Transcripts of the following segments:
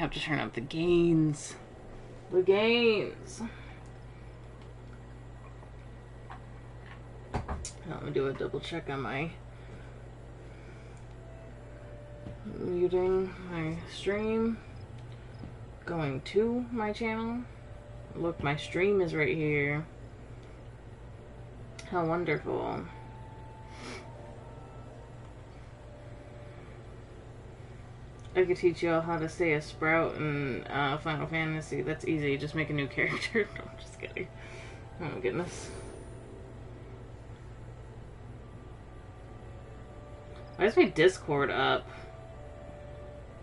have to turn up the gains. The gains. Let me do a double check on my muting my stream. Going to my channel. Look, my stream is right here. How wonderful. I could teach y'all how to say a sprout in Final Fantasy. That's easy. Just make a new character. No, I'm just kidding. Oh my goodness. Why is my Discord up?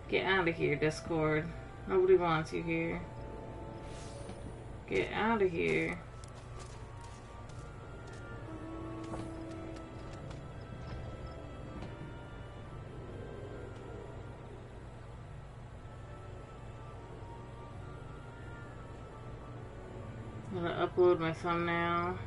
Get out of here, Discord. Nobody wants you here. Get out of here. I'm gonna upload my thumbnail.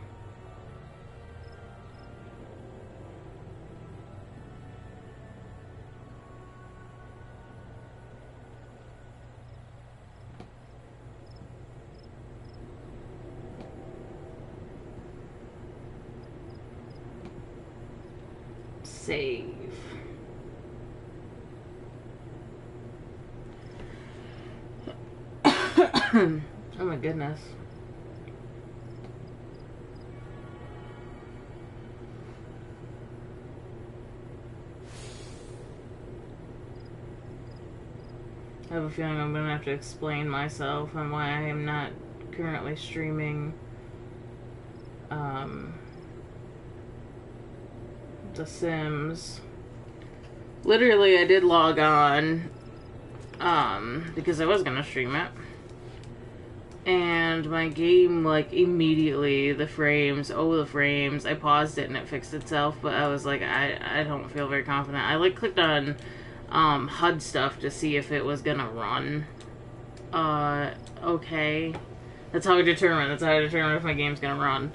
Save. Oh my goodness. I have a feeling I'm gonna have to explain myself and why I am not currently streaming The Sims. Literally, I did log on because I was gonna stream it, and my game, like, immediately, the frames, I paused it and it fixed itself, but I was like, I don't feel very confident. I, like, clicked on HUD stuff to see if it was gonna run. Okay. That's how I determine if my game's gonna run.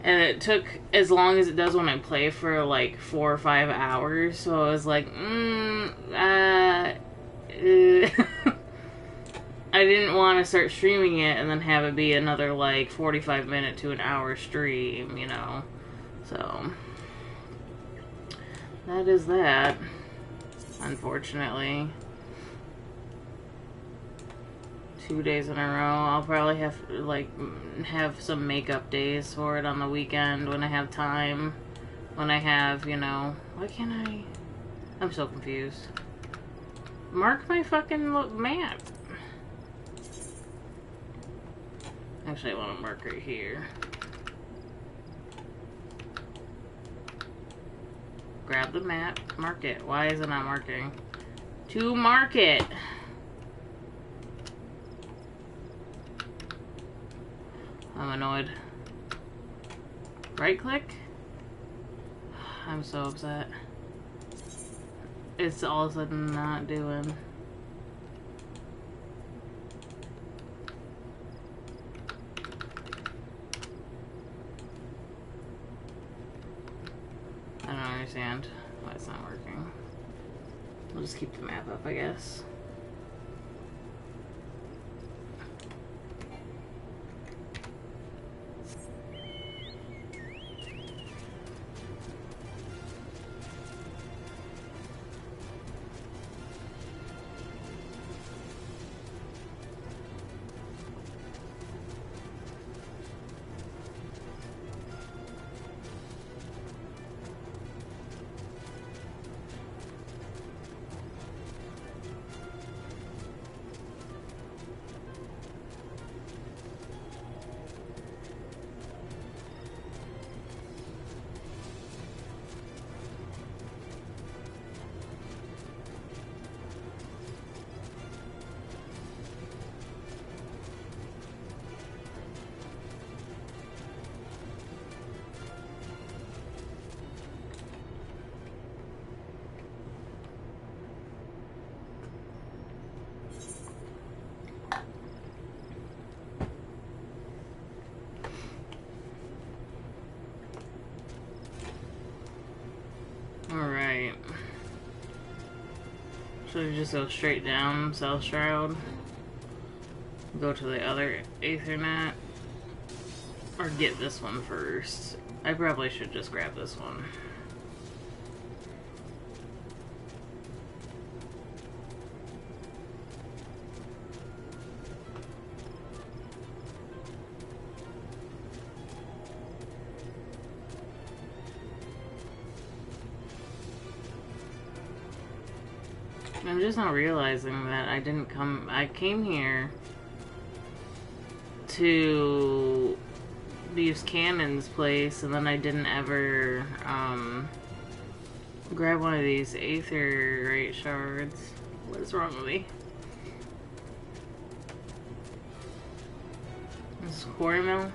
And it took as long as it does when I play for like 4 or 5 hours, so I was like, I didn't want to start streaming it and then have it be another like 45-minute to an hour stream, you know. So that is that, unfortunately. 2 days in a row. I'll probably have some makeup days for it on the weekend when I have time. When I have, you know, why can't I? I'm so confused. Mark my fucking map. Actually, I want to mark right here. Grab the map, mark it. Why is it not marking? To mark it. I'm annoyed. Right click? I'm so upset. It's all of a sudden not doing. I don't understand why it's not working. We'll just keep the map up, I guess. Alright. Should we just go straight down, South Shroud? go to the other Aethernet. Or get this one first. I probably should just grab this one. I'm just not realizing that I didn't come... I came here to use Cannon's place, and then I didn't ever grab one of these Aetherite shards. What is wrong with me? This is quarry mill.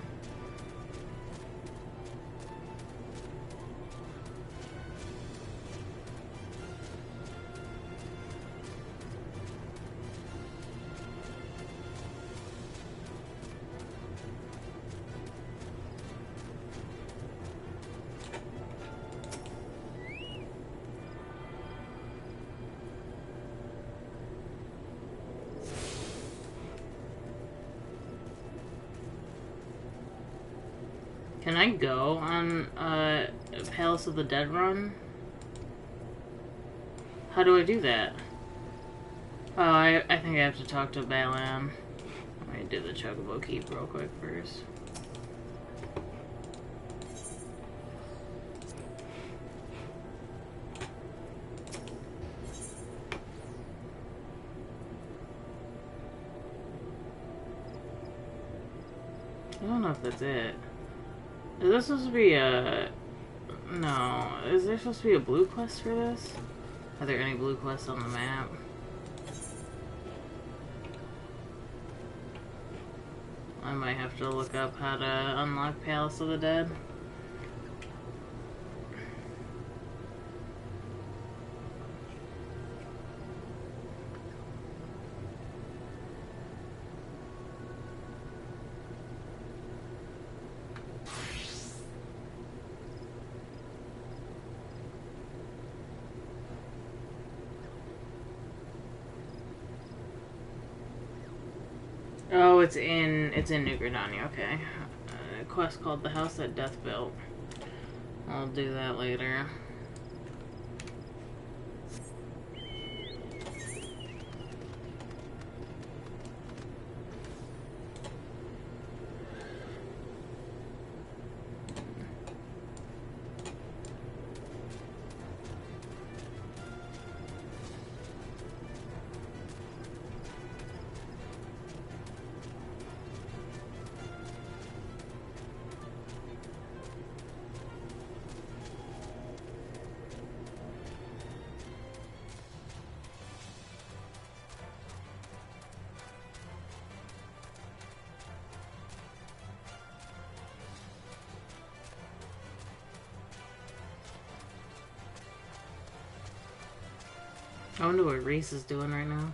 Can I go on Palace of the Dead run? How do I do that? Oh, I think I have to talk to Balan. Let me do the Chocobo Keep real quick first. I don't know if that's it. Is this supposed to be a... No. Is there supposed to be a blue quest for this? Are there any blue quests on the map? I might have to look up how to unlock Palace of the Dead. Oh, it's in New Granada, okay. A quest called The House That Death Built. I'll do that later. I wonder what Reese is doing right now.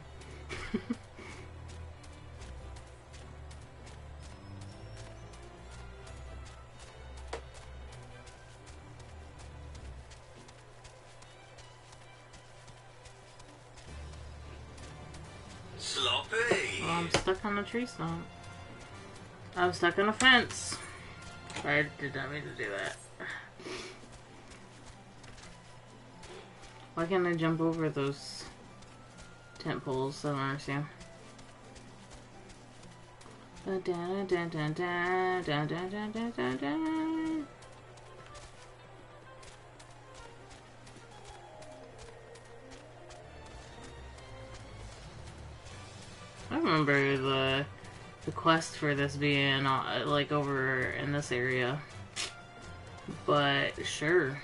Sloppy. Well, I'm stuck on a tree stump. I'm stuck on a fence. I did not mean to do that. Why can't I jump over those tent poles? I don't understand. Da, da, da, da, da, da, da, da, da, da. I remember the quest for this being like over in this area, but sure.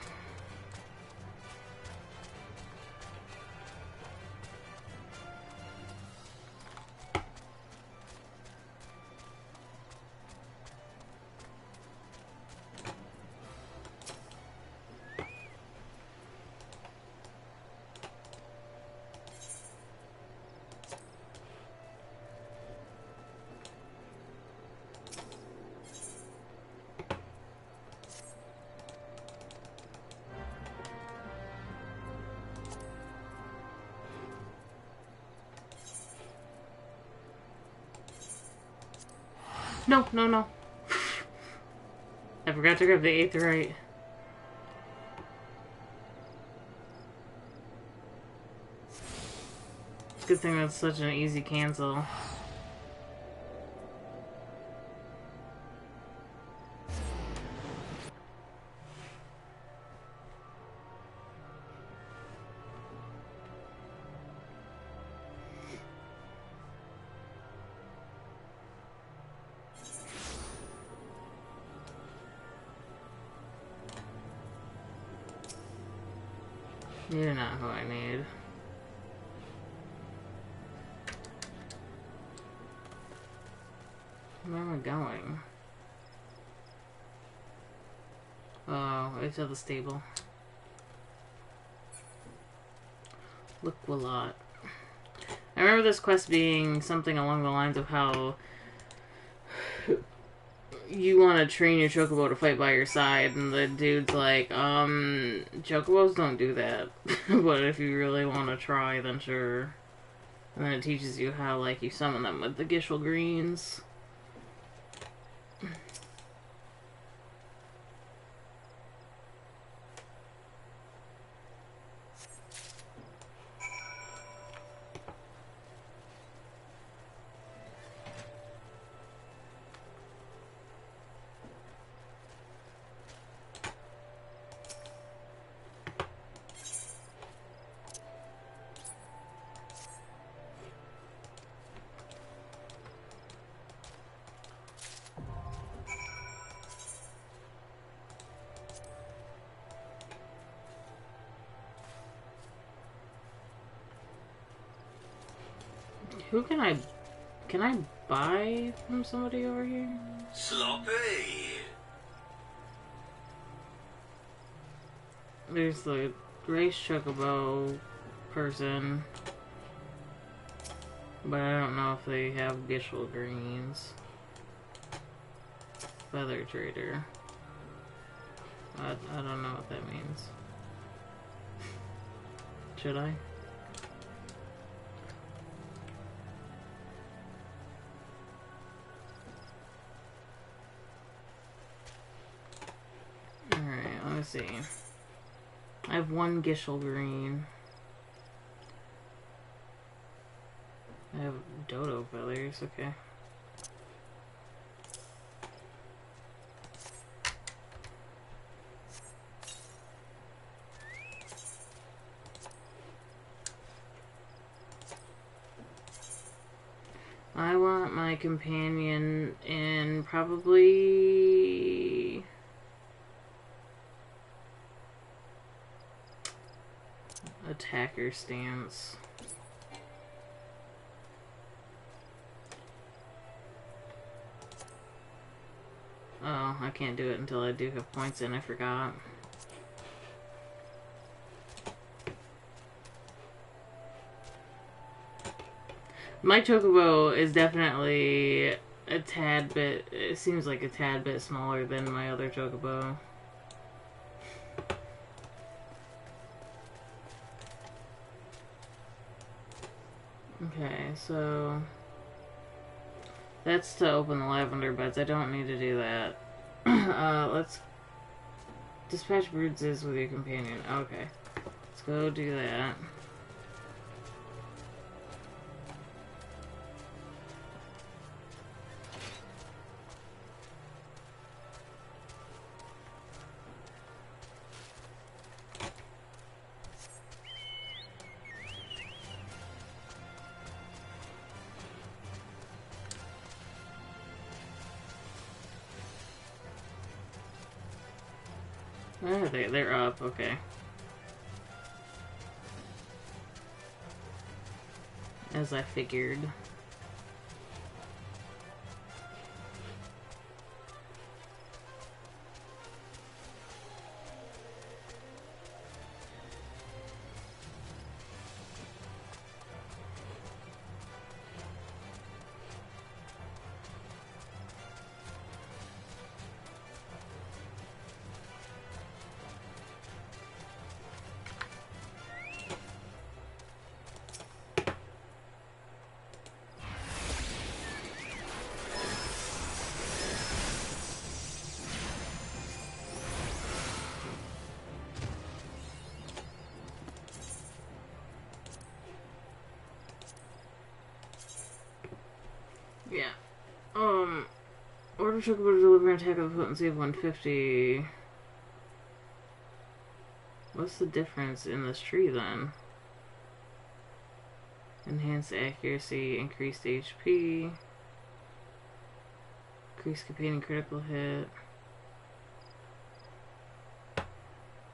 No, no, no. I forgot to grab the 8th right. Good thing that's such an easy cancel. You're not who I need. Where am I going? Oh, it's at the stable. Look a lot. I remember this quest being something along the lines of how you want to train your chocobo to fight by your side, and the dude's like, chocobos don't do that. But if you really want to try, then sure. And then it teaches you how, like, you summon them with the Gishel Greens. Who can I buy from somebody over here? Sloppy. There's the race chocobo person, but I don't know if they have Gishel Greens. Feather trader. I don't know what that means. Should I? Alright, let me see. I have one Gishel Green. I have dodo feathers, okay. I want my companion in probably attacker stance. Oh, I can't do it until I do have points in, I forgot. My chocobo is definitely a tad bit, it seems like a tad bit smaller than my other chocobo. Okay, so that's to open the lavender beds. I don't need to do that. Let's dispatch birds is with your companion. Okay, let's go do that. Where are they? They're up, okay. As I figured. Yeah. Order Chocobo to deliver an attack of potency of 150. What's the difference in this tree then? Enhanced accuracy, increased HP, increased companion critical hit.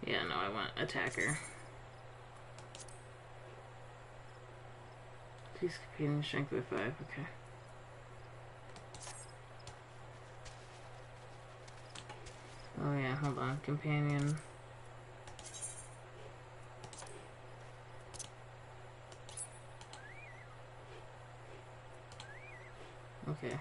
Yeah, no, I want attacker. Increased companion strength by 5, okay. Oh yeah, hold on. Companion. Okay.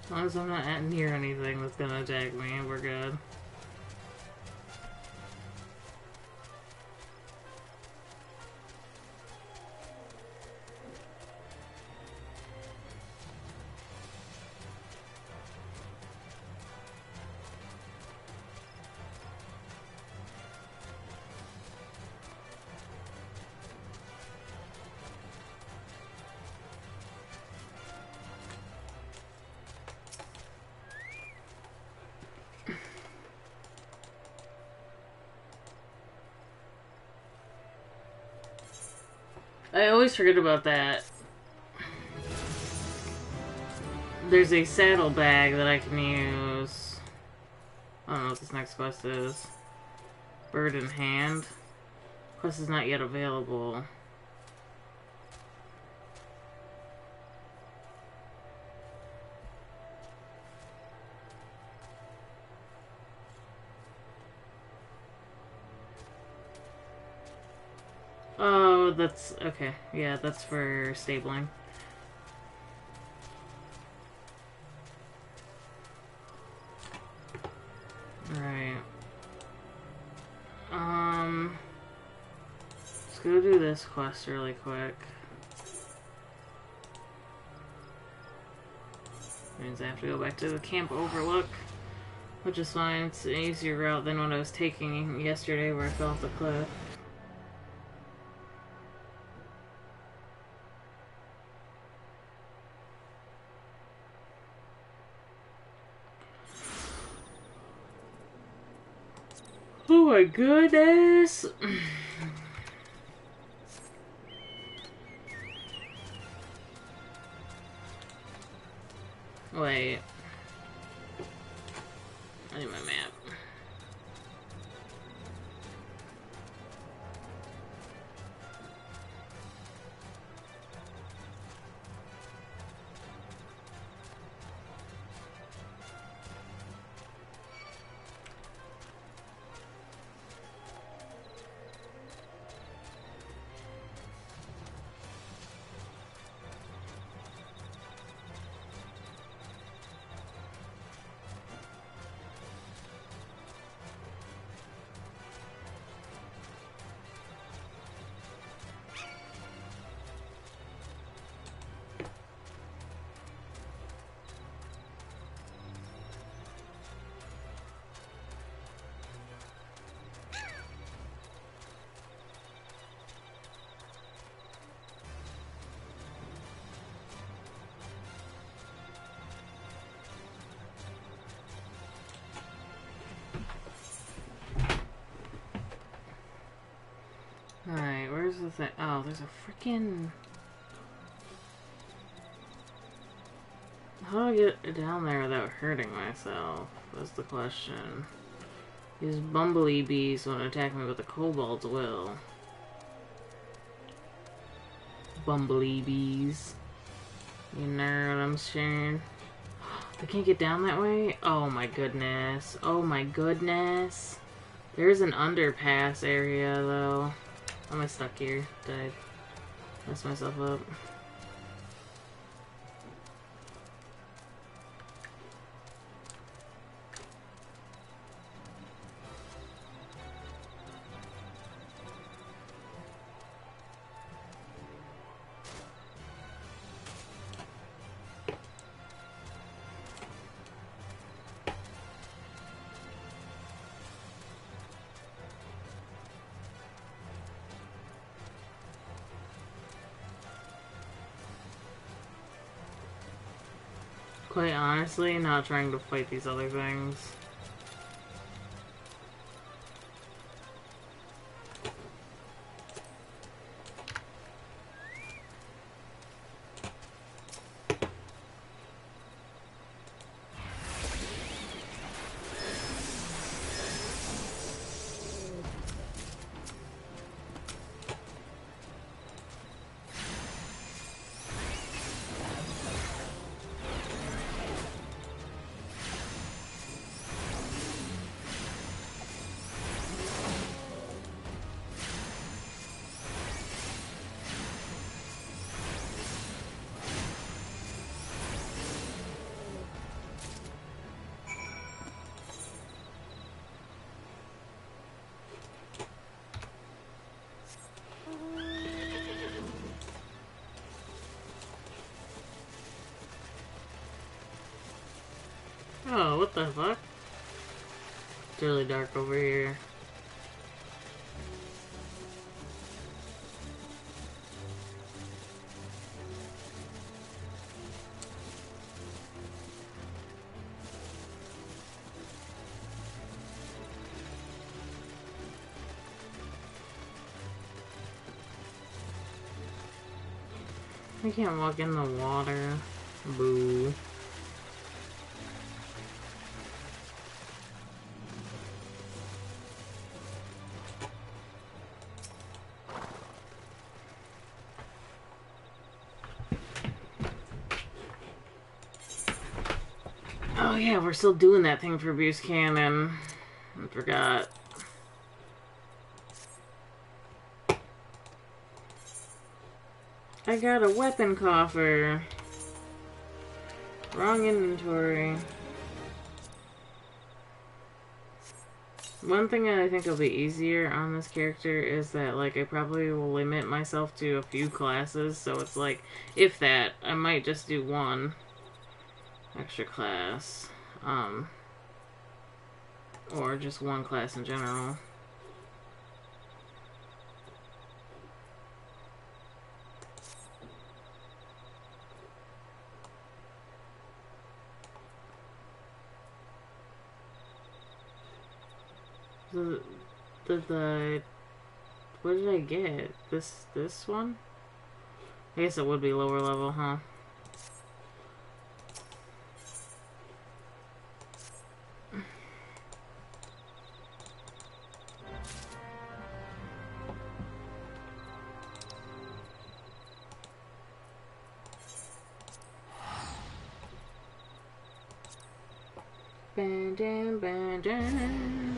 As long as I'm not at near anything that's gonna attack me, we're good. I always forget about that. There's a saddlebag that I can use. I don't know what this next quest is. Bird in hand. Quest is not yet available. Oh, that's okay. Yeah, that's for stabling. Alright. Let's go do this quest really quick. Means I have to go back to the camp overlook, which is fine. It's an easier route than what I was taking yesterday where I fell off the cliff. Oh my goodness! Wait. I need my map. Alright, where's the thing? Oh, there's a freaking... How do I get down there without hurting myself? That's the question. These bumblebee bees won't attack me, but the kobolds will. Bumblebee bees. You know what I'm saying? I can't get down that way? Oh my goodness. Oh my goodness. There's an underpass area, though. Am I stuck here? Did I mess myself up? Quite honestly, not trying to fight these other things. Oh, what the fuck? It's really dark over here. I can't walk in the water. Boo. Oh yeah, we're still doing that thing for Abuse Cannon. I forgot. I got a weapon coffer. Wrong inventory. One thing that I think will be easier on this character is that, like, I probably will limit myself to a few classes, so it's like, if that, I might just do one extra class. Or just one class in general. What did I get? This one? I guess it would be lower level, huh? Bandam, bandam.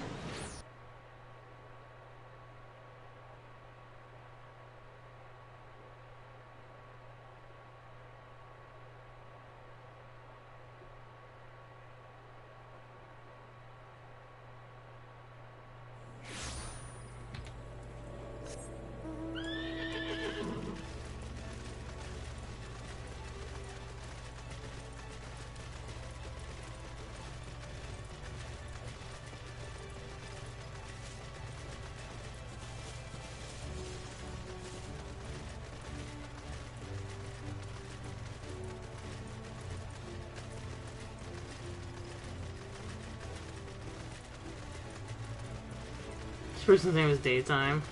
This person's name is Daytime.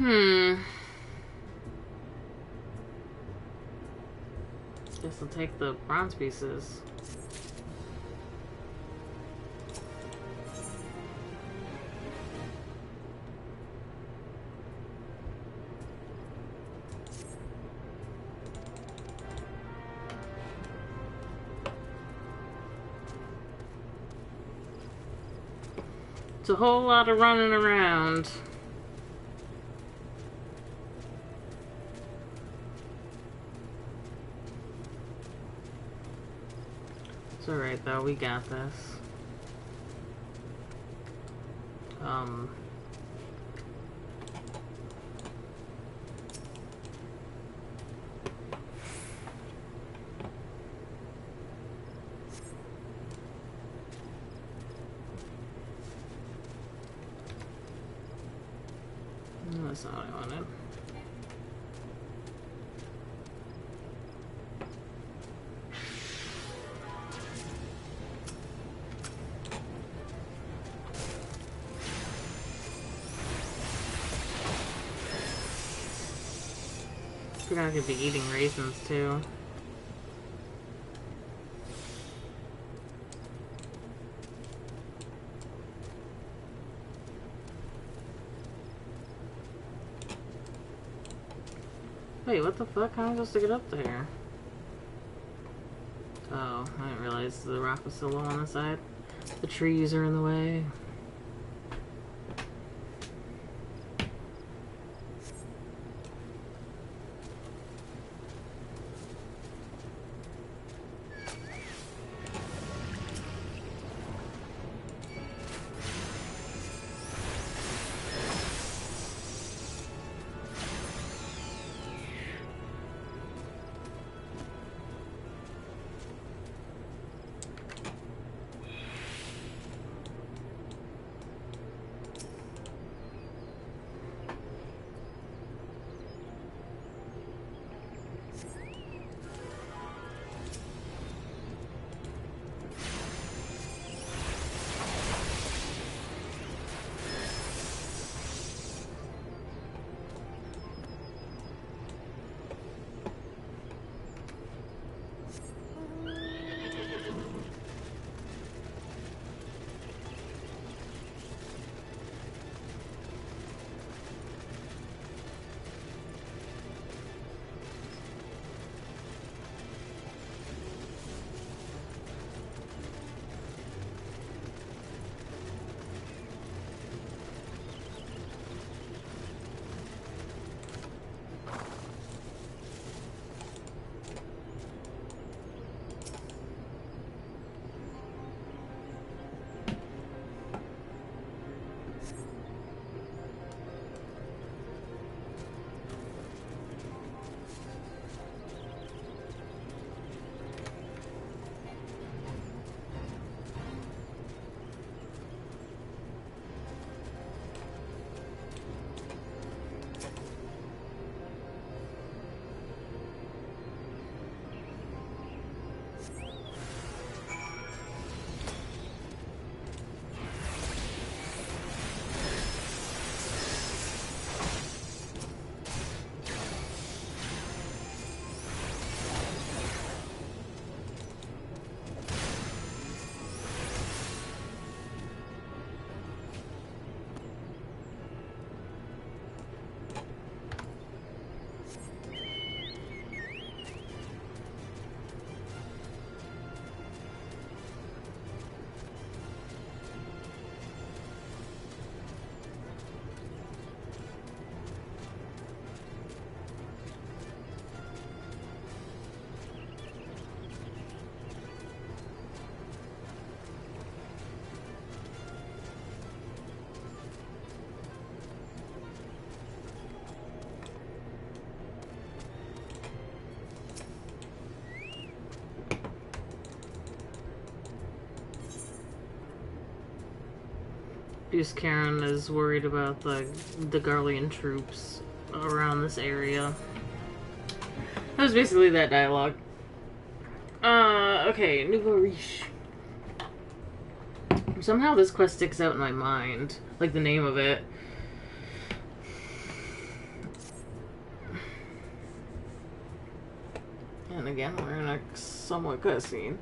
Guess I'll take the bronze pieces. It's a whole lot of running around. It's alright though, we got this. That's not what I wanted. We're gonna be eating raisins too. Wait, what the fuck? How am I supposed to get up there? Oh, I didn't realize the rock was so low on the side. The trees are in the way. Because Karen is worried about the Garlean troops around this area. That was basically that dialogue. Okay, Nouveau Riche. Somehow this quest sticks out in my mind. Like the name of it. And again, we're in a somewhat cutscene.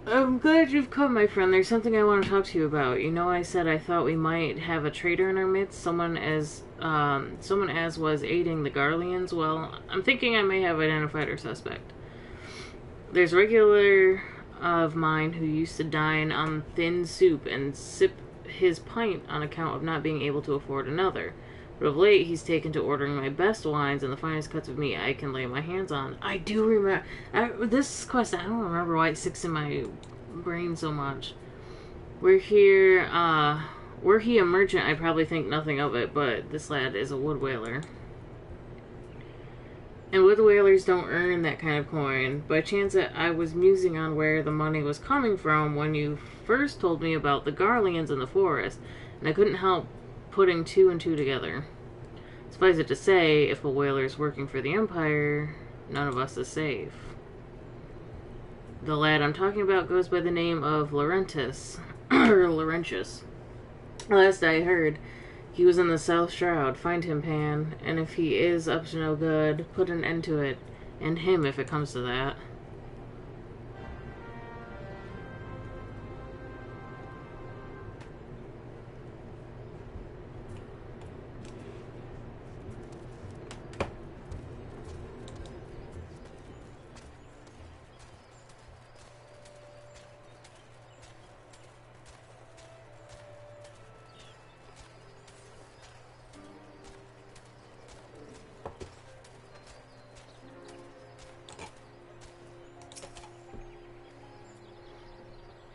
I'm glad you've come, my friend. There's something I want to talk to you about. You know, I said I thought we might have a traitor in our midst, someone as was aiding the Garleans. Well, I'm thinking I may have identified our suspect. There's a regular of mine who used to dine on thin soup and sip his pint on account of not being able to afford another. But of late, he's taken to ordering my best wines and the finest cuts of meat I can lay my hands on. I do remember... this quest, I don't remember why it sticks in my brain so much. Were he a merchant, I'd probably think nothing of it, but this lad is a wood whaler. And wood whalers don't earn that kind of coin. By chance, I was musing on where the money was coming from when you first told me about the Garleans in the forest, and I couldn't help putting two and two together. Suffice it to say, if a whaler's working for the Empire, none of us is safe. The lad I'm talking about goes by the name of Laurentius. Last I heard, he was in the South Shroud. Find him, Pan, and if he is up to no good, put an end to it. And him, if it comes to that.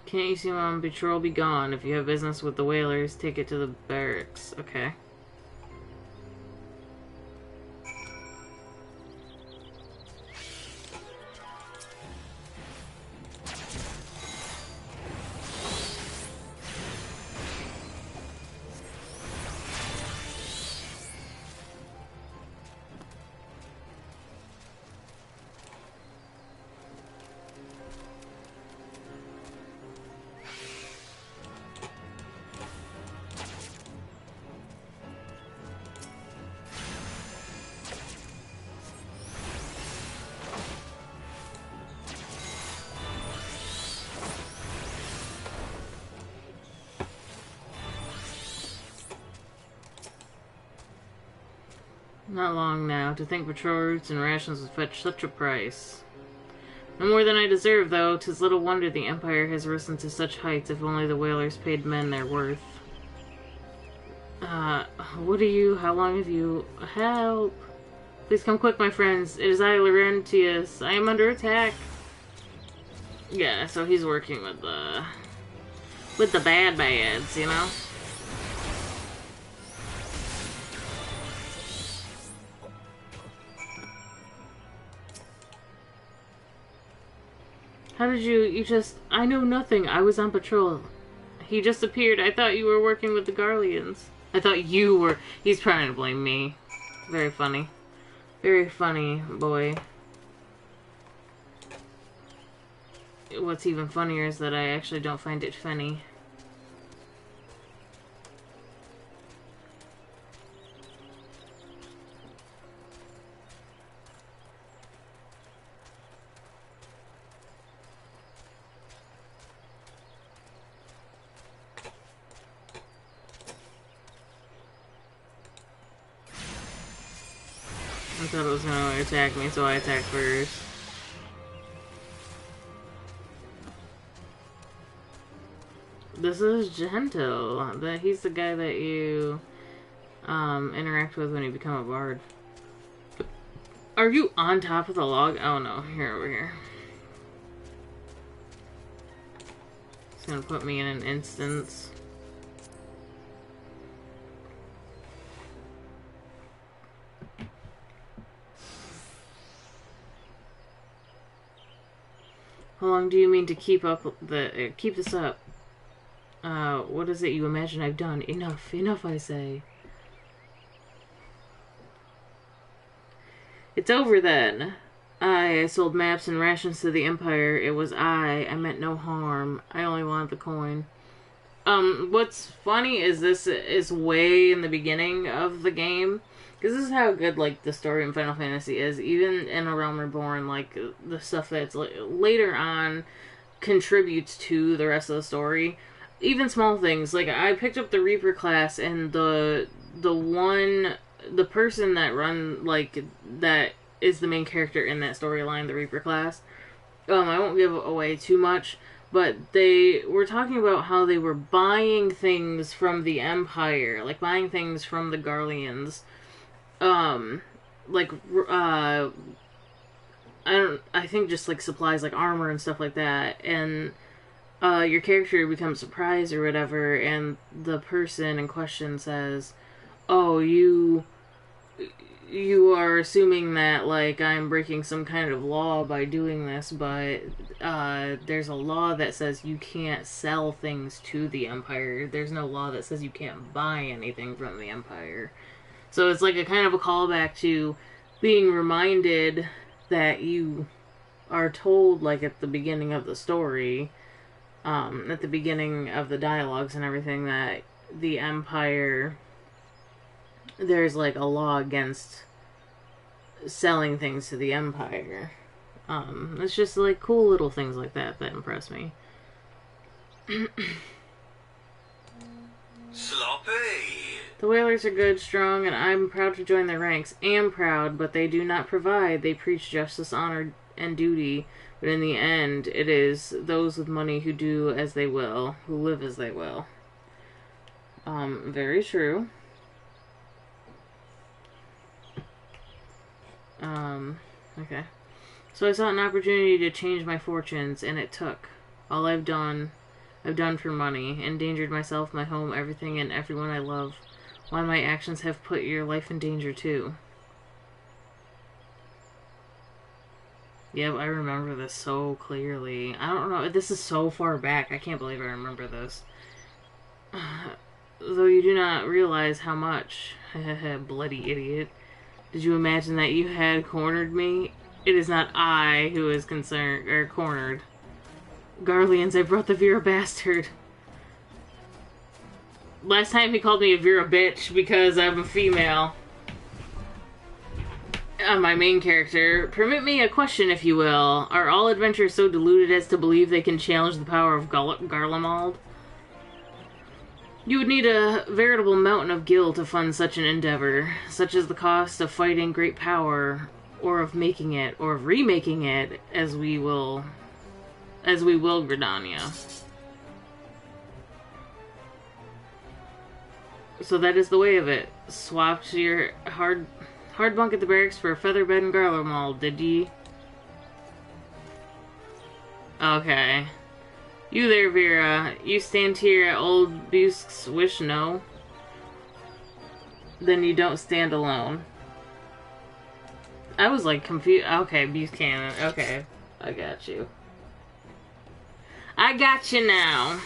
Can't you see my on patrol? Be gone. If you have business with the whalers, take it to the barracks. Okay. Not long now. To think patrol routes and rations would fetch such a price. No more than I deserve, though. 'Tis little wonder the Empire has risen to such heights, if only the whalers paid men their worth. What are you? How long have you... Help! Please come quick, my friends. It is I, Laurentius. I am under attack. Yeah, so he's working with the... bads, you know? How did you just... I know nothing. I was on patrol. He just appeared. I thought you were working with the Garleans. I thought you were... He's trying to blame me. Very funny. Very funny, boy. What's even funnier is that I actually don't find it funny. I thought it was gonna attack me, so I attacked first. This is Gentle. He's the guy that you interact with when you become a bard. Are you on top of the log? Oh no, here, over here. It's gonna put me in an instance. How long do you mean to keep this up? What is it you imagine I've done? Enough, enough, I say. It's over then. I sold maps and rations to the Empire. It was I meant no harm. I only wanted the coin. What's funny is this is way in the beginning of the game. Because this is how good, like, the story in Final Fantasy is. Even in A Realm Reborn, like, the stuff that's later on contributes to the rest of the story. Even small things. Like, I picked up the Reaper class, and the person that is the main character in that storyline, the Reaper class. I won't give away too much, but they were talking about how they were buying things from the Empire, like buying things from the Garleans. I think just like supplies like armor and stuff like that, and your character becomes surprised or whatever, and the person in question says, "Oh, you are assuming that like I'm breaking some kind of law by doing this, but there's a law that says you can't sell things to the Empire. There's no law that says you can't buy anything from the Empire." So it's like a kind of a callback to being reminded that you are told, like, at the beginning of the story, at the beginning of the dialogues and everything, that the Empire, there's, like, a law against selling things to the Empire. It's just, like, cool little things like that that impress me. Sloppy! The Whalers are good, strong, and I'm proud to join their ranks. Am proud, but they do not provide. They preach justice, honor, and duty, but in the end, it is those with money who do as they will, who live as they will. Very true. Okay. So I saw an opportunity to change my fortunes, and it took. All I've done for money, endangered myself, my home, everything, and everyone I love. Why my actions have put your life in danger, too. Yep, I remember this so clearly. I don't know, this is so far back. I can't believe I remember this. Though you do not realize how much. Bloody idiot. Did you imagine that you had cornered me? It is not I who is concerned, or cornered. Garleans, I brought the Vera bastard. Last time he called me a Vera bitch because I'm a female. My main character. Permit me a question, if you will. Are all adventurers so deluded as to believe they can challenge the power of Garlemald? You would need a veritable mountain of gil to fund such an endeavor, such as the cost of fighting great power, or of making it, or of remaking it, as we will Gridania. So that is the way of it. Swapped your hard bunk at the barracks for a feather bed in Garlemald, did ye? Okay. You there, Vera. You stand here at old Busk's wish, no? Then you don't stand alone. I was like confused. Okay, Buchanan. Okay. I got you. I got you now.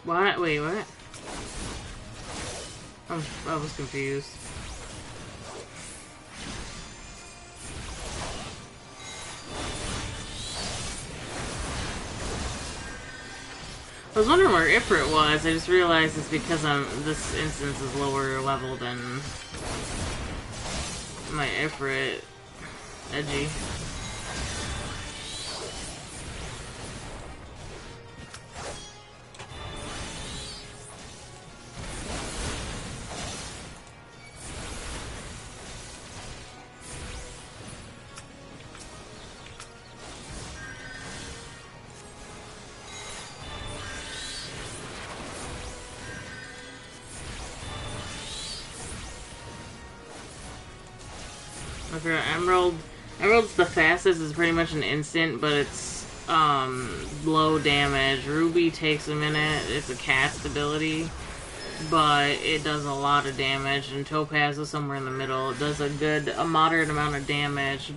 What? Wait, what? I was confused. I was wondering where Ifrit was. I just realized it's because this instance is lower level than my Ifrit. Edgy. Okay, Emerald's the fastest. It's pretty much an instant, but it's low damage. Ruby takes a minute. It's a cast ability, but it does a lot of damage. And Topaz is somewhere in the middle. It does a moderate amount of damage.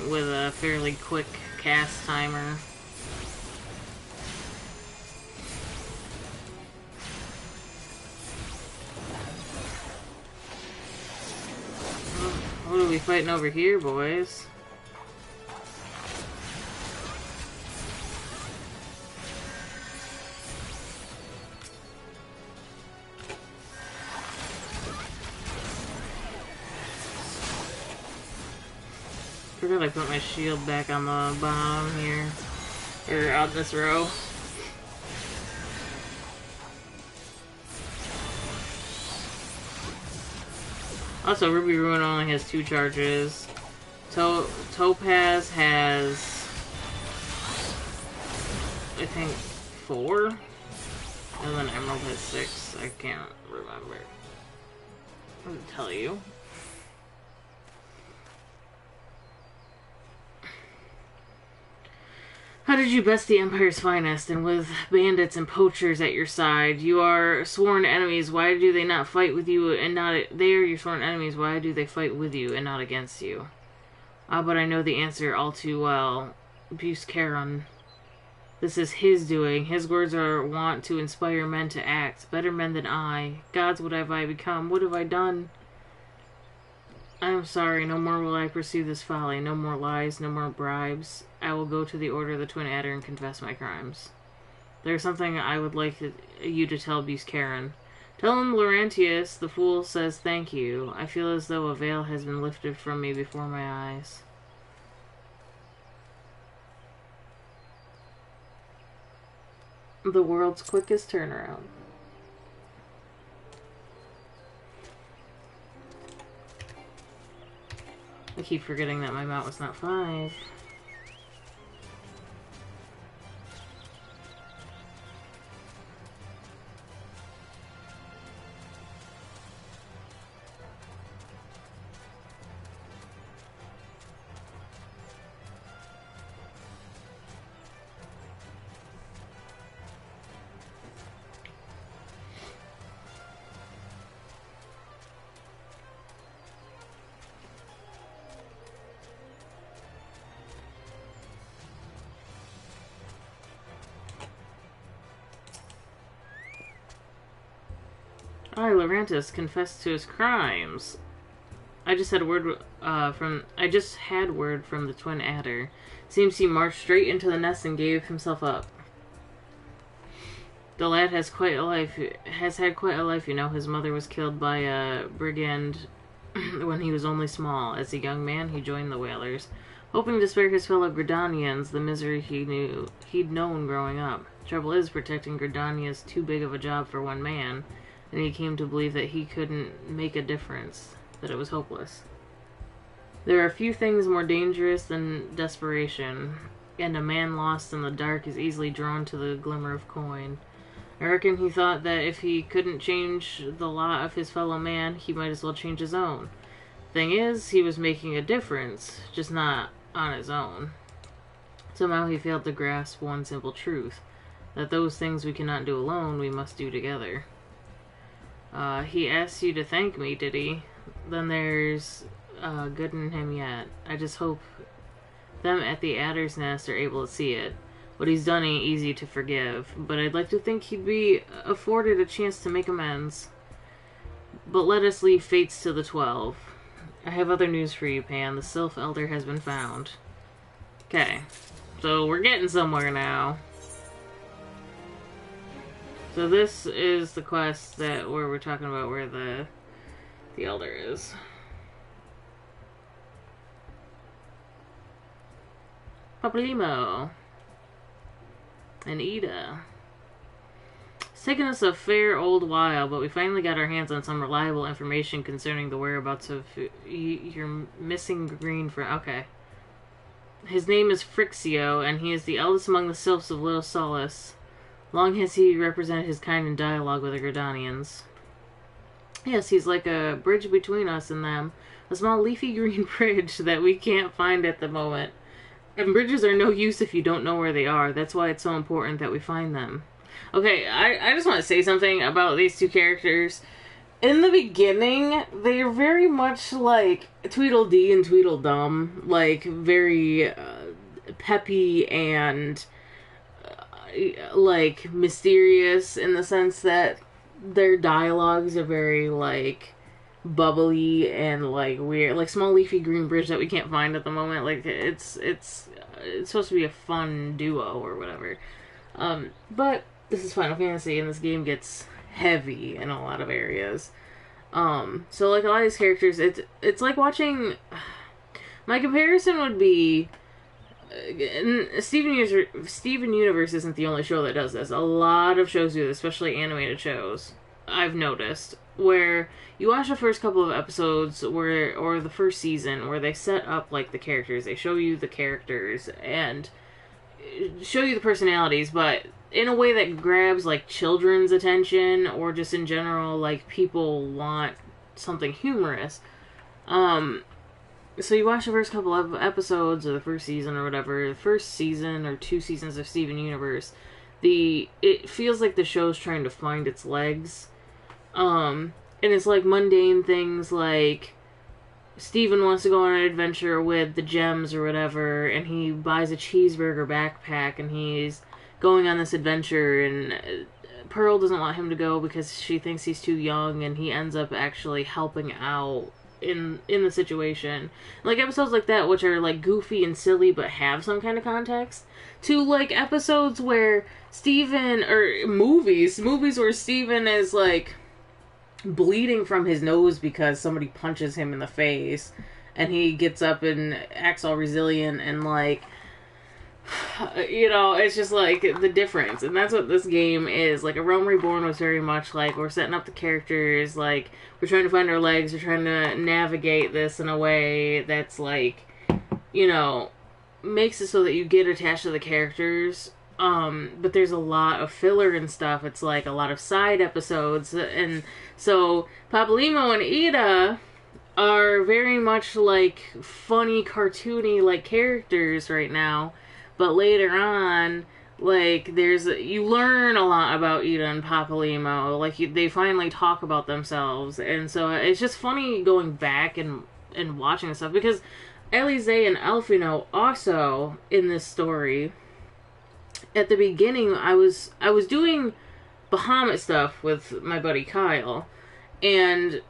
with a fairly quick cast timer. What are we fighting over here, boys? Forgot I put my shield back on the bottom here. Or on this row. Also, Ruby Ruin only has 2 charges. Topaz has, I think, 4? And then Emerald has 6. I can't remember. I'll tell you. How did you best the Empire's finest, and with bandits and poachers at your side? You are sworn enemies. Why do they not fight with you and not... They are your sworn enemies. Why do they fight with you and not against you? Ah, but I know the answer all too well. Buse Charon. This is his doing. His words are wont to inspire men to act. Better men than I. Gods, what have I become? What have I done? I am sorry. No more will I pursue this folly. No more lies. No more bribes. I will go to the Order of the Twin Adder and confess my crimes. There is something I would like you to tell Buse Charon. Tell him Laurentius, the fool, says thank you. I feel as though a veil has been lifted from me before my eyes. The world's quickest turnaround. I keep forgetting that my mount was not 5. I, Laurentis, confessed to his crimes. I just had word from the Twin Adder. Seems he marched straight into the nest and gave himself up. The lad has quite a life. Has had quite a life, you know. His mother was killed by a brigand when he was only small. As a young man, he joined the Whalers, hoping to spare his fellow Gridanians the misery he'd known growing up. Trouble is, protecting Gridania is too big of a job for one man. And he came to believe that he couldn't make a difference, that it was hopeless. There are few things more dangerous than desperation, and a man lost in the dark is easily drawn to the glimmer of coin. I reckon he thought that if he couldn't change the lot of his fellow man, he might as well change his own. Thing is, he was making a difference, just not on his own. Somehow he failed to grasp one simple truth, that those things we cannot do alone, we must do together. He asked you to thank me, did he? Then there's good in him yet. I just hope them at the Adder's Nest are able to see it. What he's done ain't easy to forgive, but I'd like to think he'd be afforded a chance to make amends. But let us leave fates to the 12. I have other news for you, Pan. The Sylph Elder has been found. Okay, so we're getting somewhere now. So this is the quest that where we're talking about where the Elder is. Papalymo and Ida. It's taken us a fair old while, but we finally got our hands on some reliable information concerning the whereabouts of your missing green friend. Okay. His name is Frixio, and he is the eldest among the Sylphs of Little Solace. Long has he represented his kind in dialogue with the Gridanians. Yes, he's like a bridge between us and them. A small leafy green bridge that we can't find at the moment. And bridges are no use if you don't know where they are. That's why it's so important that we find them. Okay, I just want to say something about these two characters. in the beginning, they're very much like Tweedledee and Tweedledum, like very peppy and like mysterious in the sense that their dialogues are very like bubbly and like weird, like Small Leafy Green Bridge that we can't find at the moment. Like it's supposed to be a fun duo or whatever. But this is Final Fantasy, and this game gets heavy in a lot of areas. So like a lot of these characters, it's like watching. My comparison would be Steven Universe isn't the only show that does this. A lot of shows do this, especially animated shows. I've noticed where you watch the first couple of episodes or the first season where they set up like the characters, they show you the characters and show you the personalities, but in a way that grabs like children's attention or just in general like people want something humorous. So you watch the first couple of episodes of the first season or whatever, the first season or 2 seasons of Steven Universe, it feels like the show's trying to find its legs. And it's like mundane things like Steven wants to go on an adventure with the gems or whatever, and he buys a cheeseburger backpack and he's going on this adventure, and Pearl doesn't want him to go because she thinks he's too young, and he ends up actually helping out in the situation. Like episodes like that, which are like goofy and silly but have some kind of context, to like episodes where Steven, or movies where Steven is like bleeding from his nose because somebody punches him in the face, and he gets up and acts all resilient and like, you know, it's just like the difference. And that's what this game is. Like, A Realm Reborn was very much like, we're setting up the characters, like, we're trying to find our legs, we're trying to navigate this in a way that's like, you know, makes it so that you get attached to the characters. But there's a lot of filler and stuff. It's like a lot of side episodes. And so Papalymo and Ida are very much like funny, cartoony like characters right now. But later on, like, you learn a lot about Ida and Papalymo. Like, they finally talk about themselves. And so it's just funny going back and watching this stuff. Because Alisaie and Elfino also, in this story, at the beginning, I was doing Bahamut stuff with my buddy Kyle. And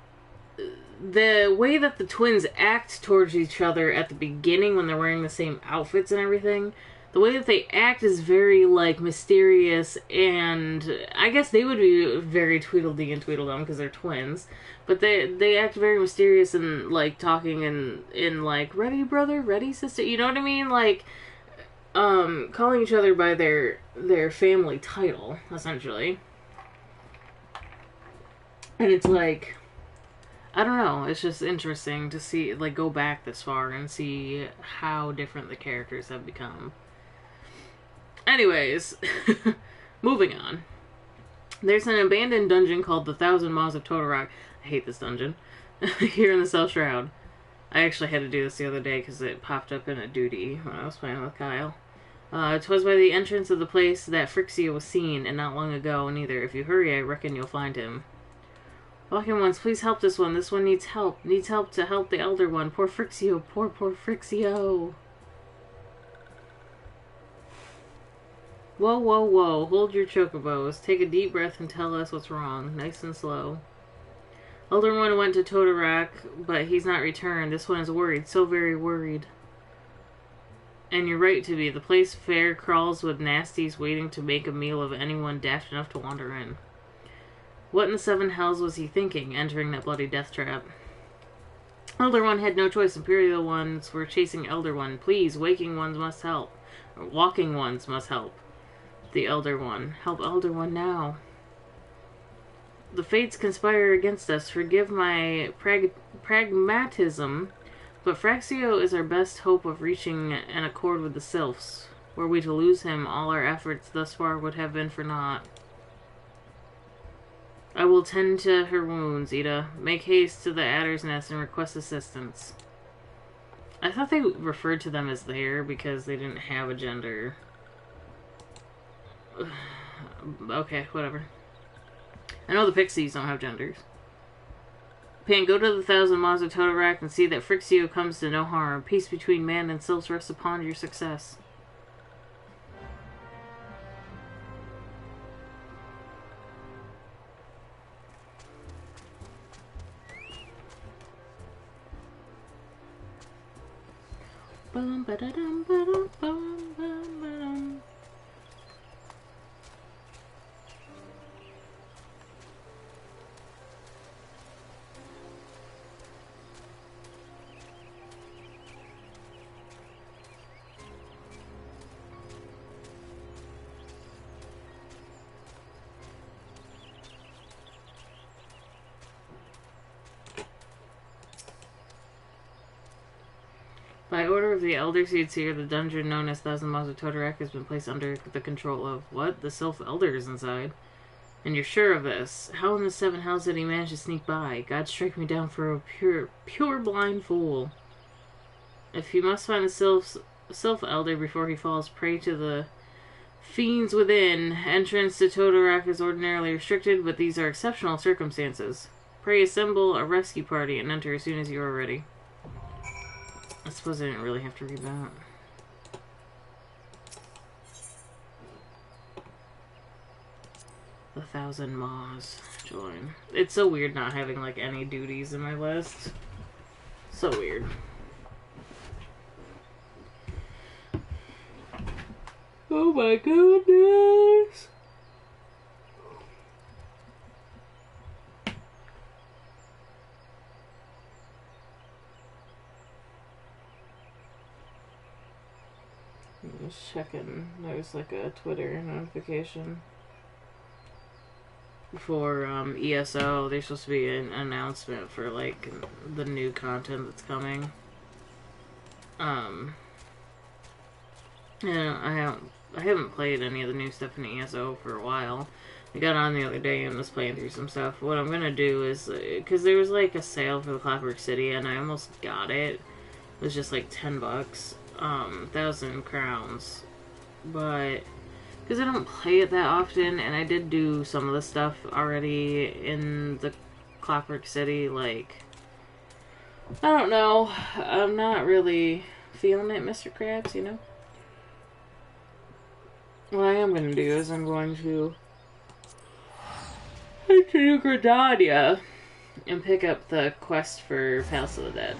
the way that the twins act towards each other at the beginning when they're wearing the same outfits and everything, the way that they act is very, like, mysterious, and I guess they would be very Tweedledee and Tweedledum because they're twins, but they act very mysterious and, like, talking in like, ready brother, ready sister, you know what I mean? Like, calling each other by their family title, essentially. And it's like, I don't know, it's just interesting to see, like, go back this far and see how different the characters have become. Anyways, moving on. There's an abandoned dungeon called the Thousand Maws of Totorock. I hate this dungeon. Here in the Cell Shroud. I actually had to do this the other day because it popped up in a duty when I was playing with Kyle. It was by the entrance of the place that Phrixia was seen, and not long ago neither. If you hurry, I reckon you'll find him. Walking ones, please help this one. This one needs help. Needs help to help the elder one. Poor Phrixio. Poor Phrixio. Whoa, whoa, whoa. Hold your chocobos. Take a deep breath and tell us what's wrong. Nice and slow. Elder one went to Totorock, but he's not returned. This one is worried. So very worried. And you're right to be. The place fair crawls with nasties waiting to make a meal of anyone daft enough to wander in. What in the seven hells was he thinking, entering that bloody death trap? Elder One had no choice. Imperial ones were chasing Elder One. Please, waking ones must help. Or walking ones must help. The Elder One. Help Elder One now. The fates conspire against us. Forgive my pragmatism, but Phrixio is our best hope of reaching an accord with the Sylphs. Were we to lose him, all our efforts thus far would have been for naught. I will tend to her wounds, Ida. Make haste to the Adder's Nest and request assistance. I thought they referred to them as there because they didn't have a gender. Okay, whatever. I know the pixies don't have genders. Pan, go to the Thousand Maws of Totorak and see that FFXIV comes to no harm. Peace between man and sylphs rests upon your success. Bum, ba-da-dum, ba-dum, bum, bum, ba-dum. By order of the Elder Seeds here, the dungeon known as Thousand Maws of Totorak has been placed under the control of, what? The Sylph Elder is inside. And you're sure of this? How in the seven hells did he manage to sneak by? God strike me down for a pure blind fool. If you must find the Sylph Elder before he falls prey to the fiends within, entrance to Totorak is ordinarily restricted, but these are exceptional circumstances. Pray assemble a rescue party and enter as soon as you are ready. I suppose I didn't really have to read that. The Thousand Maws. Join. It's so weird not having, like, any duties in my list. So weird. Oh my goodness! I'm just checking. There's like a Twitter notification for ESO. There's supposed to be an announcement for like the new content that's coming. Yeah, I haven't played any of the new stuff in ESO for a while. I got on the other day and was playing through some stuff. What I'm gonna do is, because there was like a sale for the Clockwork City and I almost got it. It was just like $10. 1,000 crowns, but because I don't play it that often, and I did do some of the stuff already in the Clockwork City, like, I don't know, I'm not really feeling it, Mr. Krabs, you know? What I am going to do is I'm going to head to New Gridania and pick up the quest for Palace of the Dead.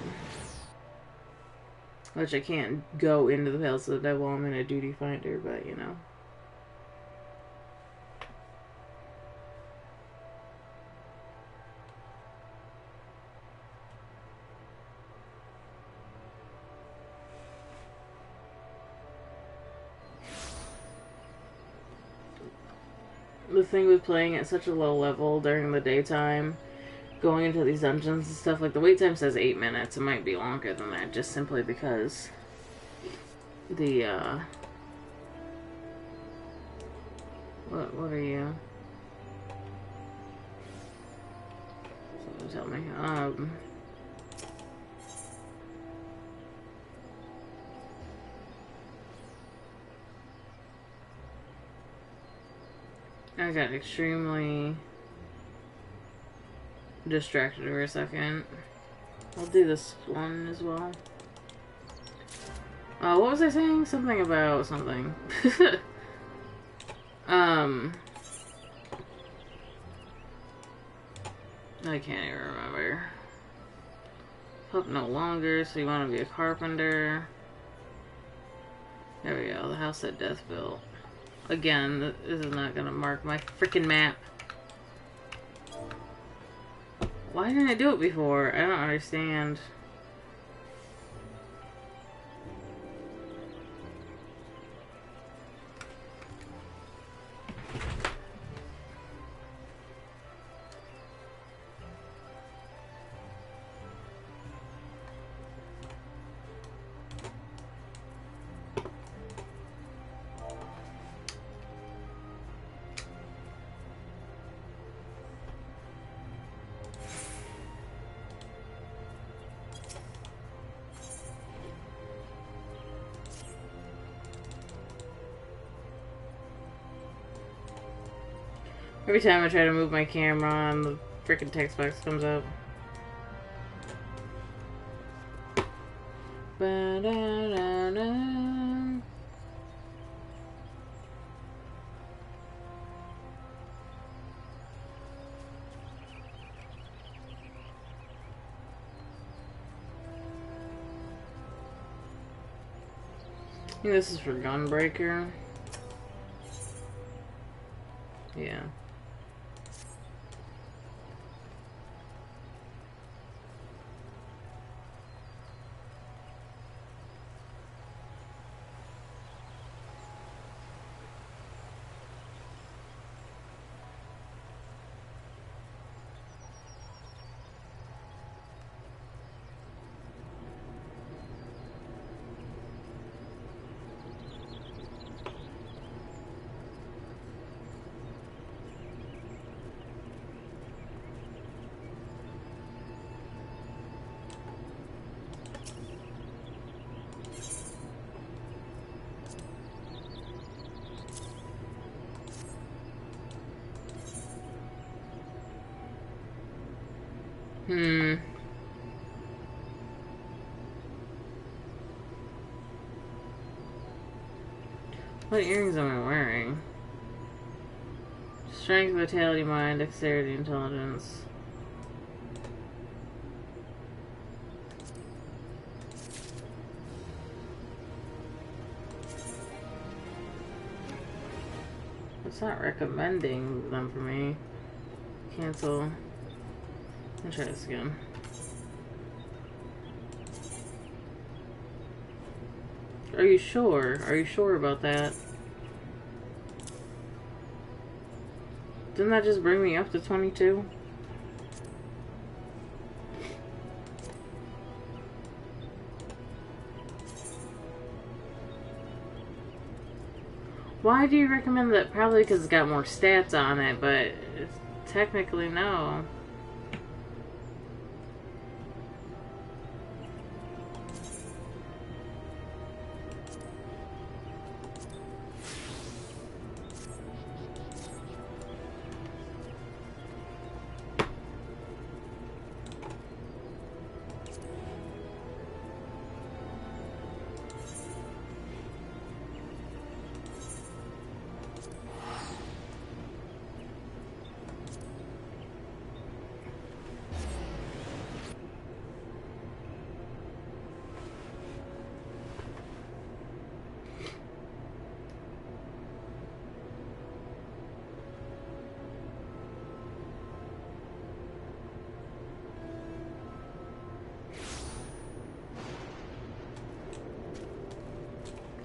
Which I can't go into the Palace of the Dead while I'm in a duty finder, but you know. The thing with playing at such a low level during the daytime, going into these dungeons and stuff, like the wait time says 8 minutes. It might be longer than that, just simply because the what are you? Someone tell me. I got extremely distracted for a second. I'll do this one as well. What was I saying? Something about something. I can't even remember. Pup no longer, so you want to be a carpenter. There we go, the house that Death built. Again, this is not gonna mark my freaking map. Why didn't I do it before? I don't understand. Every time I try to move my camera and the freaking text box comes up. Ba-da-da-da. I think this is for Gunbreaker. Yeah. What earrings am I wearing? Strength, vitality, mind, dexterity, intelligence. It's not recommending them for me. Cancel. I'll try this again. Are you sure? Are you sure about that? Didn't that just bring me up to 22? Why do you recommend that? Probably because it's got more stats on it, but it's technically no.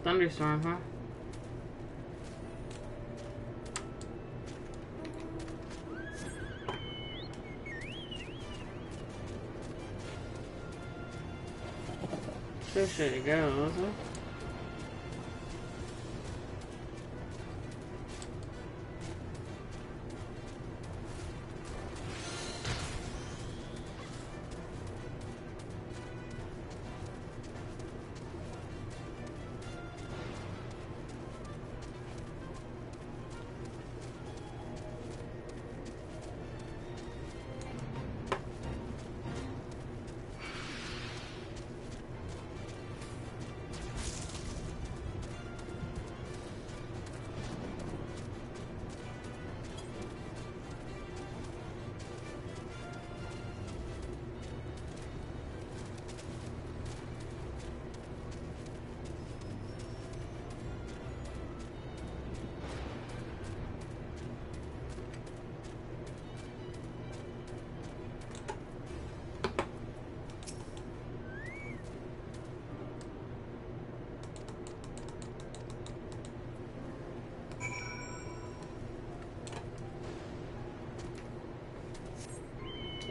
Thunderstorm, huh? So should it go, huh?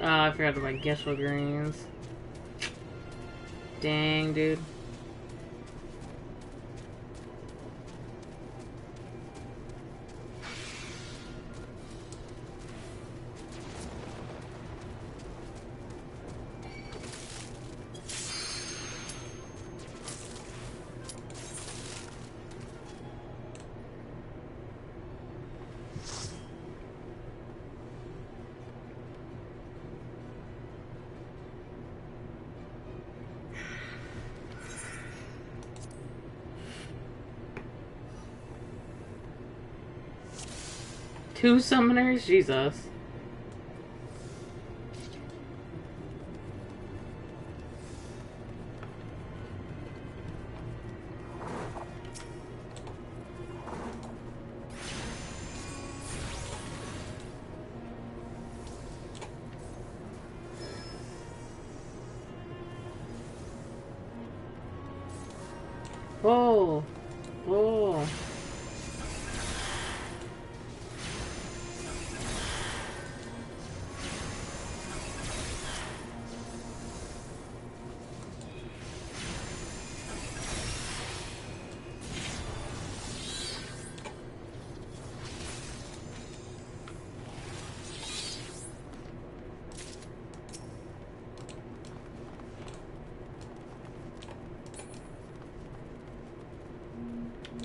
Oh, I forgot to buy Gesell greens. Dang, dude. 2 summoners? Jesus. Oh. Oh.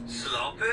Sloppy.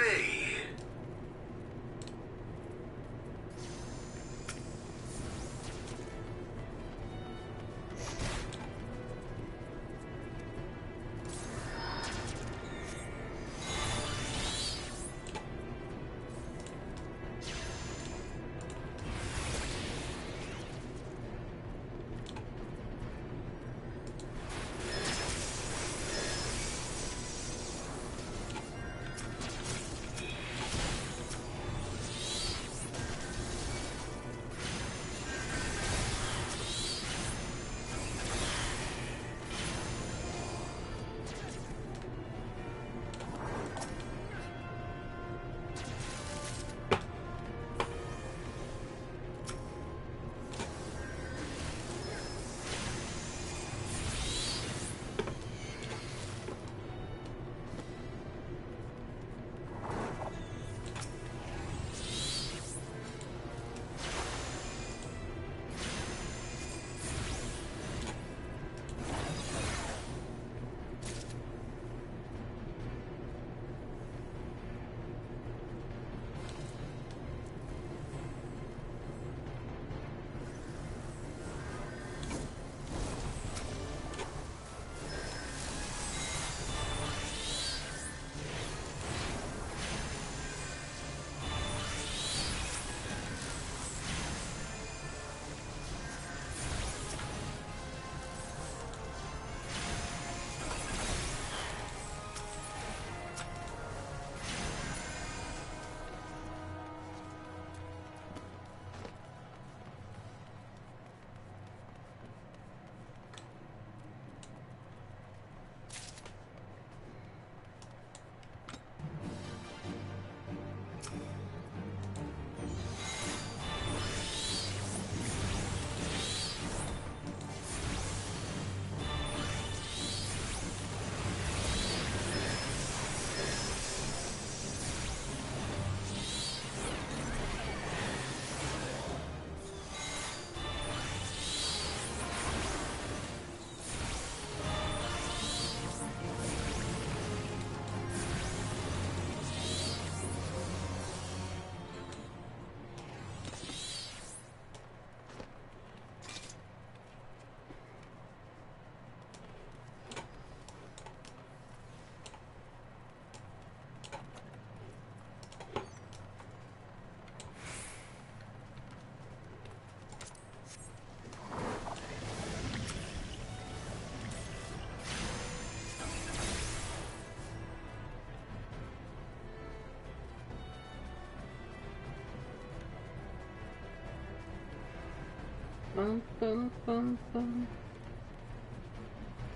Bum, bum, bum, bum.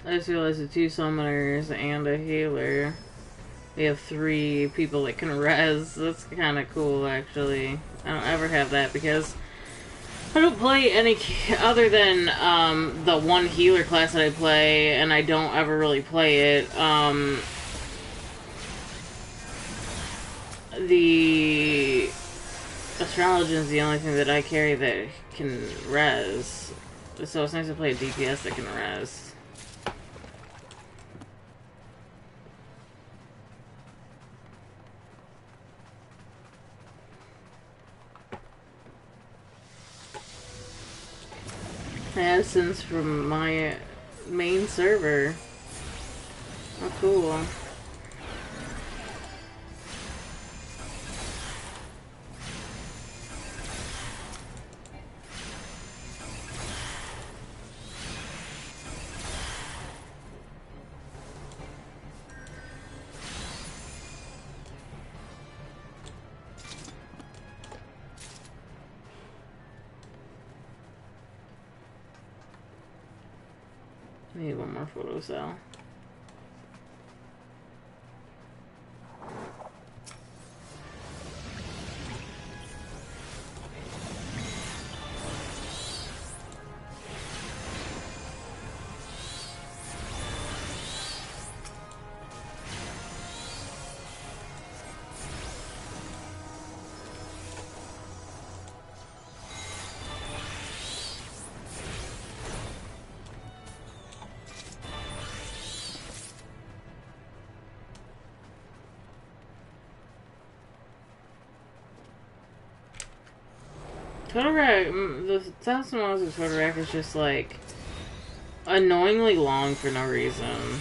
I just realized the 2 summoners and a healer. We have 3 people that can res. That's kind of cool, actually. I don't ever have that because I don't play any other than the 1 healer class that I play, and I don't ever really play it. The Astrologian is the only thing that I carry that can res. So it's nice to play a DPS that can res. Addison's from my main server. Oh, cool. I need one more photo cell. Total Rack, the 1,000 miles of Total Rack is just like annoyingly long for no reason.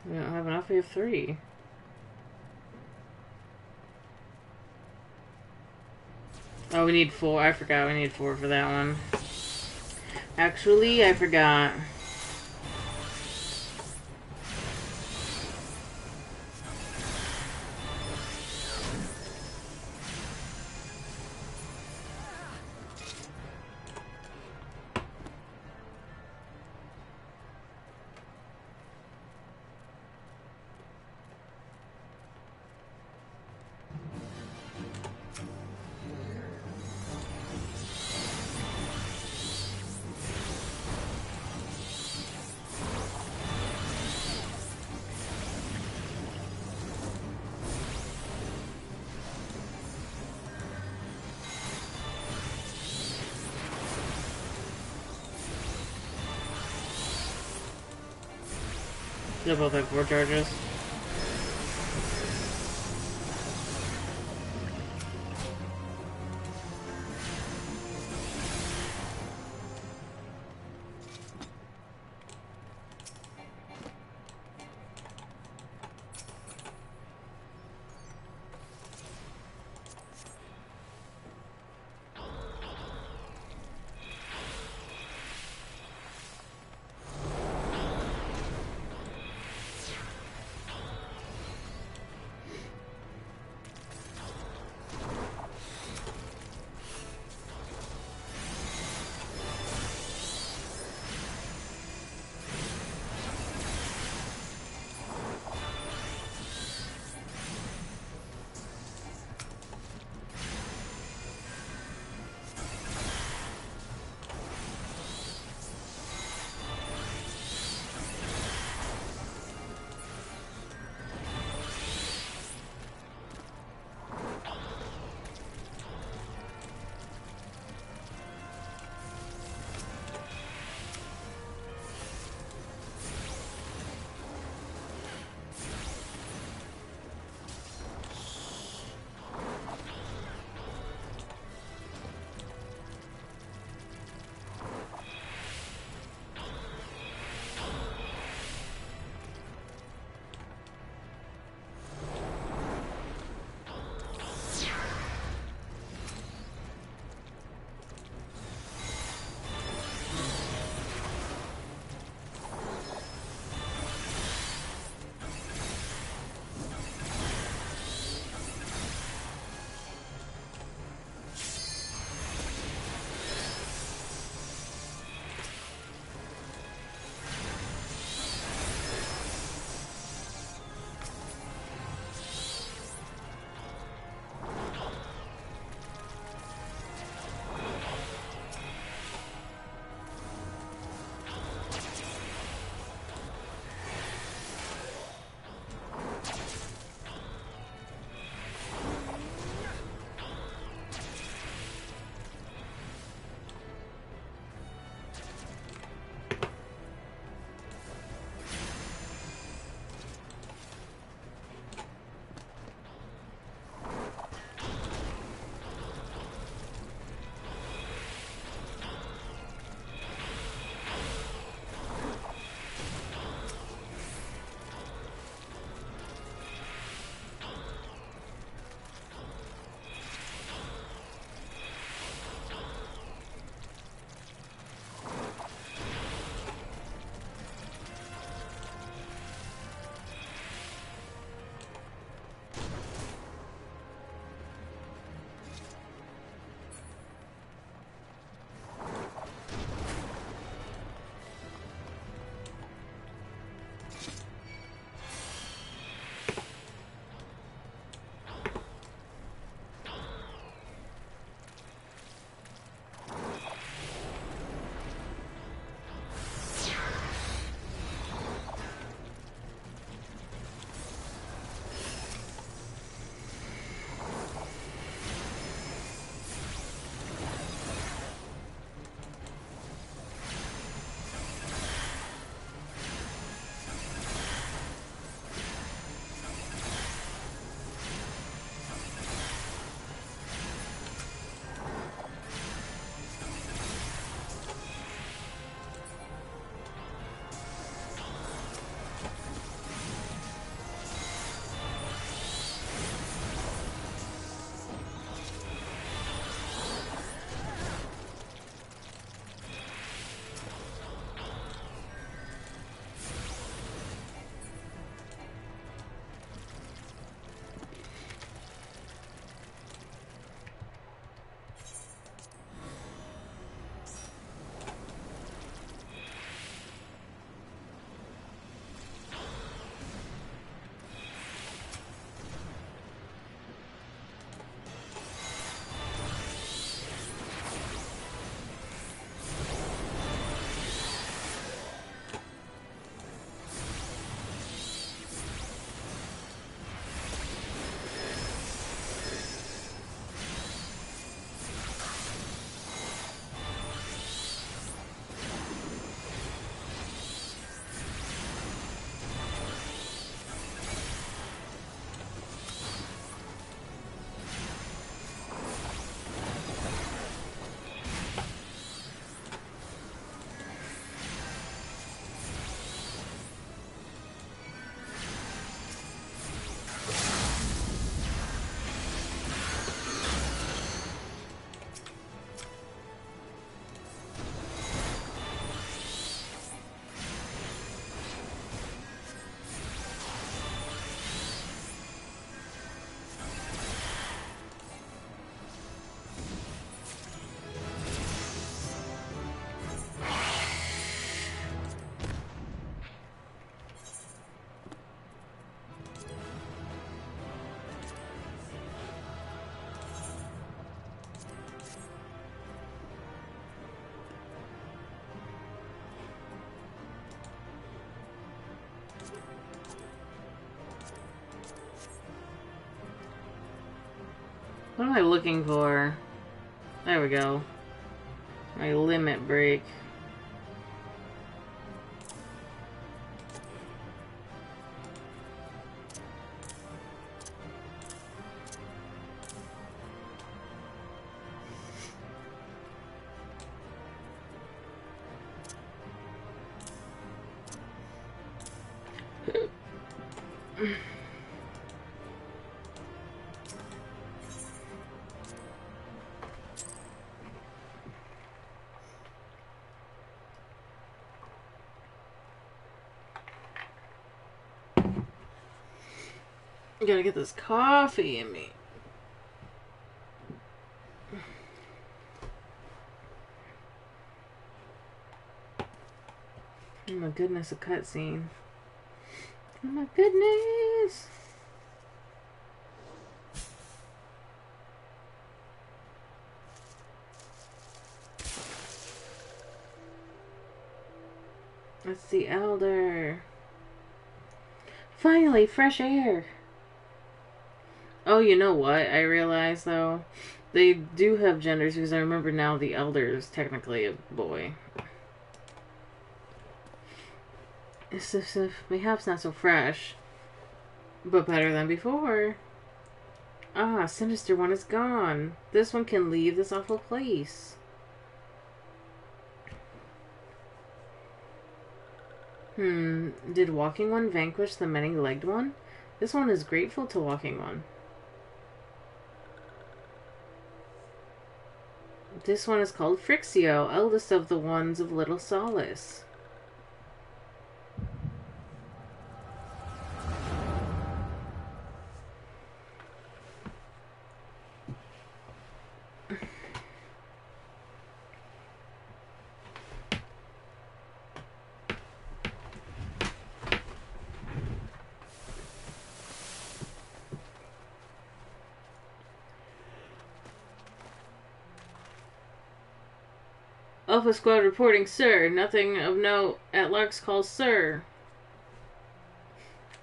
We don't have enough, we have 3. Oh, we need 4. I forgot we need 4 for that one. Actually, I forgot. They both have 4 charges. What am I looking for? There we go. My limit break. I gotta get this coffee in me. Oh my goodness, a cutscene. Oh my goodness! That's the Elder. Finally, fresh air! Oh, you know what? I realize, though, they do have genders, because I remember now the Elder is technically a boy. It's as if mayhaps not so fresh, but better than before. Ah, Sinister One is gone. This one can leave this awful place. Did Walking One vanquish the many-legged one? This one is grateful to Walking One. This one is called Frixio, eldest of the ones of Little Solace. Alpha Squad reporting, sir. Nothing of note at Lark's call, sir.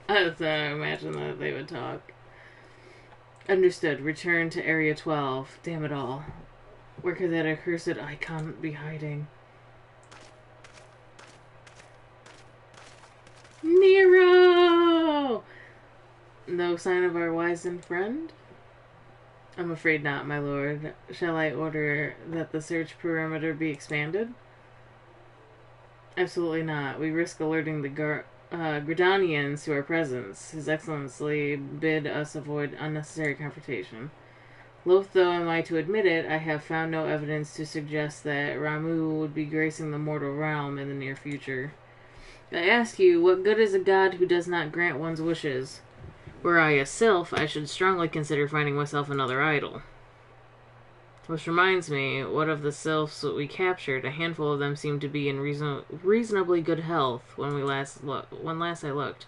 I imagine that they would talk. Understood. Return to Area 12. Damn it all. Where could that accursed icon be hiding? Nero! No sign of our wizened friend? I'm afraid not, my lord. Shall I order that the search perimeter be expanded? Absolutely not. We risk alerting the Gridanians to our presence. His Excellency bid us avoid unnecessary confrontation. Loath though am I to admit it, I have found no evidence to suggest that Ramu would be gracing the mortal realm in the near future. I ask you, what good is a god who does not grant one's wishes? Were I a sylph, I should strongly consider finding myself another idol. Which reminds me, what of the sylphs that we captured? A handful of them seemed to be in reasonably good health when last I looked.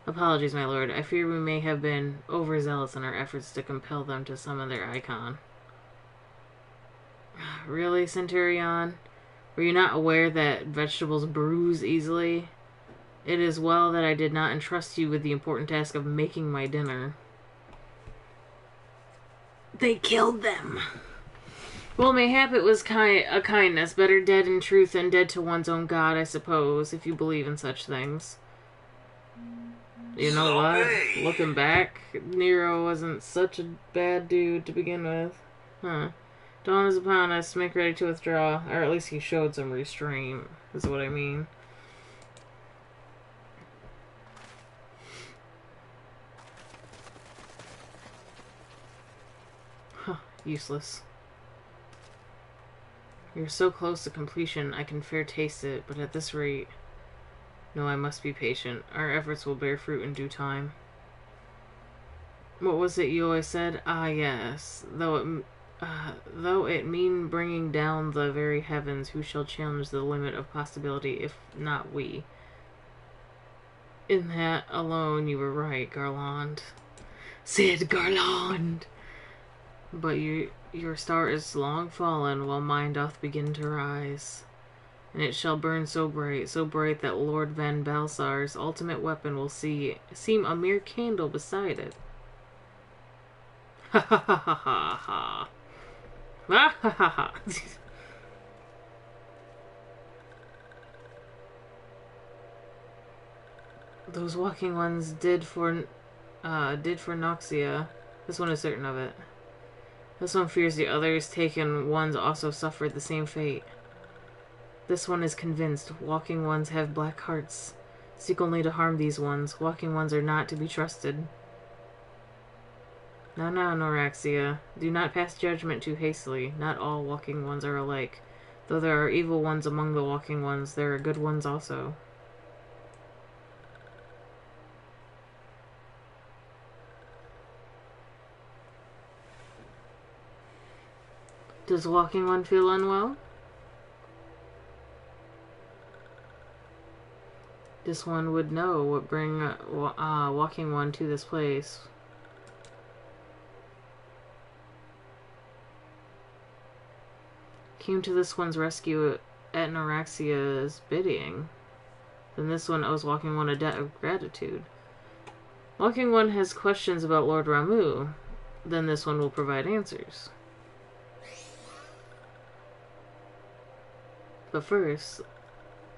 Apologies, my lord. I fear we may have been overzealous in our efforts to compel them to summon their icon. Really, Centurion? Were you not aware that vegetables bruise easily? It is well that I did not entrust you with the important task of making my dinner. They killed them. Well, mayhap it was a kindness. Better dead in truth than dead to one's own god, I suppose, if you believe in such things. You know what? Looking back, Nero wasn't such a bad dude to begin with. Huh. Dawn is upon us. Make ready to withdraw. Or at least he showed some restraint, is what I mean. Huh. Useless. You're so close to completion, I can fair taste it, but at this rate... No, I must be patient. Our efforts will bear fruit in due time. What was it you always said? Ah, yes. Though it mean bringing down the very heavens, who shall challenge the limit of possibility, if not we? In that alone you were right, Garland. Sid Garland! But your star is long fallen, while mine doth begin to rise. And it shall burn so bright that Lord Van Balsar's ultimate weapon will seem a mere candle beside it. Ha ha ha ha ha ha. Ha ha ha ha. Those walking ones did for Noxia. This one is certain of it. This one fears the others taken ones also suffered the same fate. This one is convinced walking ones have black hearts. Seek only to harm these ones. Walking ones are not to be trusted. Now, Noraxia. Do not pass judgment too hastily. Not all walking ones are alike. Though there are evil ones among the walking ones, there are good ones also. Does walking one feel unwell? This one would know what bring walking one to this place. Came to this one's rescue at Noraxia's bidding. Then this one owes walking one a debt of gratitude. Walking one has questions about Lord Ramu. Then this one will provide answers. But first,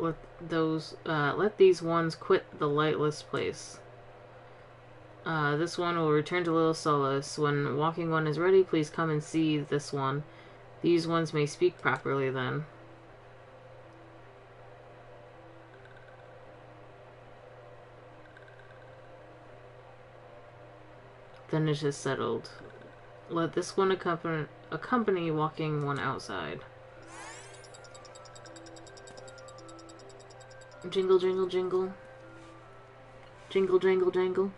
let these ones quit the lightless place. This one will return to Little Solace. When walking one is ready, please come and see this one. These ones may speak properly then. Then it is settled. Let this one accompany walking one outside. Jingle, jingle, jingle. Jingle, jangle, jangle.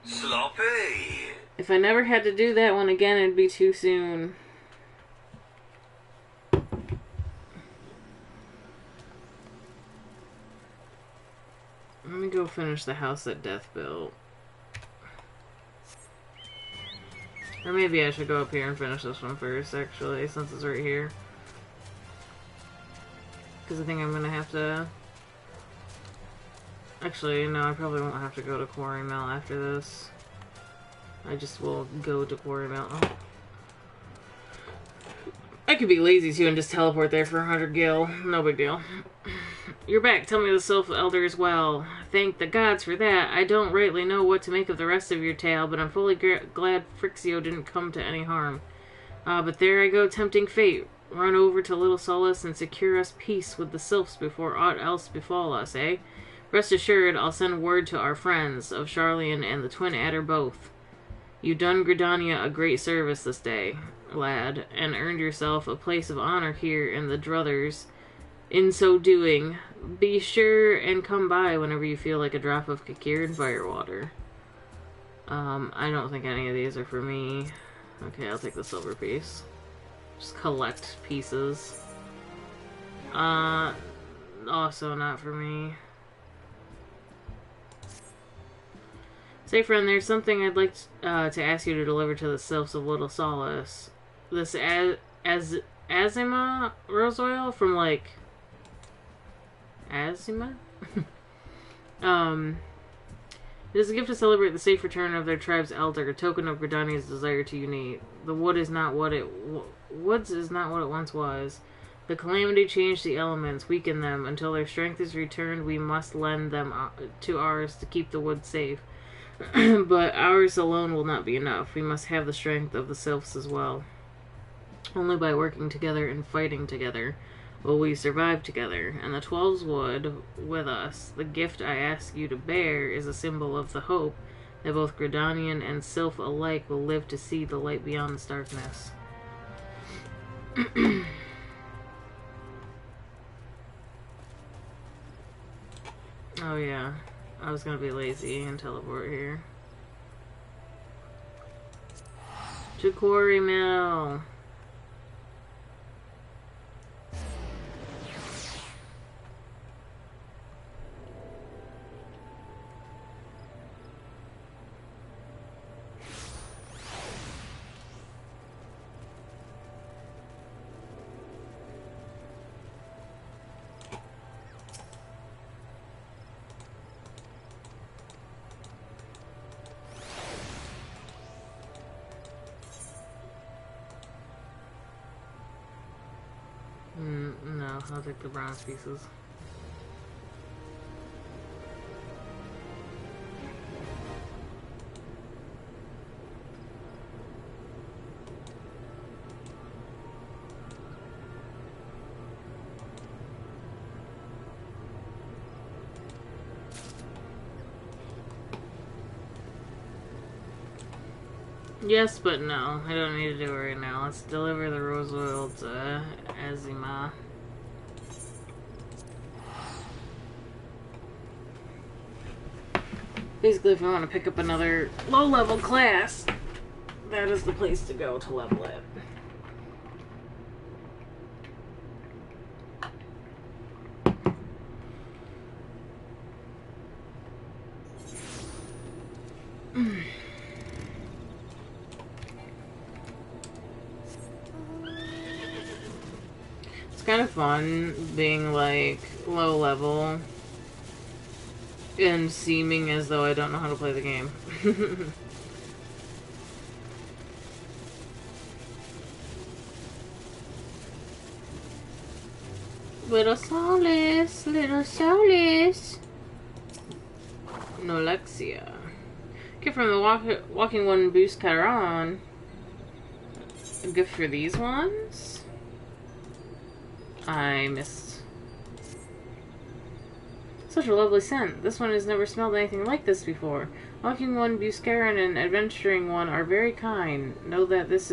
Sloppy. If I never had to do that one again, it'd be too soon. Let me go finish the house that Death built. Or maybe I should go up here and finish this one first, actually, since it's right here. Because I think I'm going to have to... Actually, no, I probably won't have to go to Quarry Mill after this. I just will go to Quarry Mill. Oh. I could be lazy too and just teleport there for 100 gil. No big deal. You're back. Tell me the Sylph Elder as well. Thank the gods for that. I don't rightly know what to make of the rest of your tale, but I'm fully glad Frixio didn't come to any harm. But there I go, tempting fate. Run over to Little Solace and secure us peace with the Sylphs before aught else befall us, eh? Rest assured, I'll send word to our friends of Charlian and the Twin Adder both. You done Gridania a great service this day, lad, and earned yourself a place of honor here in the Druthers. In so doing, be sure and come by whenever you feel like a drop of Kakir and firewater. I don't think any of these are for me. Okay, I'll take the silver piece. Just collect pieces. Also not for me. Say, friend, there's something I'd like to ask you to deliver to the Sylphs of Little Solace. This Azima rose oil from, like... Azima? It is a gift to celebrate the safe return of their tribe's elder, a token of Gridania's desire to unite. The wood is not what it... Woods is not what it once was. The calamity changed the elements, weakened them. Until their strength is returned, we must lend them to ours to keep the wood safe. But ours alone will not be enough. We must have the strength of the Sylphs as well. Only by working together and fighting together will we survive together, and the 12s would with us. The gift I ask you to bear is a symbol of the hope that both Gridanian and Sylph alike will live to see the light beyond this darkness. Oh yeah, I was gonna be lazy and teleport here. To Quarry Mill. I'll take the bronze pieces. Yes, but no. I don't need to do it right now. Let's deliver the rose oil to Azima. Basically, if you want to pick up another low-level class, that is the place to go to level it. It's kind of fun being like low level and seeming as though I don't know how to play the game. Little Solace, little Solace. Nolexia. Gift from the Walking One Boost Caron. A gift for these ones. I missed. Such a lovely scent. This one has never smelled anything like this before. Walking One, Buscaron, and Adventuring One are very kind. Know that this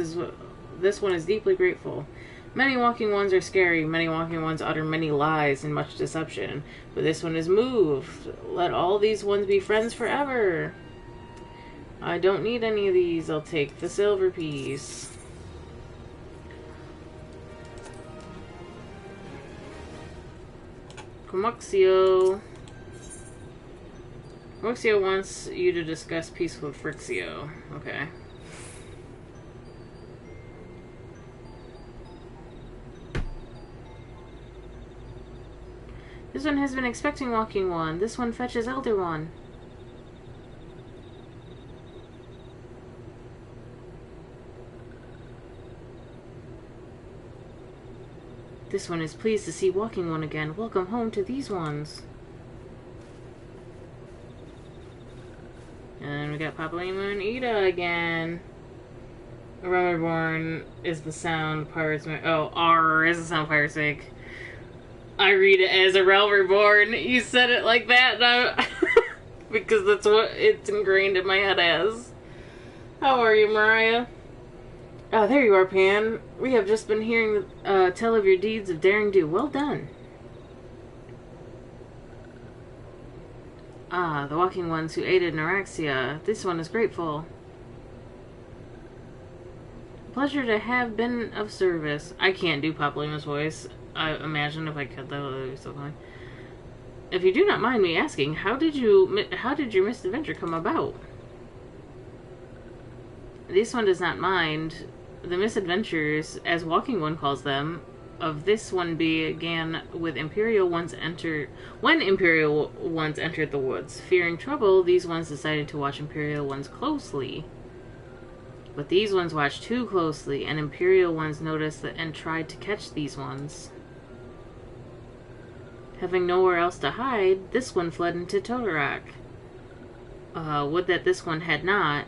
one is deeply grateful. Many walking ones are scary. Many walking ones utter many lies and much deception. But this one is moved. Let all these ones be friends forever. I don't need any of these. I'll take the silver piece. Comuxio. Comuxio wants you to discuss peace with Frixio. Okay. This one has been expecting Walking One. This one fetches Elder One. This one is pleased to see Walking One again. Welcome home to these ones. And we got Papalima and Ida again. Reborn is the sound pirates make. Oh, ARR is the sound pirates make. I read it as a realm reborn. You said it like that, and because that's what it's ingrained in my head as. How are you, Mariah? Oh, there you are, Pan. We have just been hearing tell of your deeds of daring do. Well done. Ah, the walking ones who aided Neuraxia. This one is grateful. Pleasure to have been of service. I can't do Papalyma's voice. I imagine if I could, that would be so fun. If you do not mind me asking, how did your misadventure come about? This one does not mind. The misadventures, as Walking One calls them, of this one began with when Imperial Ones entered the woods. Fearing trouble, these ones decided to watch Imperial Ones closely. But these ones watched too closely, and Imperial Ones noticed and tried to catch these ones. Having nowhere else to hide, this one fled into Totorak. Would that this one had not.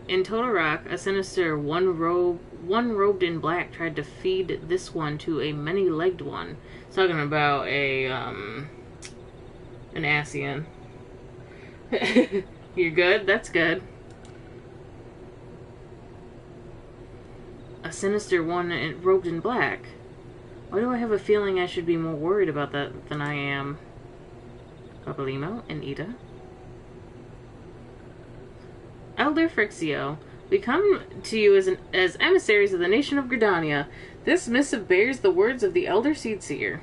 In Totorak, a sinister one robed in black tried to feed this one to a many-legged one. It's talking about an Asian. You're good? That's good. A sinister one robed in black. Why do I have a feeling I should be more worried about that than I am? Papalimo and Ida. Elder Frixio, we come to you as emissaries of the nation of Gridania. This missive bears the words of the Elder Seedseer.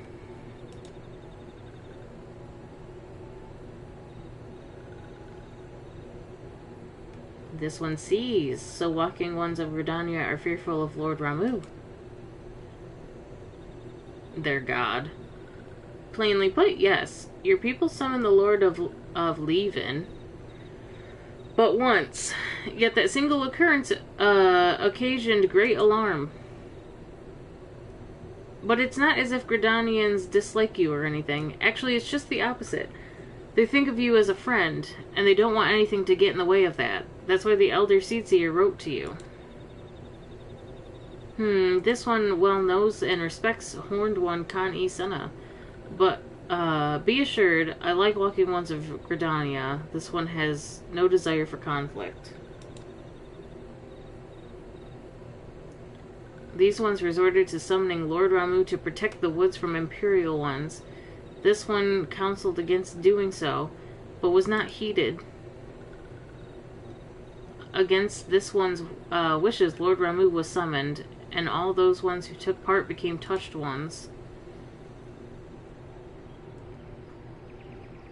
This one sees, so walking ones of Gridania are fearful of Lord Ramu, their god. Plainly put, yes. Your people summoned the Lord of Leven but once, yet that single occurrence occasioned great alarm. But it's not as if Gridanians dislike you or anything. Actually, it's just the opposite. They think of you as a friend, and they don't want anything to get in the way of that. That's why the Elder Seatseer wrote to you. This one well knows and respects Horned One Kan-e Senna. But, be assured, I like Walking Ones of Gridania. This one has no desire for conflict. These ones resorted to summoning Lord Ramu to protect the woods from Imperial ones. This one counseled against doing so, but was not heeded. Against this one's wishes, Lord Ramu was summoned, and all those ones who took part became touched ones.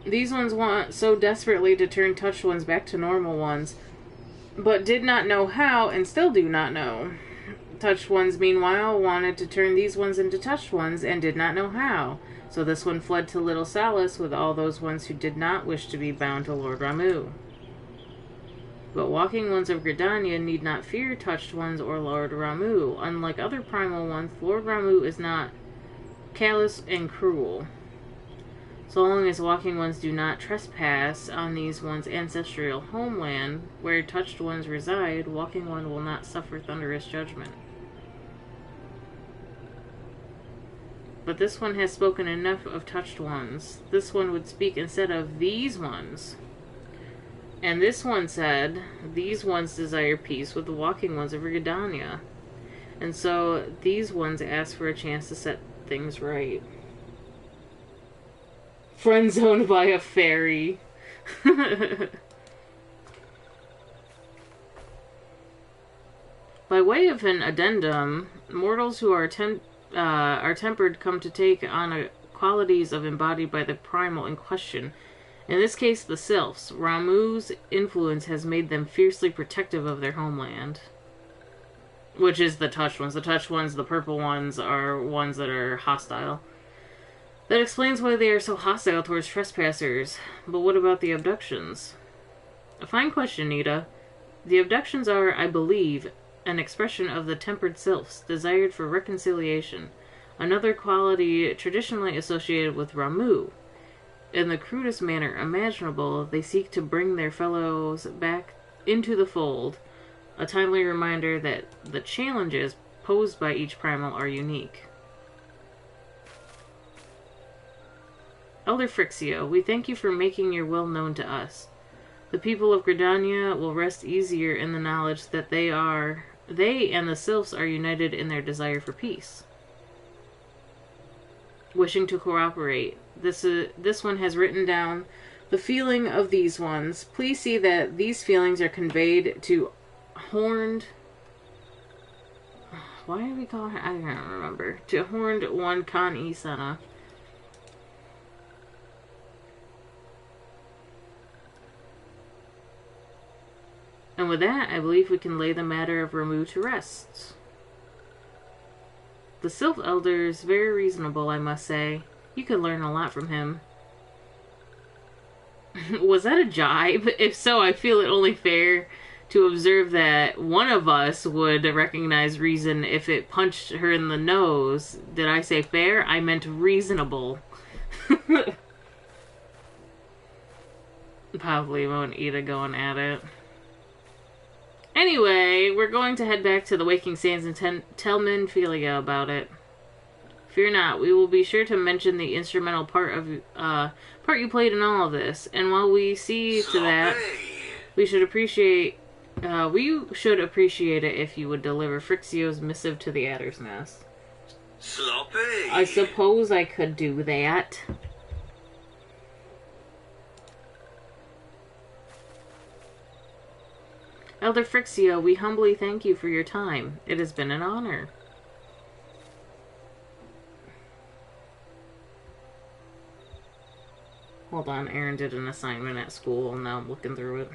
These ones want so desperately to turn touched ones back to normal ones, but did not know how and still do not know. Touched ones, meanwhile, wanted to turn these ones into touched ones and did not know how. So this one fled to Little Solace with all those ones who did not wish to be bound to Lord Ramu. But Walking Ones of Gridania need not fear touched ones or Lord Ramu. Unlike other primal ones, Lord Ramu is not callous and cruel. So long as Walking Ones do not trespass on these ones' ancestral homeland, where touched ones reside, Walking One will not suffer thunderous judgment. But this one has spoken enough of touched ones. This one would speak instead of these ones. And this one said, these ones desire peace with the Walking Ones of Gridania. And so these ones ask for a chance to set things right. Friend-zoned by a fairy. By way of an addendum, mortals who are tempered come to take on qualities of embodied by the primal in question. In this case, the sylphs. Ramu's influence has made them fiercely protective of their homeland. Which is the touched ones. The touched ones, the purple ones, are ones that are hostile. That explains why they are so hostile towards trespassers. But what about the abductions? A fine question, Nita. The abductions are, I believe, an expression of the tempered sylphs, desired for reconciliation, another quality traditionally associated with Ramu. In the crudest manner imaginable, they seek to bring their fellows back into the fold, a timely reminder that the challenges posed by each primal are unique. Elder Frixio, we thank you for making your will known to us. The people of Gridania will rest easier in the knowledge that they and the sylphs are united in their desire for peace. Wishing to cooperate. This one has written down the feeling of these ones. Please see that these feelings are conveyed to Horned... Why do we call her? I don't remember. To Horned One Kan-e Senna. And with that, I believe we can lay the matter of Ramu to rest. The Sylph Elder is very reasonable, I must say. You could learn a lot from him. Was that a jibe? If so, I feel it only fair to observe that one of us would recognize reason if it punched her in the nose. Did I say fair? I meant reasonable. Probably won't Ida going at it. Anyway, we're going to head back to the Waking Sands and tell Minfilia about it. Fear not, we will be sure to mention the instrumental part you played in all of this. And while we see to that, we should appreciate it if you would deliver Frixio's missive to the Adder's Nest. Sloppy. I suppose I could do that. Elder Frixio, we humbly thank you for your time. It has been an honor. Hold on, Aaron did an assignment at school, and now I'm looking through it.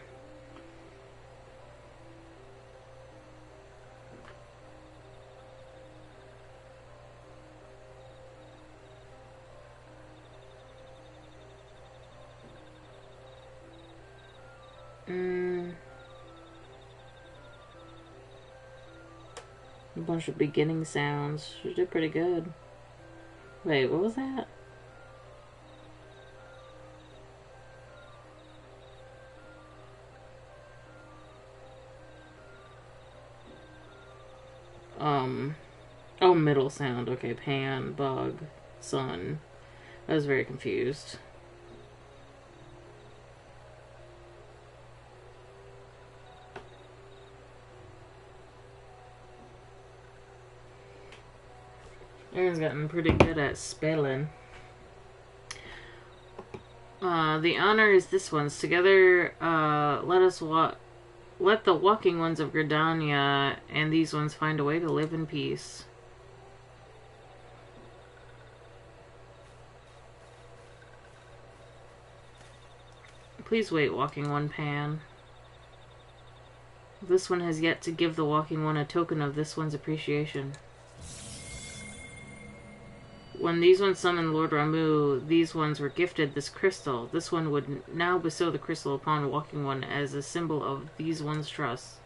A bunch of beginning sounds. She did pretty good. Wait, what was that? Oh, middle sound. Okay, pan, bug, sun. I was very confused. Aaron's gotten pretty good at spelling. The honor is this one's. Together, let the walking ones of Gridania and these ones find a way to live in peace. Please wait, walking one, Pan. This one has yet to give the walking one a token of this one's appreciation. When these ones summoned Lord Ramu, these ones were gifted this crystal. This one would now bestow the crystal upon walking one as a symbol of these one's trust.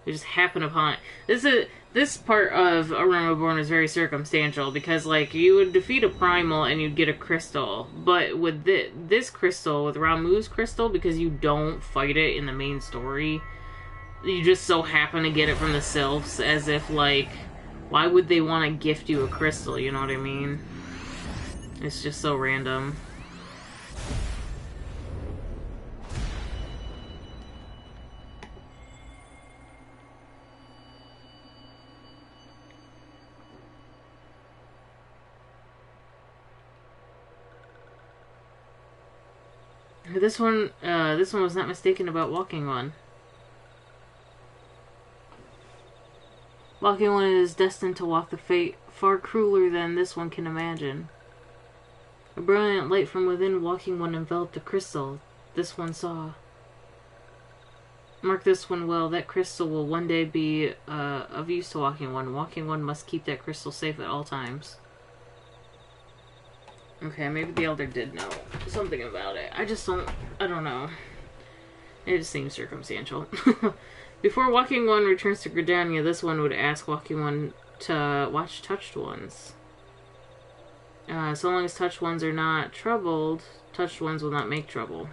They just happen upon it. This part of A Realm Reborn is very circumstantial because, like, you would defeat a primal and you'd get a crystal, but with this crystal, with Ramu's crystal, because you don't fight it in the main story, you just so happen to get it from the sylphs, as if, like, why would they want to gift you a crystal, you know what I mean? It's just so random. This one was not mistaken about walking one. Walking one is destined to walk the fate far crueler than this one can imagine. A brilliant light from within walking one enveloped a crystal this one saw. Mark this one well, that crystal will one day be of use to walking one. Walking one must keep that crystal safe at all times. Okay, maybe the Elder did know something about it. I don't know. It just seems circumstantial. Before Walking One returns to Gridania, this one would ask Walking One to watch Touched Ones. So long as Touched Ones are not troubled, Touched Ones will not make trouble.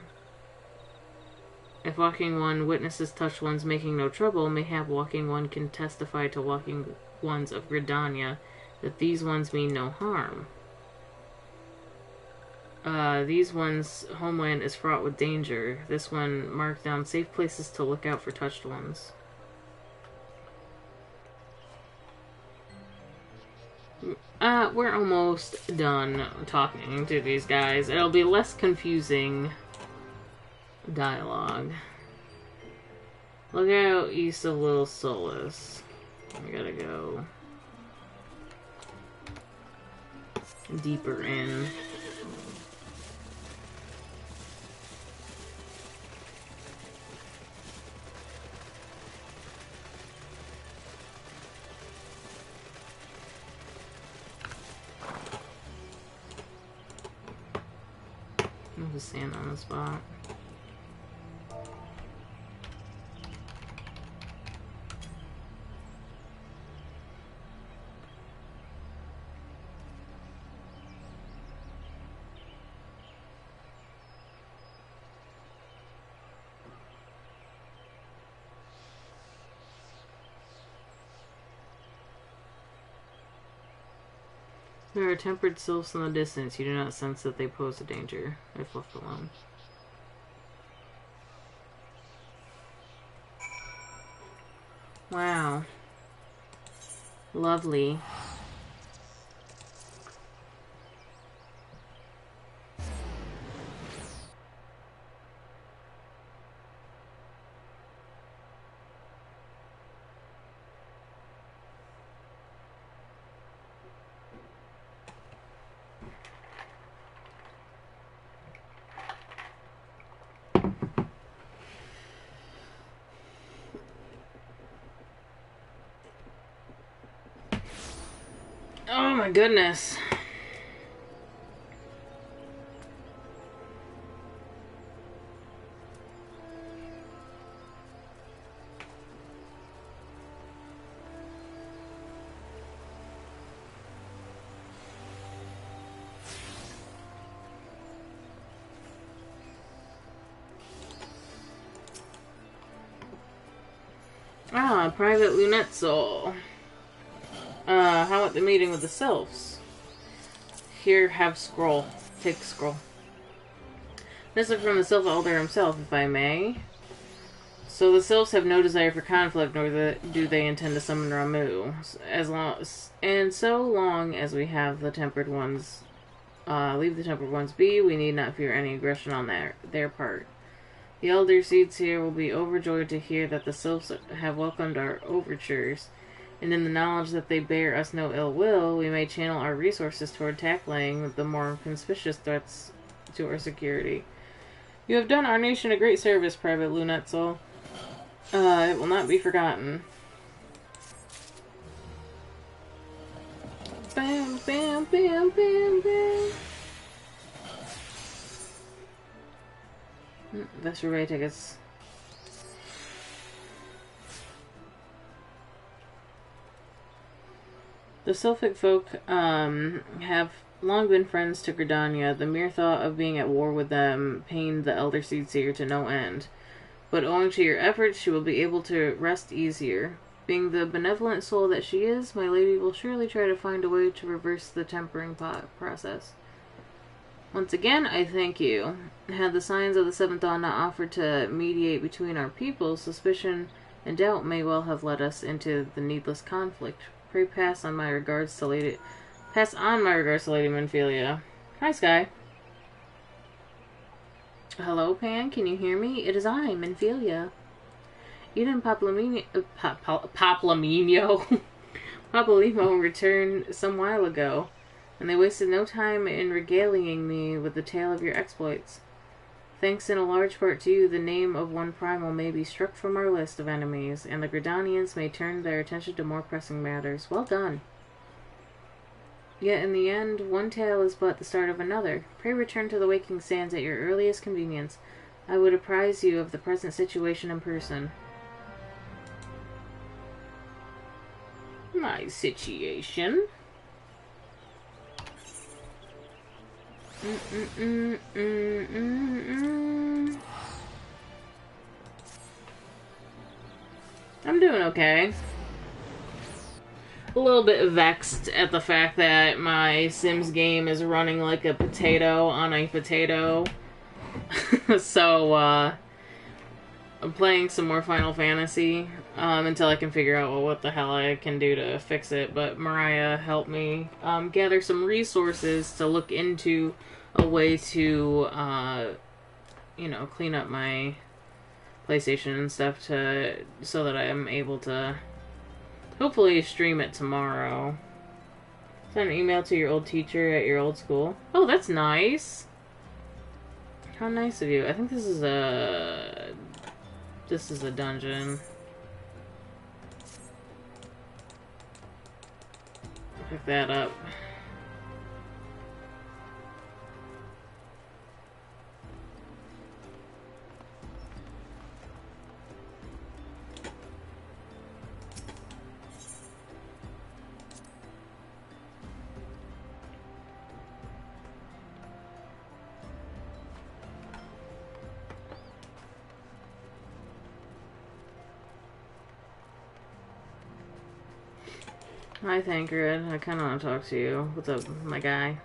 If Walking One witnesses Touched Ones making no trouble, mayhap Walking One can testify to Walking Ones of Gridania that these ones mean no harm. These ones' homeland is fraught with danger. This one marked down safe places to look out for Touched Ones. We're almost done talking to these guys. It'll be less confusing dialogue. Look out east of Little Solace. I gotta go deeper in. I'll just stand on the spot. There are tempered sylphs in the distance. You do not sense that they pose a danger if left alone. Wow. Lovely. Oh my goodness. Ah, Private Lunette Soul. How about the meeting with the sylphs? Here, have scroll. Take scroll. This is from the Sylph Elder himself, if I may. So the sylphs have no desire for conflict, nor do they intend to summon Ramu. So long as we have the tempered ones, leave the tempered ones be, we need not fear any aggression on their part. The elder seeds here will be overjoyed to hear that the sylphs have welcomed our overtures, and in the knowledge that they bear us no ill will, we may channel our resources toward tackling the more conspicuous threats to our security. You have done our nation a great service, Private Lunette Soul. It will not be forgotten. Bam, bam, bam, bam, bam. That's your way tickets. The Sylphic folk have long been friends to Gridania. The mere thought of being at war with them pained the Elder Seedseer to no end. But owing to your efforts, she will be able to rest easier. Being the benevolent soul that she is, my lady will surely try to find a way to reverse the tempering process. Once again, I thank you. Had the signs of the Seventh Dawn not offered to mediate between our peoples, suspicion and doubt may well have led us into the needless conflict. Pray pass on my regards to Lady Menphelia. Hi, Sky. Hello, Pan. Can you hear me? It is I, Menphelia. Eden and Papalimmo returned some while ago, and they wasted no time in regaling me with the tale of your exploits. Thanks in a large part to you, the name of one primal may be struck from our list of enemies, and the Gridanians may turn their attention to more pressing matters. Well done. Yet in the end, one tale is but the start of another. Pray return to the Waking Sands at your earliest convenience. I would apprise you of the present situation in person. My situation? I'm doing okay. A little bit vexed at the fact that my Sims game is running like a potato on a potato. So, I'm playing some more Final Fantasy until I can figure out what the hell I can do to fix it. But Mariah helped me gather some resources to look into a way to, you know, clean up my PlayStation and stuff so that I am able to hopefully stream it tomorrow. Send an email to your old teacher at your old school. Oh, that's nice. How nice of you. I think this is a dungeon. Pick that up. Hi, Thancred. I kind of want to talk to you. What's up, my guy?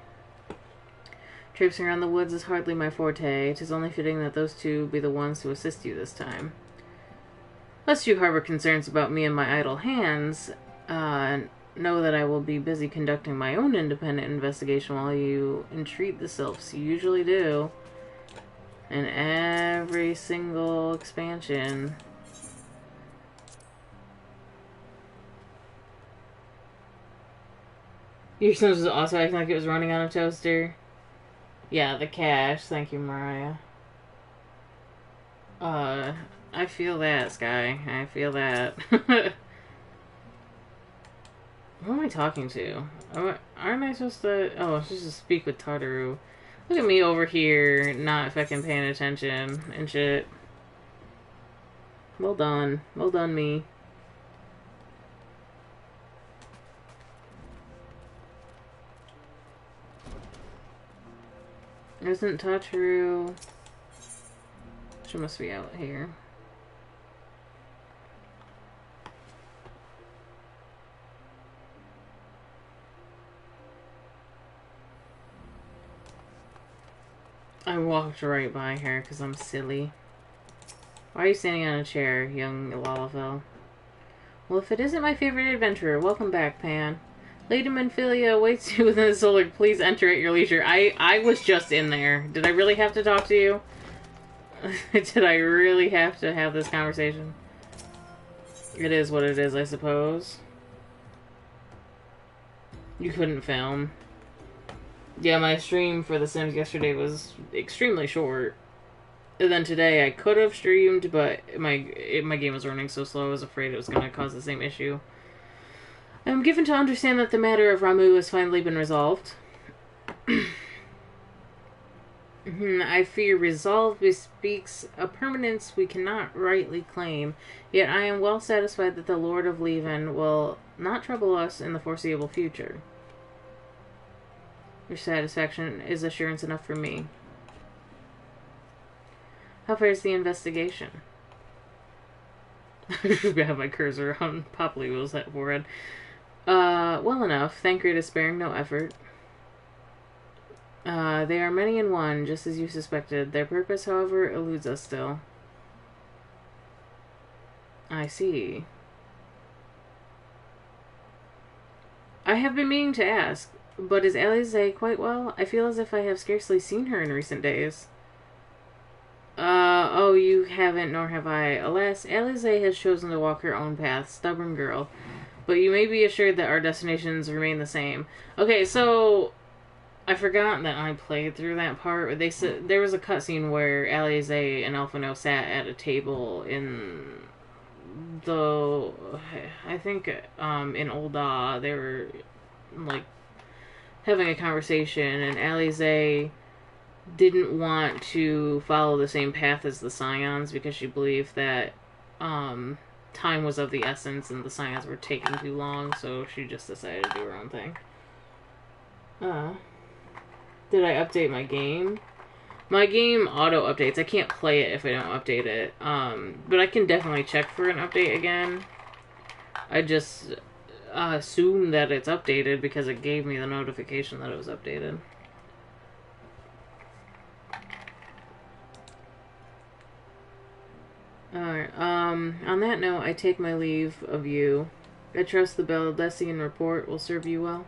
Traipsing around the woods is hardly my forte. 'Tis only fitting that those two be the ones to assist you this time. Lest you harbor concerns about me and my idle hands, know that I will be busy conducting my own independent investigation while you entreat the sylphs. You usually do. In every single expansion. Your Sims was also acting like it was running on a toaster. Yeah, the cache. Thank you, Mariah. I feel that, Sky. I feel that. Who am I talking to? Aren't I supposed to... Oh, I'm supposed to speak with Tartaru. Look at me over here, not fucking paying attention and shit. Well done. Well done, me. Isn't Tartaru... She must be out here. I walked right by her because I'm silly. Why are you standing on a chair, young Lalafell? Well, if it isn't my favorite adventurer, welcome back, Pan. Lady Manphilia awaits you within the solar. Please enter at your leisure. I was just in there. Did I really have to talk to you? Did I really have to have this conversation? It is what it is, I suppose. You couldn't film. Yeah, my stream for The Sims yesterday was extremely short. And then today I could have streamed, but my game was running so slow I was afraid it was going to cause the same issue. I'm given to understand that the matter of Ramu has finally been resolved. I fear resolve bespeaks a permanence we cannot rightly claim, yet I am well satisfied that the Lord of Leven will not trouble us in the foreseeable future. Your satisfaction is assurance enough for me. How fares the investigation? I have my cursor on Poppy Wheel's forehead. Well enough. Thancred is sparing no effort. They are many in one, just as you suspected. Their purpose, however, eludes us still. I see. I have been meaning to ask, but is Alize quite well? I feel as if I have scarcely seen her in recent days. Oh, you haven't, nor have I. Alas, Alize has chosen to walk her own path, stubborn girl. But you may be assured that our destinations remain the same. Okay, so I forgot that I played through that part. They said there was a cutscene where Alize and Alphino sat at a table in the, I think, in Ul'dah. They were like having a conversation, and Alize didn't want to follow the same path as the Scions because she believed that time was of the essence and the Scions were taking too long, so she just decided to do her own thing. Did I update my game? My game auto-updates. I can't play it if I don't update it. But I can definitely check for an update again. I just assume that it's updated because it gave me the notification that it was updated. Alright, on that note, I take my leave of you. I trust the Baldessian report will serve you well.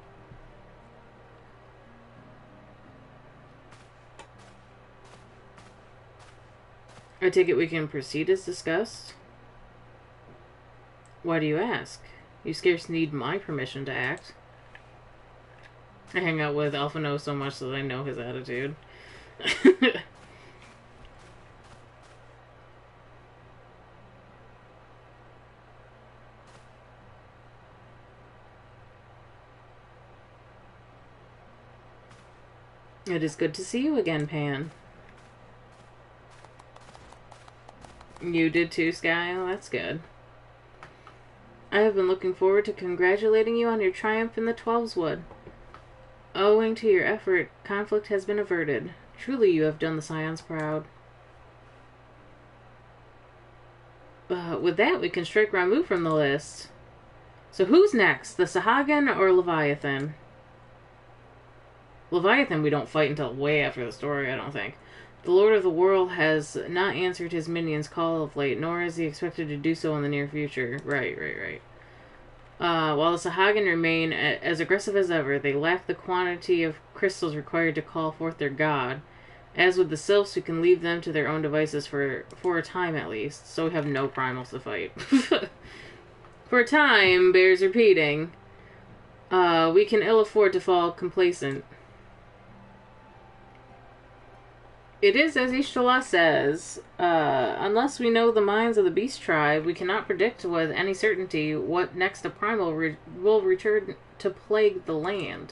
I take it we can proceed as discussed? Why do you ask? You scarce need my permission to act. I hang out with Alphino so much that I know his attitude. It is good to see you again, Pan. You did too, Sky? Oh, that's good. I have been looking forward to congratulating you on your triumph in the Twelveswood. Owing to your effort, conflict has been averted. Truly, you have done the Scions proud. With that, we can strike Ramu from the list. So who's next? The Sahagin or Leviathan? Leviathan we don't fight until way after the story, I don't think. The Lord of the World has not answered his minions' call of late, nor is he expected to do so in the near future. Right. While the Sahagin remain as aggressive as ever, they lack the quantity of crystals required to call forth their god. As with the Sylphs, we can leave them to their own devices for a time at least, so we have no primals to fight. For a time, bears repeating. We can ill afford to fall complacent. It is as Ishtola says, unless we know the minds of the beast tribe, we cannot predict with any certainty what next a primal will return to plague the land.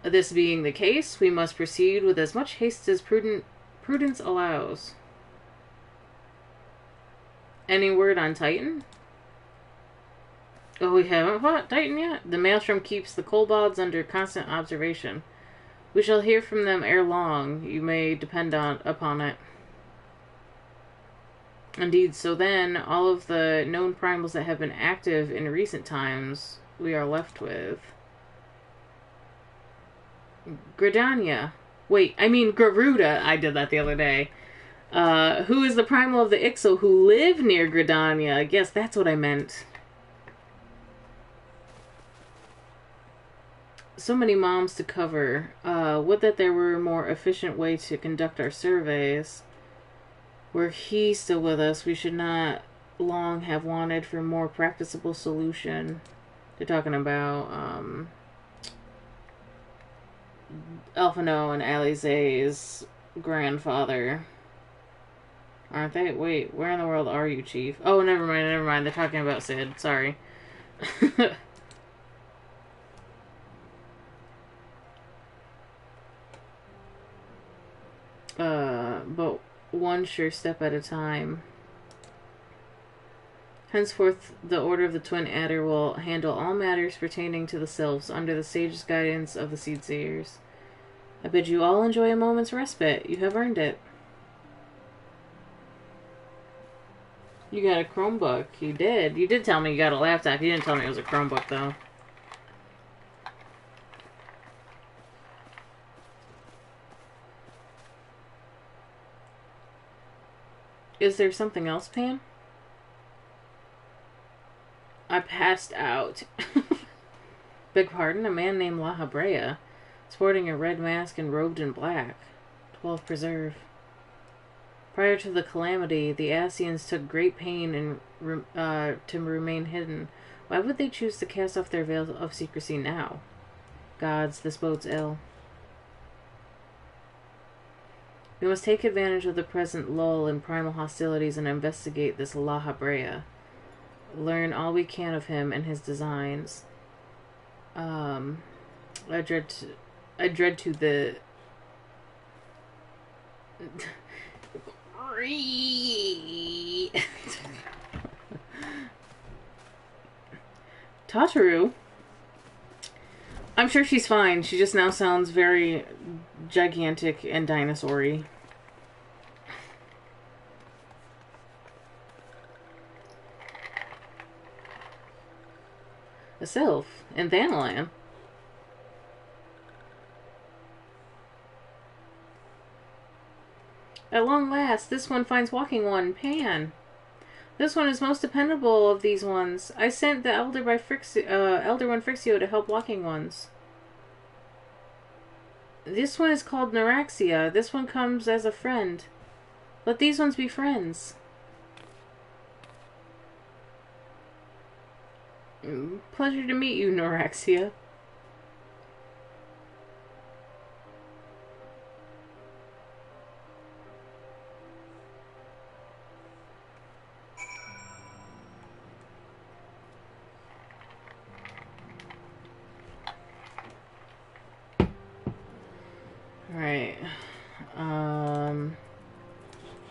This being the case, we must proceed with as much haste as prudence allows. Any word on Titan? Oh, we haven't fought Titan yet? The Maelstrom keeps the kobolds under constant observation. We shall hear from them ere long, you may depend upon it. Indeed, so then, all of the known primals that have been active in recent times, we are left with Gridania. Wait, I mean Garuda. I did that the other day. Who is the primal of the Ixo who live near Gridania? Yes, that's what I meant. So many moms to cover. Would that there were a more efficient way to conduct our surveys. Were he still with us, we should not long have wanted for a more practicable solution. They're talking about Alphino and Alize's grandfather. Aren't they? Wait, where in the world are you, Chief? Oh, never mind. They're talking about Sid. Sorry. But one sure step at a time. Henceforth, the Order of the Twin Adder will handle all matters pertaining to the sylphs under the sage's guidance of the Seedseers. I bid you all enjoy a moment's respite. You have earned it. You got a Chromebook. You did. You did tell me you got a laptop. You didn't tell me it was a Chromebook, though. Is there something else, Pam? I passed out. Beg pardon? A man named La Habrea, sporting a red mask and robed in black. 12 Preserve. Prior to the calamity, the Asians took great pain to remain hidden. Why would they choose to cast off their veil of secrecy now? Gods, this bodes ill. We must take advantage of the present lull in primal hostilities and investigate this La Habrea. Learn all we can of him and his designs. I dread to the... Tataru? I'm sure she's fine. She just now sounds very gigantic and dinosaur-y. A sylph in Thanalan. At long last, this one finds walking one, Pan. This one is most dependable of these ones. I sent the elder one Frixio to help walking ones. This one is called Neuraxia. This one comes as a friend. Let these ones be friends. Pleasure to meet you, Neuraxia. Alright.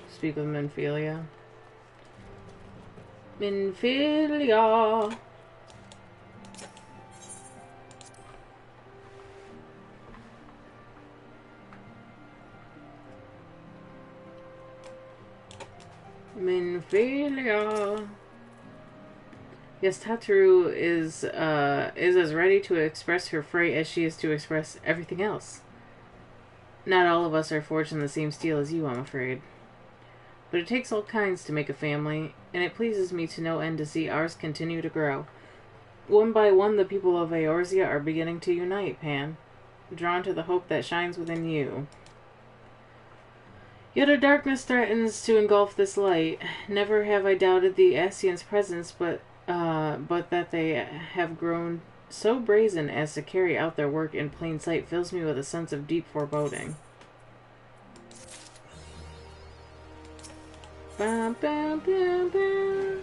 Speak with Minfilia. Minfilia! Minfilia! Yes, Tataru is as ready to express her fright as she is to express everything else. Not all of us are forged in the same steel as you, I'm afraid. But it takes all kinds to make a family, and it pleases me to no end to see ours continue to grow. One by one, the people of Eorzea are beginning to unite, Pan, drawn to the hope that shines within you. Yet a darkness threatens to engulf this light. Never have I doubted the Asians' presence, but that they have grown so brazen as to carry out their work in plain sight fills me with a sense of deep foreboding. Bum, bum, bum, bum.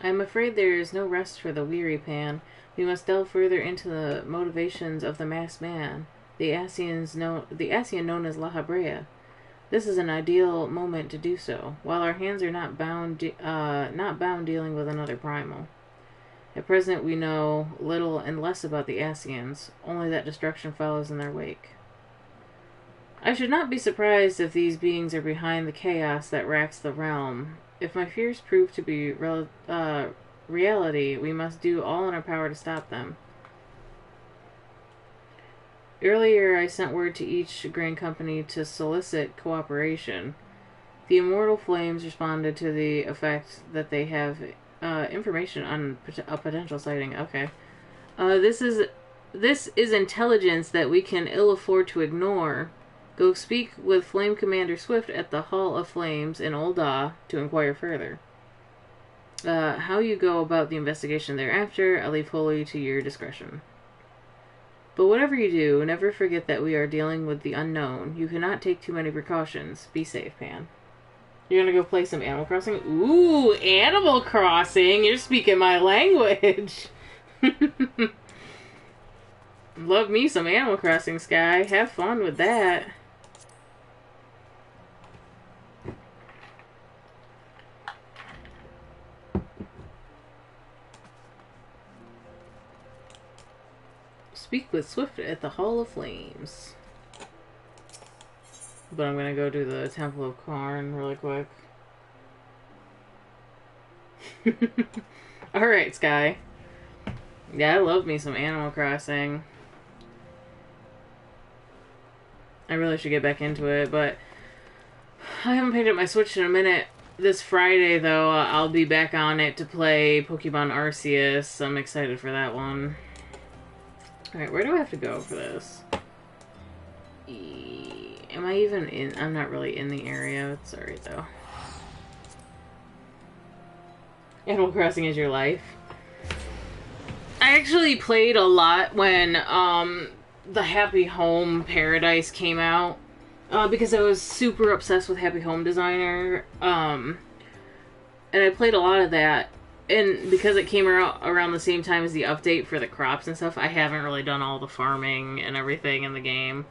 I am afraid there is no rest for the weary, Pan. We must delve further into the motivations of the masked man, the Asian known as La Habrea. This is an ideal moment to do so, while our hands are not bound dealing with another primal. At present, we know little and less about the Asians, only that destruction follows in their wake. I should not be surprised if these beings are behind the chaos that racks the realm. If my fears prove to be reality, we must do all in our power to stop them. Earlier, I sent word to each grain company to solicit cooperation. The Immortal Flames responded to the effect that they have information on a potential sighting. Okay. This is intelligence that we can ill afford to ignore. Go speak with Flame Commander Swift at the Hall of Flames in Old Da to inquire further. How you go about the investigation thereafter, I leave wholly to your discretion. But whatever you do, never forget that we are dealing with the unknown. You cannot take too many precautions. Be safe, Pan. You're gonna go play some Animal Crossing? Ooh, Animal Crossing! You're speaking my language! Love me some Animal Crossing, Sky. Have fun with that. Speak with Swift at the Hall of Flames. But I'm gonna go do the Temple of Karn really quick. Alright, Sky. Yeah, I love me some Animal Crossing. I really should get back into it, but I haven't picked up my Switch in a minute. This Friday, though, I'll be back on it to play Pokemon Arceus. I'm excited for that one. Alright, where do I have to go for this? Am I even in? I'm not really in the area. It's alright, though. Animal Crossing is your life. I actually played a lot when the Happy Home Paradise came out. Because I was super obsessed with Happy Home Designer. And I played a lot of that. And because it came out around the same time as the update for the crops and stuff, I haven't really done all the farming and everything in the game.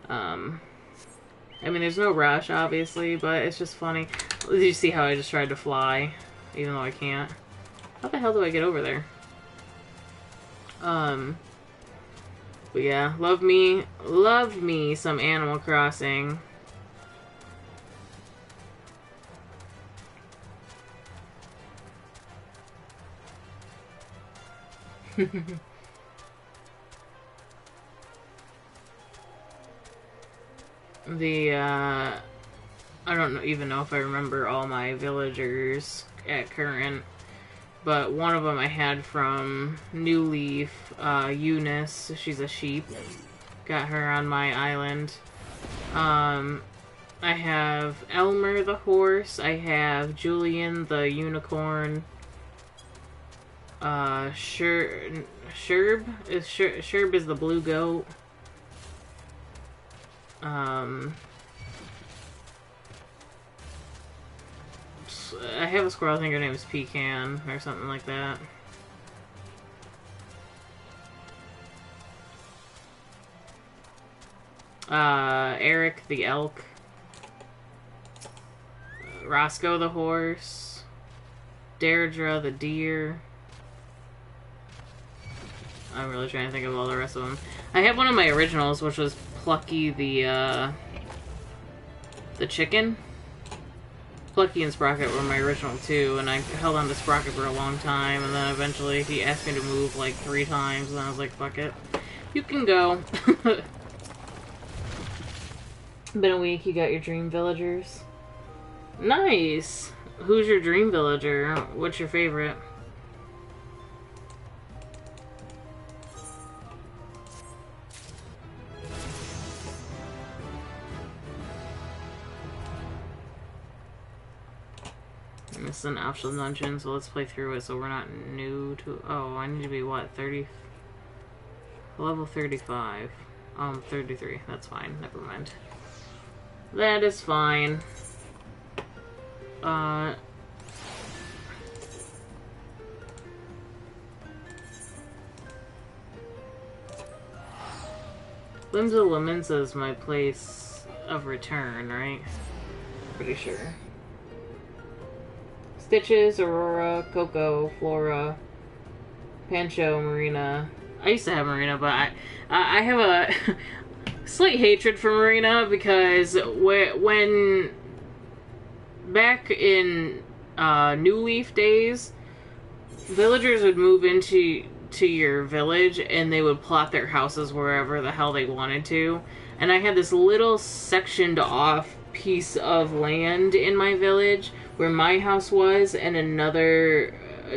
I mean, there's no rush, obviously, but it's just funny. Did you see how I just tried to fly? Even though I can't. How the hell do I get over there? But yeah, love me some Animal Crossing. I don't even know if I remember all my villagers at current, but one of them I had from New Leaf, Eunice. She's a sheep. Got her on my island. I have Elmer the horse. I have Julian the unicorn. Sherb is the blue goat. I have a squirrel, I think her name is Pecan, or something like that. Eric the elk. Roscoe the horse. Deirdre the deer. I'm really trying to think of all the rest of them. I have one of my originals, which was Plucky the chicken. Plucky and Sprocket were my original too, and I held on to Sprocket for a long time, and then eventually he asked me to move like 3 times, and I was like, fuck it. You can go. Been a week, you got your dream villagers? Nice! Who's your dream villager? What's your favorite? This is an optional dungeon, so let's play through it so we're not new to... Oh, I need to be, what, 30? Level 35. 33. That's fine. Never mind. That is fine. Limsa Laminsa is my place of return, right? Pretty sure. Stitches, Aurora, Coco, Flora, Pancho, Marina. I used to have Marina, but I have a slight hatred for Marina because when back in New Leaf days, villagers would move into to your village, and they would plot their houses wherever the hell they wanted to. And I had this little sectioned off piece of land in my village where my house was, and another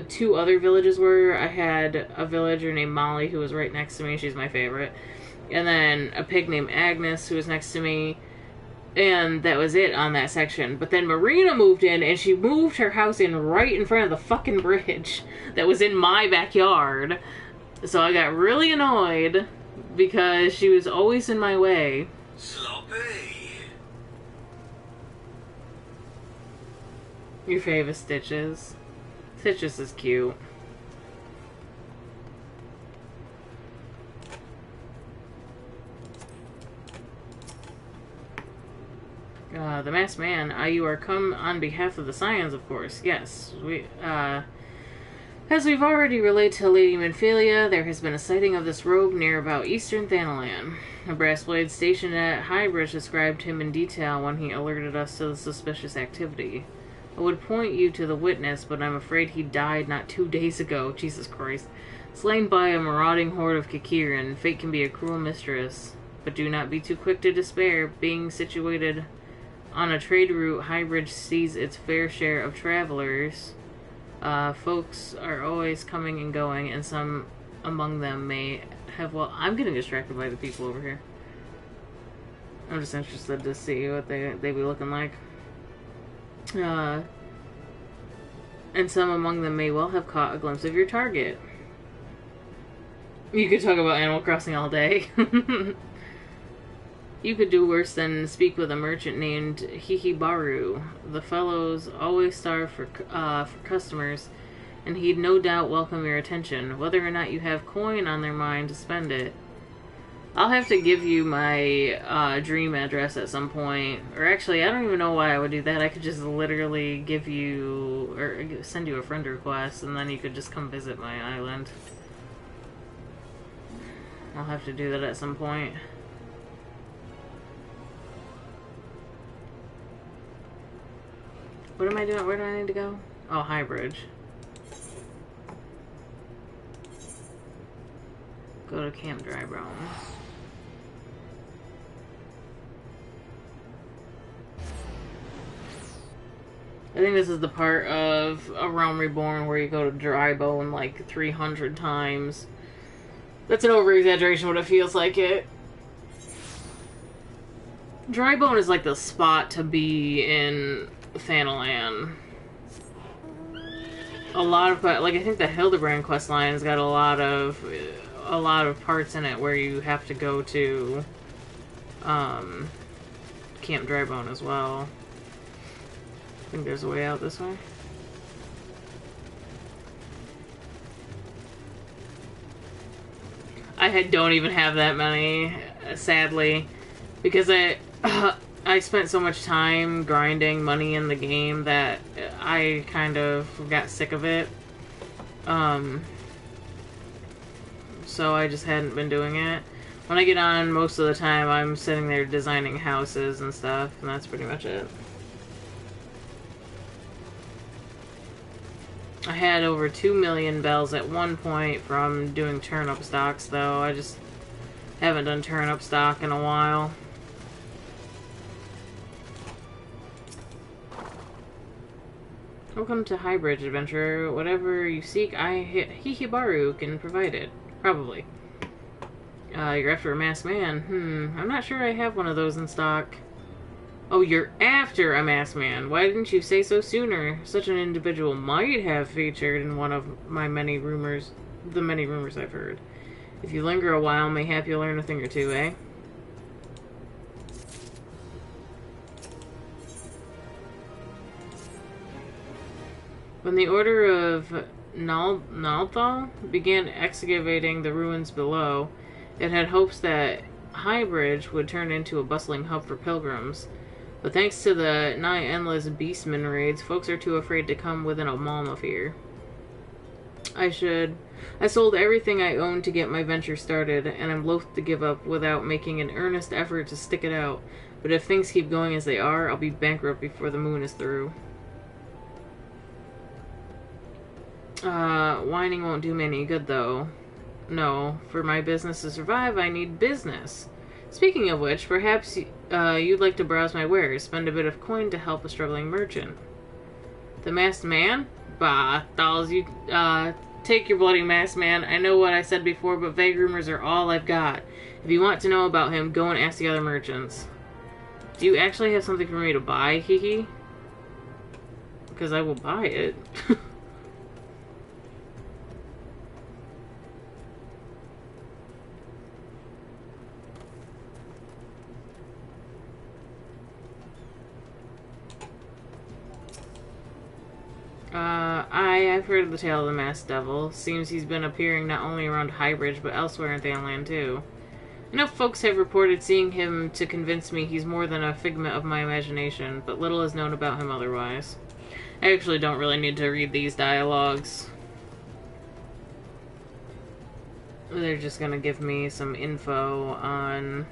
2 other villages were. I had a villager named Molly who was right next to me. She's my favorite. And then a pig named Agnes who was next to me. And that was it on that section. But then Marina moved in, and she moved her house in right in front of the fucking bridge that was in my backyard. So I got really annoyed because she was always in my way. Sloppy. Your favorite Stitches. Stitches is cute. The Masked Man, you are come on behalf of the Scions, of course. Yes, as we've already relayed to Lady Minfilia, there has been a sighting of this rogue near about eastern Thanalan. A brass blade stationed at Highbridge described him in detail when he alerted us to the suspicious activity. I would point you to the witness, but I'm afraid he died not 2 days ago. Jesus Christ. Slain by a marauding horde of Kikiran, fate can be a cruel mistress. But do not be too quick to despair. Being situated on a trade route, Highbridge sees its fair share of travelers. Folks are always coming and going, and some among them may have... Well, I'm getting distracted by the people over here. I'm just interested to see what they be looking like. And some among them may well have caught a glimpse of your target. You could talk about Animal Crossing all day. You could do worse than speak with a merchant named Hihibaru. The fellows always starve for customers, and he'd no doubt welcome your attention, whether or not you have coin on their mind to spend it. I'll have to give you my dream address at some point. Or actually, I don't even know why I would do that. I could just literally give you, or send you a friend request, and then you could just come visit my island. I'll have to do that at some point. What am I doing? Where do I need to go? Oh, Highbridge. Go to Camp Drybone. I think this is the part of A Realm Reborn where you go to Drybone like 300 times. That's an over-exaggeration, but it feels like it. Drybone is like the spot to be in Thanalan. A lot of, like, I think the Hildebrand questline has got a lot of parts in it where you have to go to Camp Drybone as well. I think there's a way out this way. Don't even have that many, sadly, because I spent so much time grinding money in the game that I kind of got sick of it. So I just hadn't been doing it. When I get on, most of the time I'm sitting there designing houses and stuff, and that's pretty much it. I had over 2 million bells at one point from doing turnip stocks, though. I just haven't done turnip stock in a while. Welcome to Highbridge, adventurer. Whatever you seek, Hihibaru can provide it. Probably. You're after a masked man. I'm not sure I have one of those in stock. Oh, you're after a masked man. Why didn't you say so sooner? Such an individual might have featured in one of my many rumors, the many rumors I've heard. If you linger a while, mayhap you'll learn a thing or two, eh? When the Order of Nalthal began excavating the ruins below, it had hopes that Highbridge would turn into a bustling hub for pilgrims. But thanks to the nigh-endless beastmen raids, folks are too afraid to come within a mile of here. I sold everything I owned to get my venture started, and I'm loath to give up without making an earnest effort to stick it out. But if things keep going as they are, I'll be bankrupt before the moon is through. Whining won't do me any good, though. No, for my business to survive, I need business. Speaking of which, perhaps you'd like to browse my wares, spend a bit of coin to help a struggling merchant. The masked man? Bah, dolls, you, take your bloody masked man. I know what I said before, but vague rumors are all I've got. If you want to know about him, go and ask the other merchants. Do you actually have something for me to buy, hee? Because I will buy it. I've heard of the tale of the masked devil. Seems he's been appearing not only around Highbridge, but elsewhere in Thanalan too. Enough folks have reported seeing him to convince me he's more than a figment of my imagination, but little is known about him otherwise. I actually don't really need to read these dialogues. They're just gonna give me some info on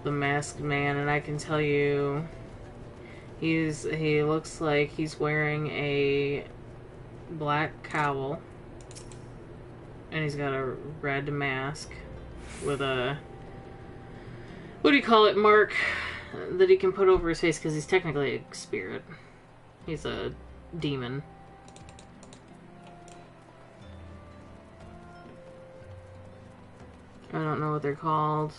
the masked man, and I can tell you he looks like he's wearing a black cowl, and he's got a red mask with a, what do you call it, mark that he can put over his face, because he's technically a spirit. He's a demon. I don't know what they're called.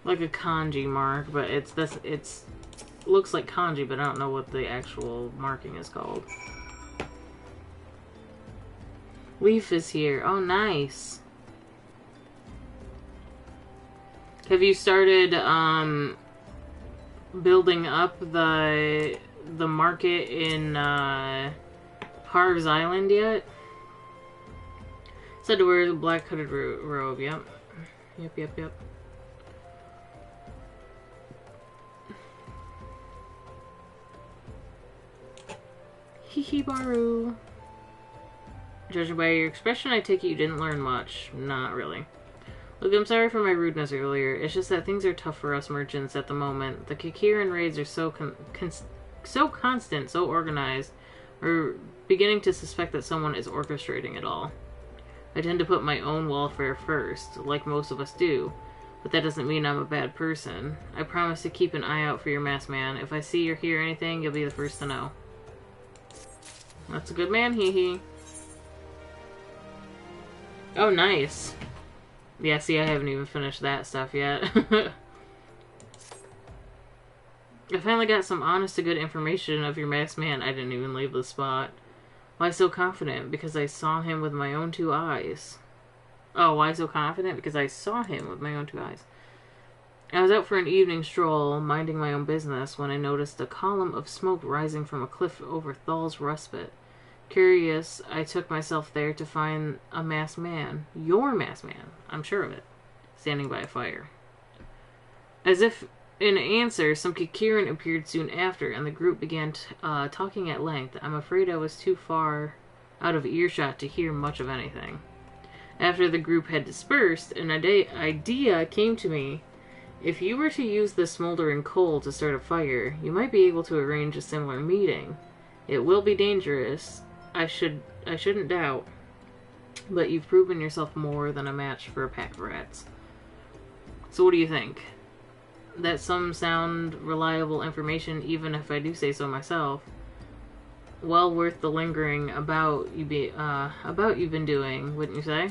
Like a kanji mark, but it's looks like kanji, but I don't know what the actual marking is called. Leaf is here. Oh, nice. Have you started building up the market in Harv's Island yet? Said to wear the black hooded robe. Yep. Yep. Hihibaru. Judging by your expression, I take it you didn't learn much. Not really. Look, I'm sorry for my rudeness earlier. It's just that things are tough for us merchants at the moment. The Kikiran raids are so constant, so organized. We're beginning to suspect that someone is orchestrating it all. I tend to put my own welfare first, like most of us do. But that doesn't mean I'm a bad person. I promise to keep an eye out for your masked man. If I see or hear anything, you'll be the first to know. That's a good man, hee. Oh, nice. Yeah, see, I haven't even finished that stuff yet. I finally got some honest-to-good information of your masked man. I didn't even leave the spot. Why so confident? Because I saw him with my own 2 eyes. Oh, why so confident? Because I saw him with my own 2 eyes. I was out for an evening stroll, minding my own business, when I noticed a column of smoke rising from a cliff over Thal's Respite. Curious, I took myself there to find a masked man. Your masked man, I'm sure of it. Standing by a fire. As if in answer, some Kikiran appeared soon after, and the group began talking at length. I'm afraid I was too far out of earshot to hear much of anything. After the group had dispersed, an idea came to me. If you were to use the smoldering coal to start a fire, you might be able to arrange a similar meeting. It will be dangerous, I shouldn't doubt, but you've proven yourself more than a match for a pack of rats. So what do you think? That some sound reliable information, even if I do say so myself. Well worth the lingering about you've been doing, wouldn't you say?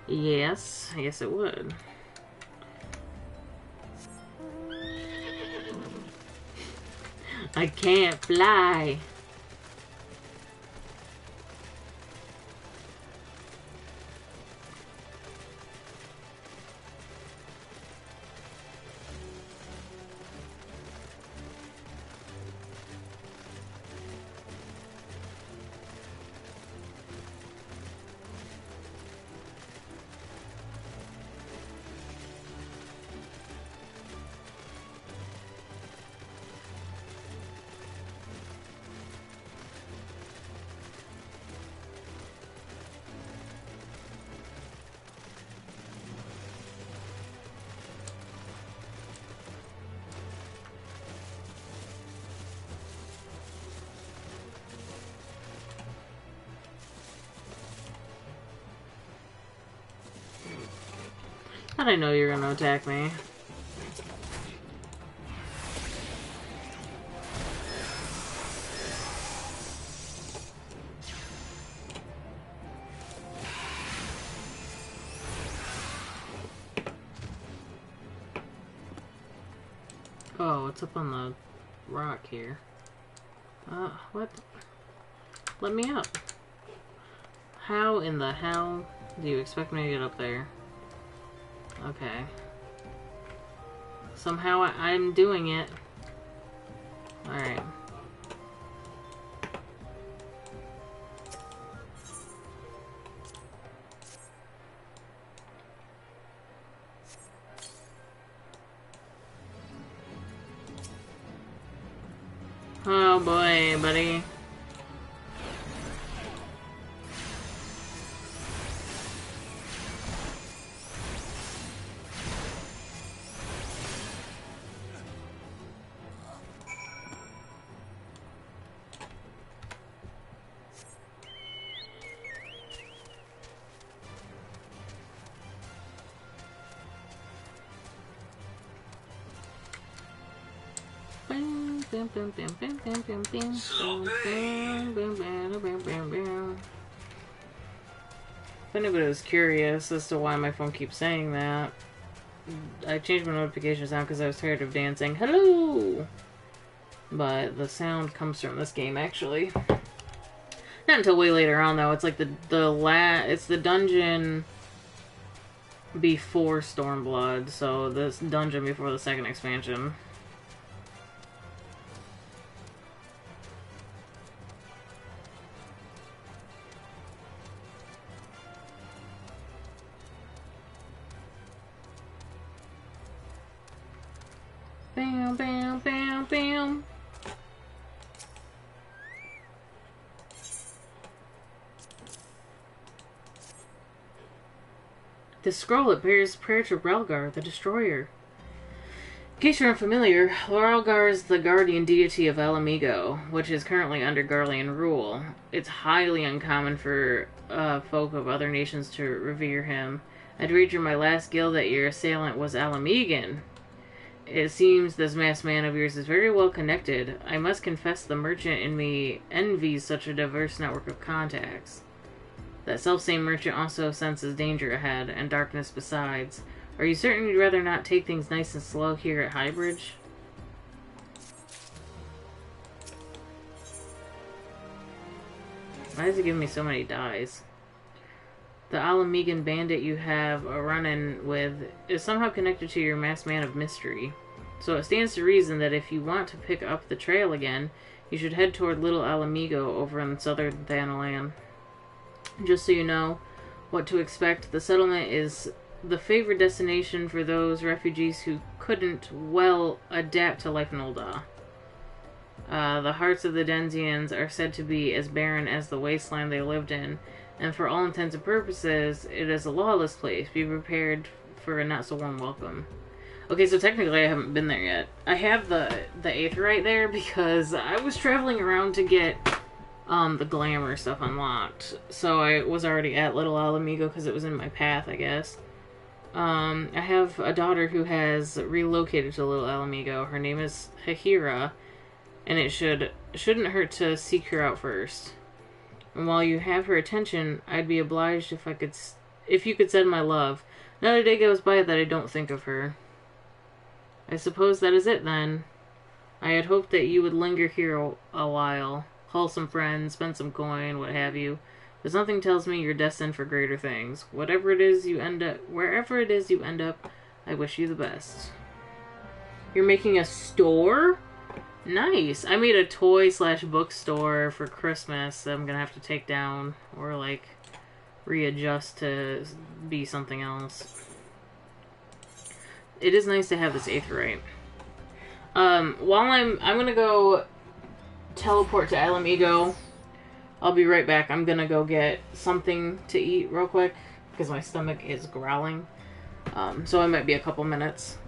Yes it would. I can't fly. How'd I know you were gonna attack me? Oh, it's up on the rock here. What? Let me up. How in the hell do you expect me to get up there? Okay. Somehow I'm doing it. Alright. Oh boy, buddy. If anybody was curious as to why my phone keeps saying that, I changed my notifications down because I was tired of Dan saying hello. But the sound comes from this game actually. Not until way later on though. It's like it's the dungeon before Stormblood, so this dungeon before the second expansion. Bam, bam, bam, bam. This scroll appears prayer to Relgar, the Destroyer. In case you're unfamiliar, Relgar is the guardian deity of Alamigo, which is currently under Garlean rule. It's highly uncommon for folk of other nations to revere him. I'd wager my last guild that your assailant was Alamigan. It seems this masked man of yours is very well connected. I must confess the merchant in me envies such a diverse network of contacts. That selfsame merchant also senses danger ahead, and darkness besides. Are you certain you'd rather not take things nice and slow here at Highbridge? Why is it giving me so many dies? The Alamigan bandit you have a run-in with is somehow connected to your masked man of mystery. So it stands to reason that if you want to pick up the trail again, you should head toward Little Alamigo over in southern Thanalan. Just so you know what to expect, the settlement is the favored destination for those refugees who couldn't, well, adapt to life in Ul'dah. The hearts of the Denzians are said to be as barren as the wasteland they lived in, and for all intents and purposes, it is a lawless place. Be prepared for a not-so-warm welcome. Okay, so technically I haven't been there yet. I have the Aetheryte there because I was traveling around to get the glamour stuff unlocked. So I was already at Little Alamigo because it was in my path, I guess. I have a daughter who has relocated to Little Alamigo. Her name is Hahira, and it shouldn't hurt to seek her out first. And while you have her attention, I'd be obliged if you could send my love. Not a day goes by that I don't think of her. I suppose that is it then. I had hoped that you would linger here a while, haul some friends, spend some coin, what have you. But something tells me you're destined for greater things. Wherever it is you end up, I wish you the best. You're making a store? Nice. I made a toy/bookstore for Christmas that I'm gonna have to take down or like readjust to be something else. It is nice to have this Aetheryte. While I'm gonna go teleport to Alamigo. I'll be right back. I'm gonna go get something to eat real quick because my stomach is growling. So I might be a couple minutes.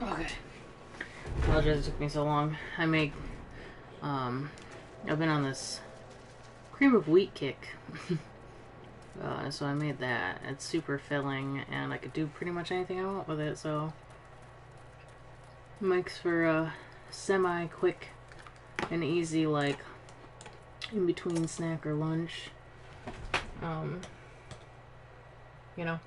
Okay. Apologize it took me so long. I make, I've been on this cream of wheat kick. So I made that. It's super filling, and I could do pretty much anything I want with it, so it makes for a semi-quick and easy, like, in-between snack or lunch. You know.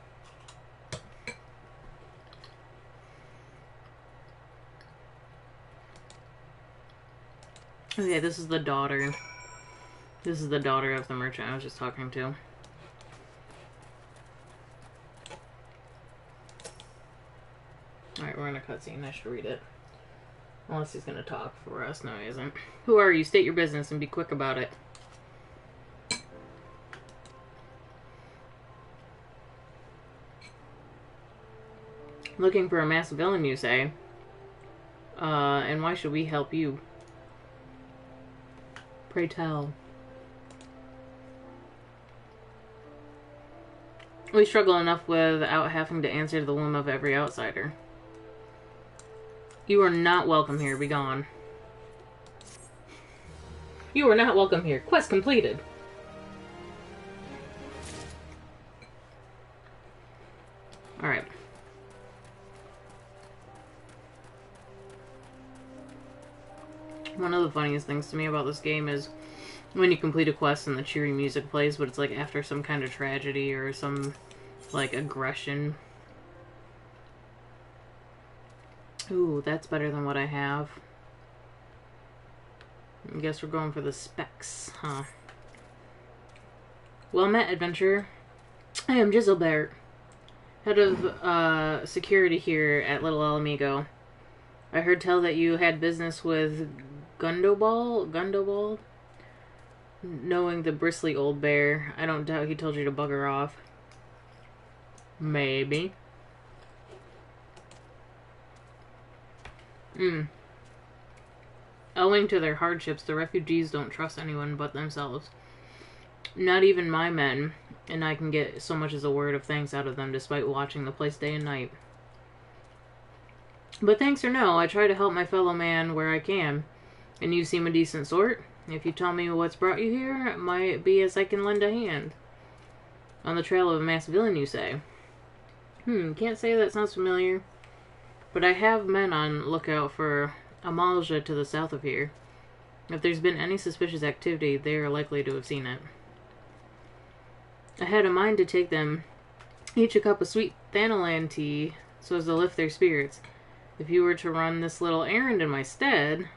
Okay, this is the daughter. This is the daughter of the merchant I was just talking to. Alright, we're in a cutscene. I should read it. Unless he's gonna talk for us. No, he isn't. Who are you? State your business and be quick about it. Looking for a masked villain, you say? And why should we help you? Pray tell. We struggle enough without having to answer to the whim of every outsider. You are not welcome here. Be gone. You are not welcome here. Quest completed. Alright. One of the funniest things to me about this game is when you complete a quest and the cheery music plays, but it's like after some kind of tragedy or some, like, aggression. Ooh, that's better than what I have. I guess we're going for the specs, huh? Well met, adventurer. I am Giselbert, head of security here at Little El Amigo. I heard tell that you had business with Gundobald? Knowing the bristly old bear, I don't doubt he told you to bugger off. Maybe. Owing to their hardships, the refugees don't trust anyone but themselves. Not even my men, and I can get so much as a word of thanks out of them despite watching the place day and night. But thanks or no, I try to help my fellow man where I can. And you seem a decent sort. If you tell me what's brought you here, it might be as I can lend a hand. On the trail of a masked villain, you say? Can't say that sounds familiar. But I have men on lookout for Amalja to the south of here. If there's been any suspicious activity, they are likely to have seen it. I had a mind to take them each a cup of sweet thanalan tea so as to lift their spirits. If you were to run this little errand in my stead,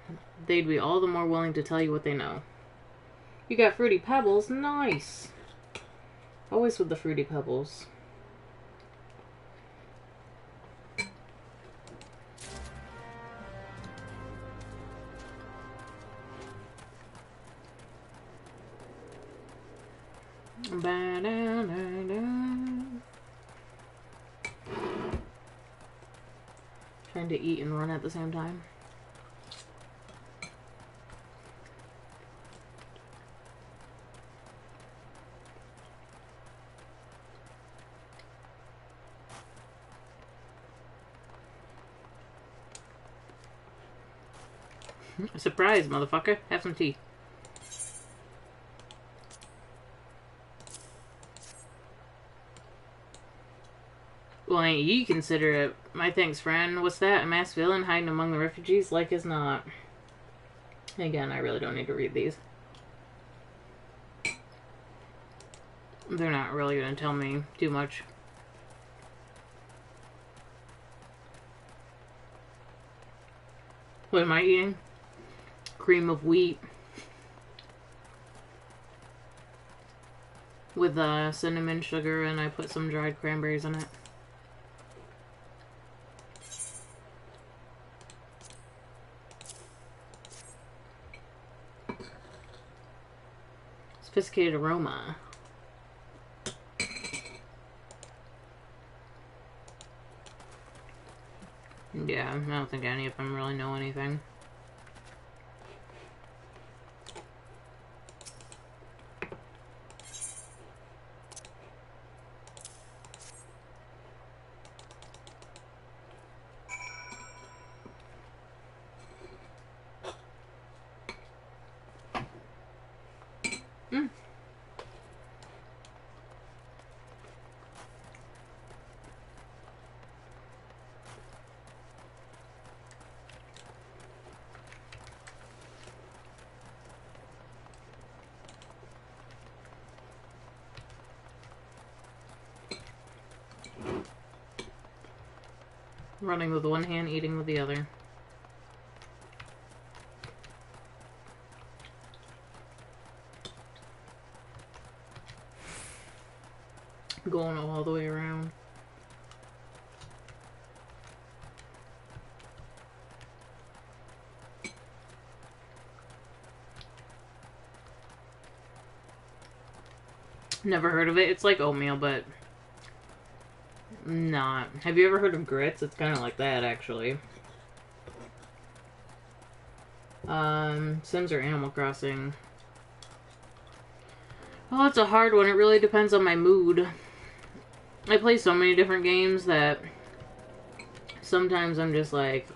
they'd be all the more willing to tell you what they know. You got fruity pebbles? Nice! Always with the fruity pebbles. Trying to eat and run at the same time. Surprise, motherfucker. Have some tea. Well, ain't ye consider it. My thanks, friend. What's that? A masked villain hiding among the refugees? Like as not. Again, I really don't need to read these. They're not really going to tell me too much. What am I eating? Cream of wheat. With cinnamon sugar, and I put some dried cranberries in it. Sophisticated aroma. Yeah, I don't think any of them really know anything. Running with one hand, eating with the other. Going all the way around. Never heard of it. It's like oatmeal, but not. Have you ever heard of grits? It's kind of like that, actually. Sims or Animal Crossing? Well, it's a hard one. It really depends on my mood. I play so many different games that sometimes I'm just like,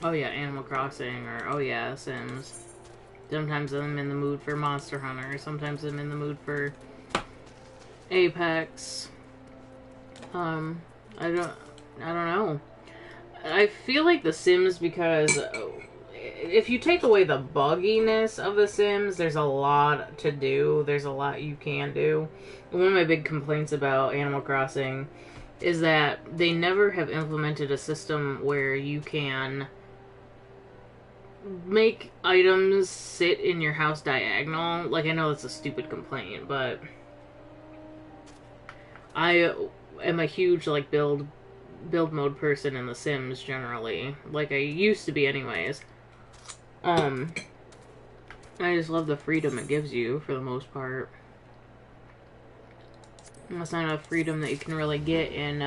oh yeah, Animal Crossing, or oh yeah, Sims. Sometimes I'm in the mood for Monster Hunter. Sometimes I'm in the mood for Apex. I don't know. I feel like The Sims, because if you take away the bugginess of The Sims, there's a lot to do. There's a lot you can do. One of my big complaints about Animal Crossing is that they never have implemented a system where you can make items sit in your house diagonal. Like, I know that's a stupid complaint, but I am a huge, like, build mode person in The Sims, generally. Like, I used to be anyways. I just love the freedom it gives you, for the most part. That's not enough freedom that you can really get in,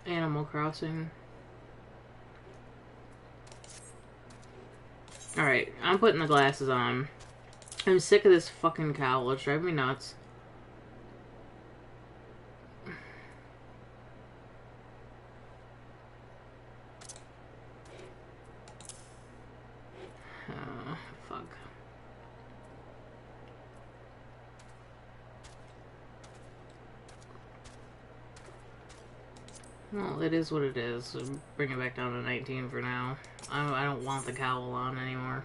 Animal Crossing. Alright, I'm putting the glasses on. I'm sick of this fucking cowl. It's driving me nuts. Fuck. Well, it is what it is. So bring it back down to 19 for now. I don't want the cowl on anymore.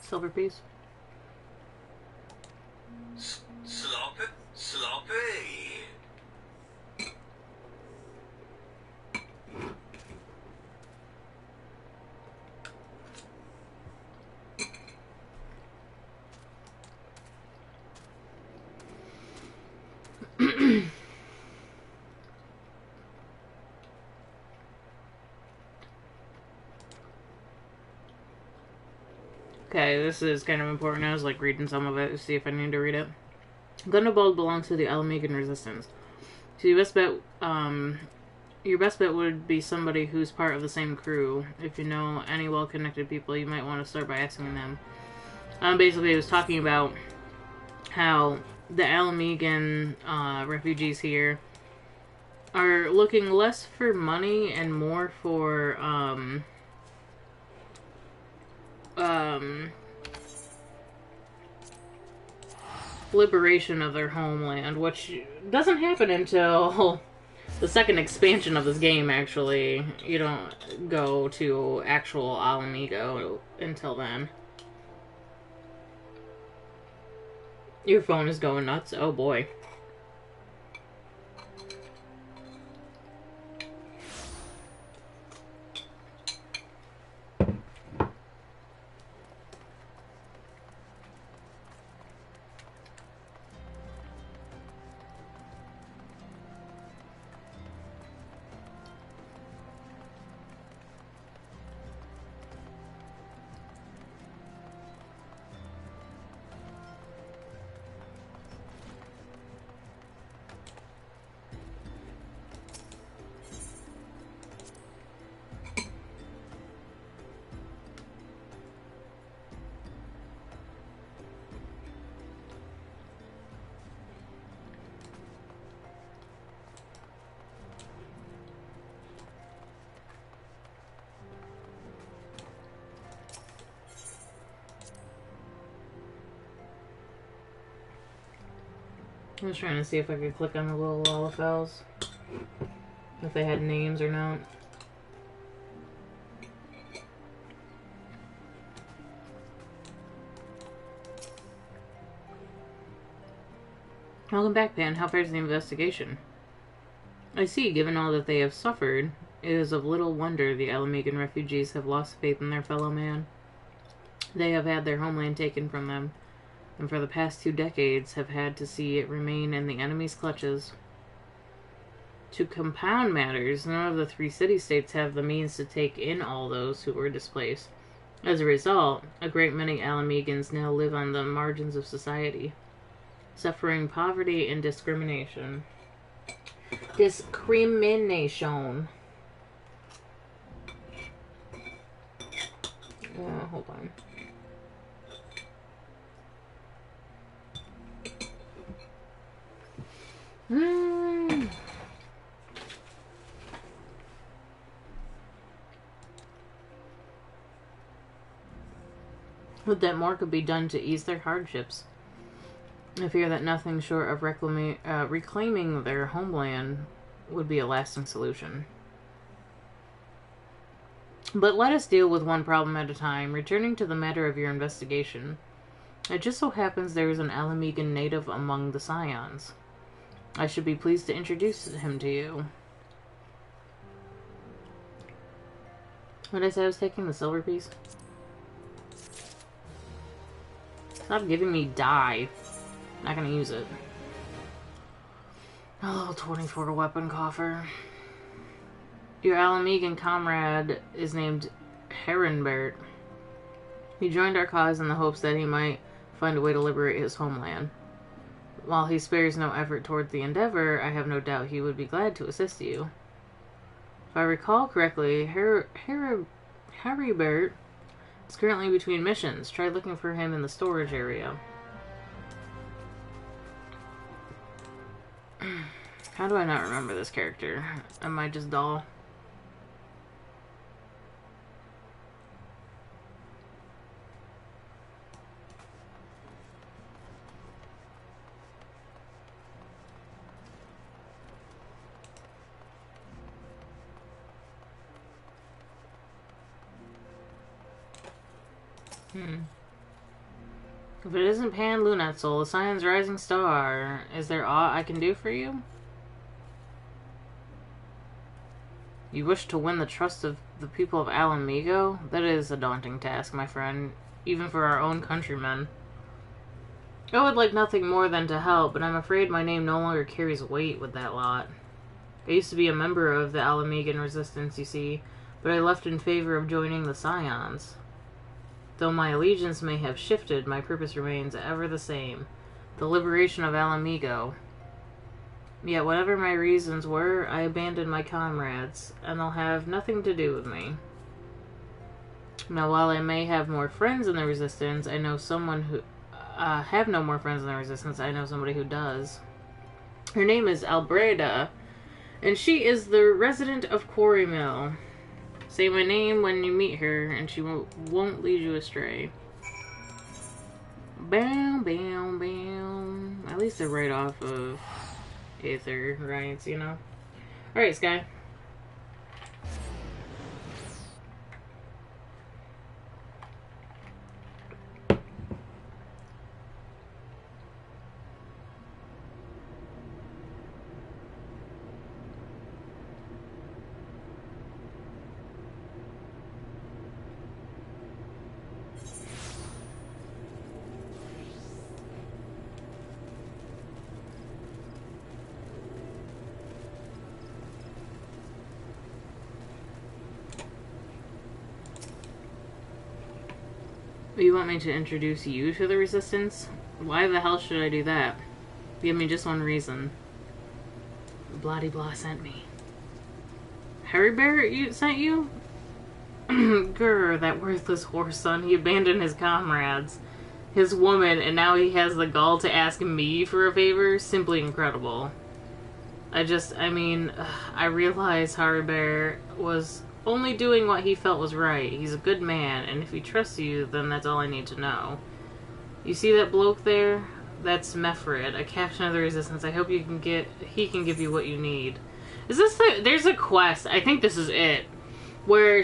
Silver piece. Sloppy. Sloppy. Okay, this is kind of important. I was like reading some of it to see if I need to read it. Gundobald belongs to the Alamegan Resistance. So your best bet would be somebody who's part of the same crew. If you know any well-connected people, you might want to start by asking them. Basically, it was talking about how the Alamegan refugees here are looking less for money and more for liberation of their homeland, which doesn't happen until the second expansion of this game, actually. You don't go to actual Alamigo until then. Your phone is going nuts. Oh boy. I was trying to see if I could click on the little Lalafels, if they had names or not. Welcome back, Pan. How fares the investigation? I see, given all that they have suffered, it is of little wonder the Alamegan refugees have lost faith in their fellow man. They have had their homeland taken from them, and for the past 2 decades have had to see it remain in the enemy's clutches. To compound matters, none of the 3 city-states have the means to take in all those who were displaced. As a result, a great many Alamegans now live on the margins of society, suffering poverty and discrimination. Discrimination. Hold on. Would that more could be done to ease their hardships. I fear that nothing short of reclaiming their homeland would be a lasting solution. But let us deal with one problem at a time. Returning to the matter of your investigation, it just so happens there is an Alamegan native among the Scions. I should be pleased to introduce him to you. What did I say I was taking? The silver piece? Stop giving me dye. Not gonna use it. A level 24 weapon coffer. Your Alamegan comrade is named Herrenbert. He joined our cause in the hopes that he might find a way to liberate his homeland. While he spares no effort towards the endeavor, I have no doubt he would be glad to assist you. If I recall correctly, Herrenbert is currently between missions. Try looking for him in the storage area. How do I not remember this character? Am I just dull? If it isn't Pan Lunatzel, the Scion's rising star, is there aught I can do for you? You wish to win the trust of the people of Alamigo? That is a daunting task, my friend, even for our own countrymen. I would like nothing more than to help, but I'm afraid my name no longer carries weight with that lot. I used to be a member of the Alamegan resistance, you see, but I left in favor of joining the Scions. Though my allegiance may have shifted, my purpose remains ever the same, the liberation of Alamigo. Yet whatever my reasons were, I abandoned my comrades, and they'll have nothing to do with me. Now, while I may have more friends in the Resistance, I know someone who... have no more friends in the Resistance, I know somebody who does. Her name is Albreda, and she is the resident of Quarry Mill. Say my name when you meet her, and she won't lead you astray. Bam, bam, bam. At least they're right off of Aether Rites, you know? Alright, Sky. You want me to introduce you to the Resistance? Why the hell should I do that? Give me just one reason. Blah-de-blah sent me. Harry Bear sent you? Grr, that worthless whore son. He abandoned his comrades, his woman, and now he has the gall to ask me for a favor? Simply incredible. I realize Harry Bear was only doing what he felt was right. He's a good man, and if he trusts you, then that's all I need to know. You see that bloke there? That's Mefrid, a captain of the Resistance. I hope he can give you what you need. Is this there's a quest, I think this is it, where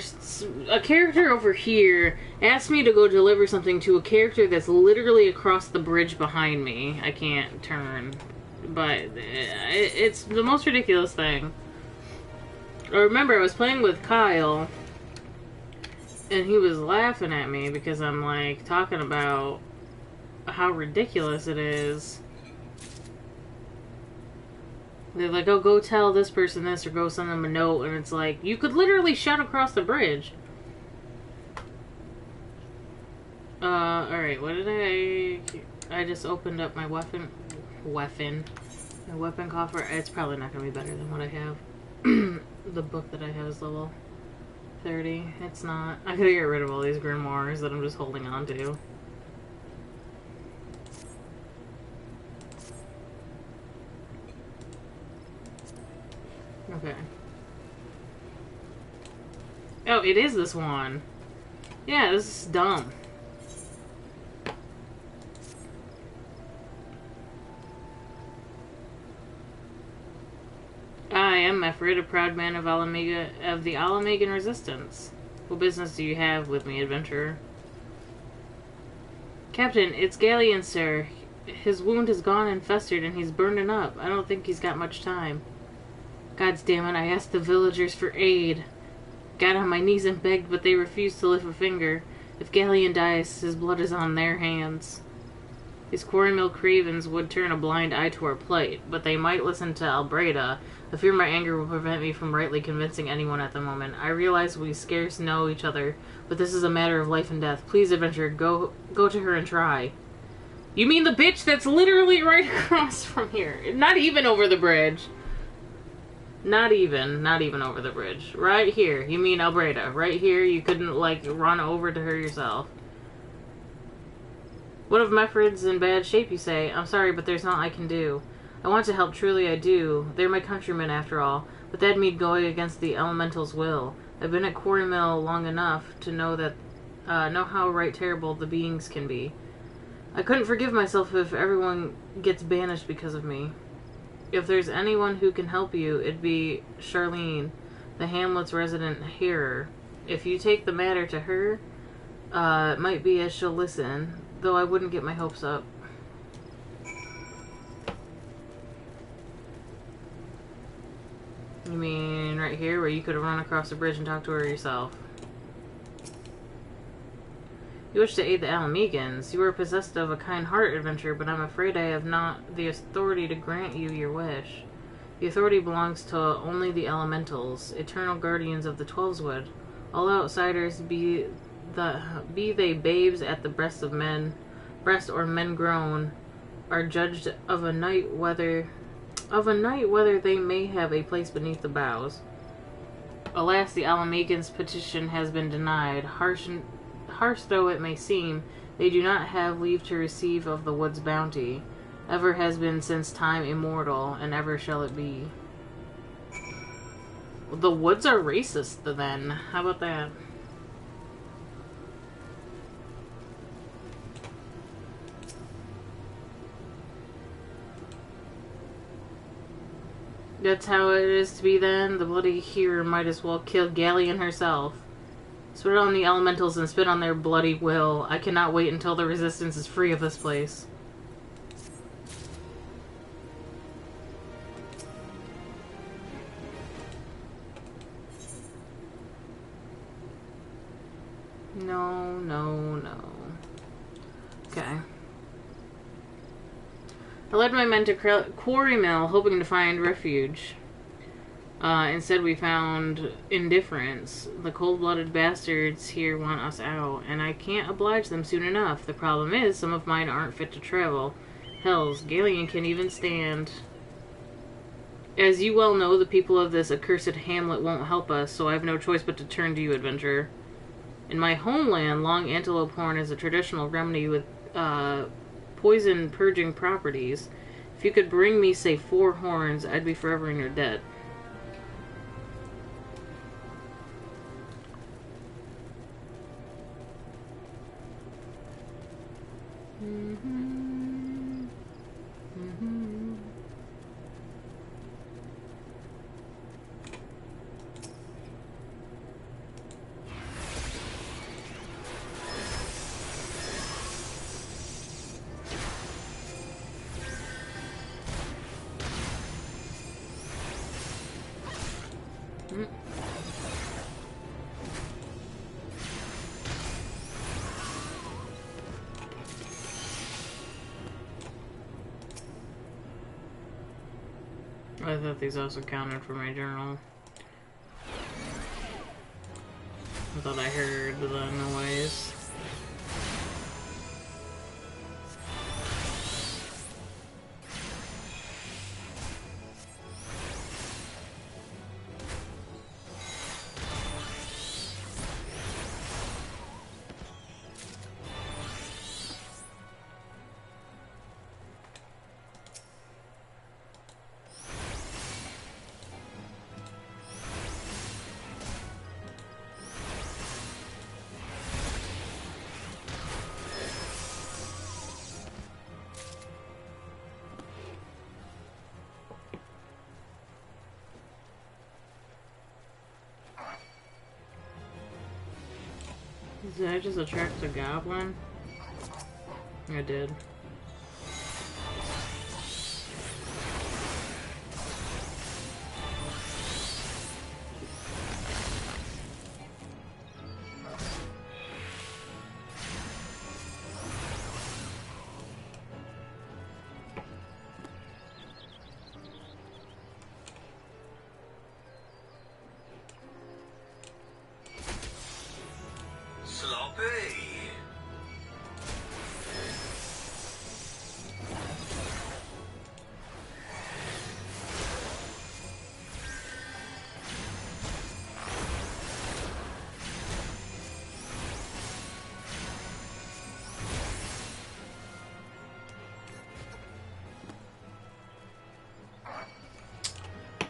a character over here asked me to go deliver something to a character that's literally across the bridge behind me. I can't turn, but it's the most ridiculous thing. I remember I was playing with Kyle, and he was laughing at me because I'm like talking about how ridiculous it is. They're like, oh, go tell this person this, or go send them a note, and it's like, you could literally shout across the bridge. Alright, what did I just opened up my weapon coffer. It's probably not going to be better than what I have. The book that I have is level 30. It's not. I gotta get rid of all these grimoires that I'm just holding on to. Okay. Oh, it is this one. Yeah, this is dumb. I am Mefrid, a proud man of the Alamegan Resistance. What business do you have with me, adventurer? Captain, it's Galleon, sir. His wound has gone and festered, and he's burning up. I don't think he's got much time. God damn it, I asked the villagers for aid. Got on my knees and begged, but they refused to lift a finger. If Galleon dies, his blood is on their hands. These Quarrymill cravens would turn a blind eye to our plight, but they might listen to Albreda. I fear my anger will prevent me from rightly convincing anyone at the moment. I realize we scarce know each other, but this is a matter of life and death. Please, adventurer, go to her and try. You mean the bitch that's literally right across from here? Not even over the bridge. Not even over the bridge. Right here. You mean Albreda. Right here, you couldn't, like, run over to her yourself. What if Mefrid's in bad shape, you say? I'm sorry, but there's naught I can do. I want to help, truly I do. They're my countrymen, after all. But that'd mean going against the elemental's will. I've been at Quarrymill long enough to know that, know how right terrible the beings can be. I couldn't forgive myself if everyone gets banished because of me. If there's anyone who can help you, it'd be Charlene, the hamlet's resident hearer. If you take the matter to her, it might be as she'll listen, though I wouldn't get my hopes up. You mean right here, where you could have run across the bridge and talked to her yourself? You wish to aid the Alamegans. You are possessed of a kind heart, adventurer, but I'm afraid I have not the authority to grant you your wish. The authority belongs to only the elementals, eternal guardians of the Twelveswood. All outsiders, be they babes at the breast or men grown, are judged of a night whether they may have a place beneath the boughs. Alas, the Alamegans' petition has been denied. Harsh though it may seem, they do not have leave to receive of the wood's bounty. Ever has been since time immortal, and ever shall it be. The woods are racist, then. How about that? That's how it is to be then? The bloody hero might as well kill Galleon herself. Spit on the elementals and spit on their bloody will. I cannot wait until the resistance is free of this place. No, no, no. Okay. I led my men to Quarrymill, hoping to find refuge. Instead we found indifference. The cold-blooded bastards here want us out, and I can't oblige them soon enough. The problem is, some of mine aren't fit to travel. Hells, Galleon can't even stand. As you well know, the people of this accursed hamlet won't help us, so I have no choice but to turn to you, adventurer. In my homeland, long antelope horn is a traditional remedy with, poison-purging properties. If you could bring me, say, 4 horns, I'd be forever in your debt. Hmm. I thought these also counted for my journal. I thought I heard the noise. Did I just attract a goblin? I did.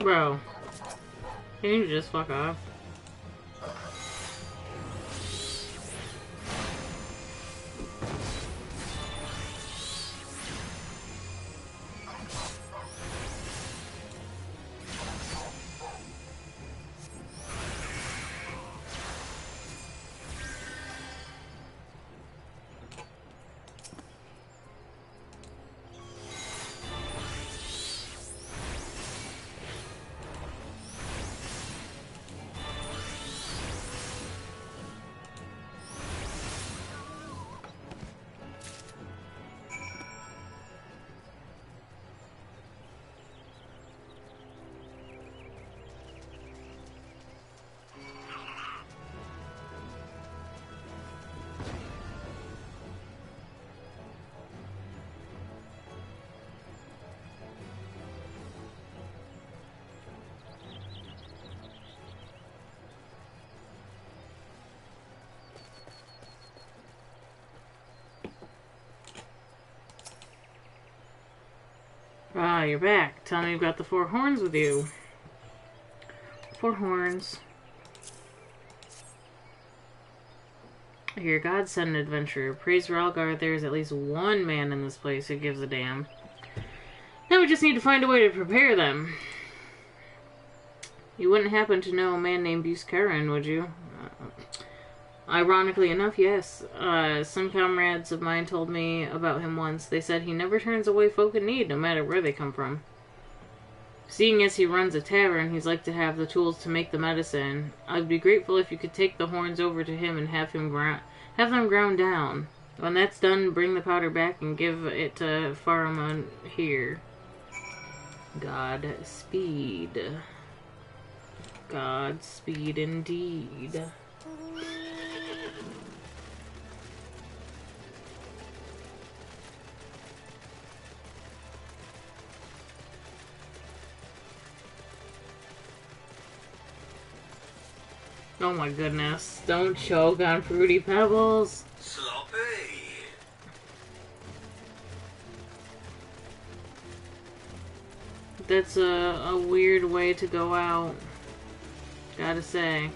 Bro, can you just fuck off? Ah, you're back. Tell me you've got the 4 horns with you. 4 horns. You're a godsend adventurer. Praise Ralgar, there's at least one man in this place who gives a damn. Now we just need to find a way to prepare them. You wouldn't happen to know a man named Buscarin, would you? Ironically enough, yes. Some comrades of mine told me about him once. They said he never turns away folk in need, no matter where they come from. Seeing as he runs a tavern, he's like to have the tools to make the medicine. I'd be grateful if you could take the horns over to him and have them ground down. When that's done, bring the powder back and give it to Faramund here. Godspeed. Godspeed indeed. Oh my goodness. Don't choke on Fruity Pebbles. Sloppy. That's a weird way to go out. Gotta say.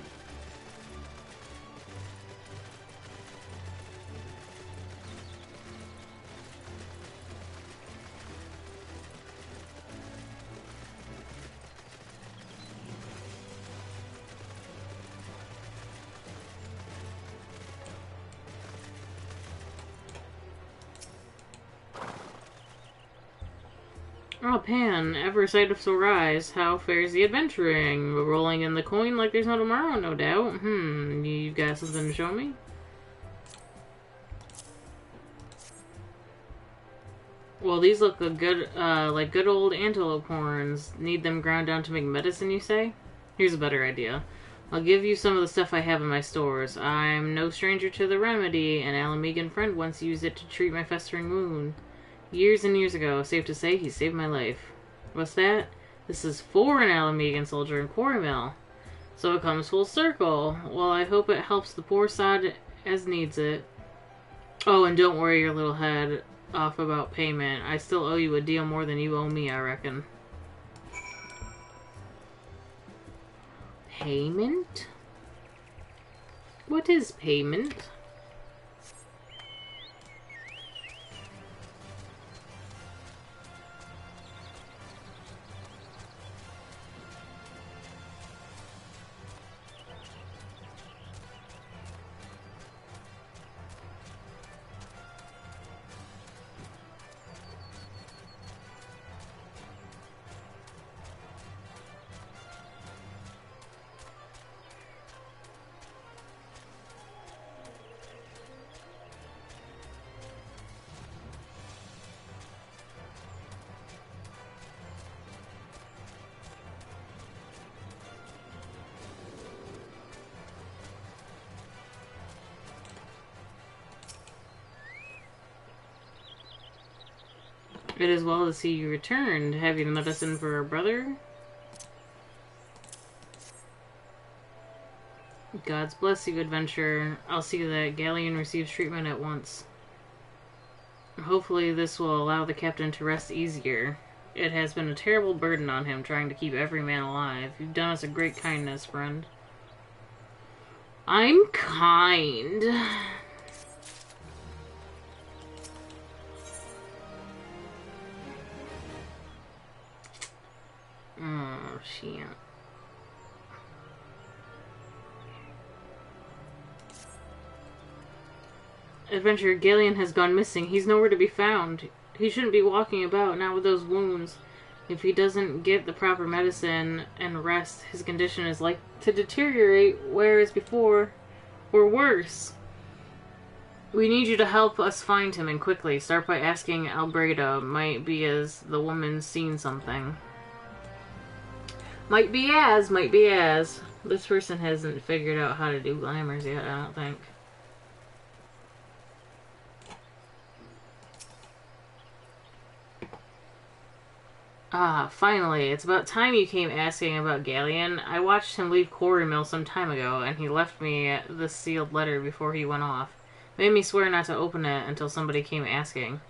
Oh, Pan, ever sight of so rise. How fares the adventuring? Rolling in the coin like there's no tomorrow, no doubt. You've got something to show me? Well, these look a good, like good old antelope horns. Need them ground down to make medicine, you say? Here's a better idea. I'll give you some of the stuff I have in my stores. I'm no stranger to the remedy. An Alamegan friend once used it to treat my festering wound. Years and years ago, safe to say, he saved my life. What's that? This is for an Alamegan soldier in Quarrymill. So it comes full circle. Well, I hope it helps the poor sod as needs it. Oh, and don't worry your little head off about payment. I still owe you a deal more than you owe me, I reckon. Payment? What is payment? It is well to see you returned. Have you the medicine for our brother? God's bless you, adventurer. I'll see that Galleon receives treatment at once. Hopefully this will allow the captain to rest easier. It has been a terrible burden on him trying to keep every man alive. You've done us a great kindness, friend. I'm kind. Oh, shit. Adventurer Galleon has gone missing. He's nowhere to be found. He shouldn't be walking about, not with those wounds. If he doesn't get the proper medicine and rest, his condition is like to deteriorate, whereas before, or worse. We need you to help us find him, and quickly. Start by asking Albreda. Might be as the woman's seen something. Might be as. This person hasn't figured out how to do glamours yet, I don't think. Ah, finally. It's about time you came asking about Galleon. I watched him leave Quarrymill some time ago, and he left me this sealed letter before he went off. Made me swear not to open it until somebody came asking.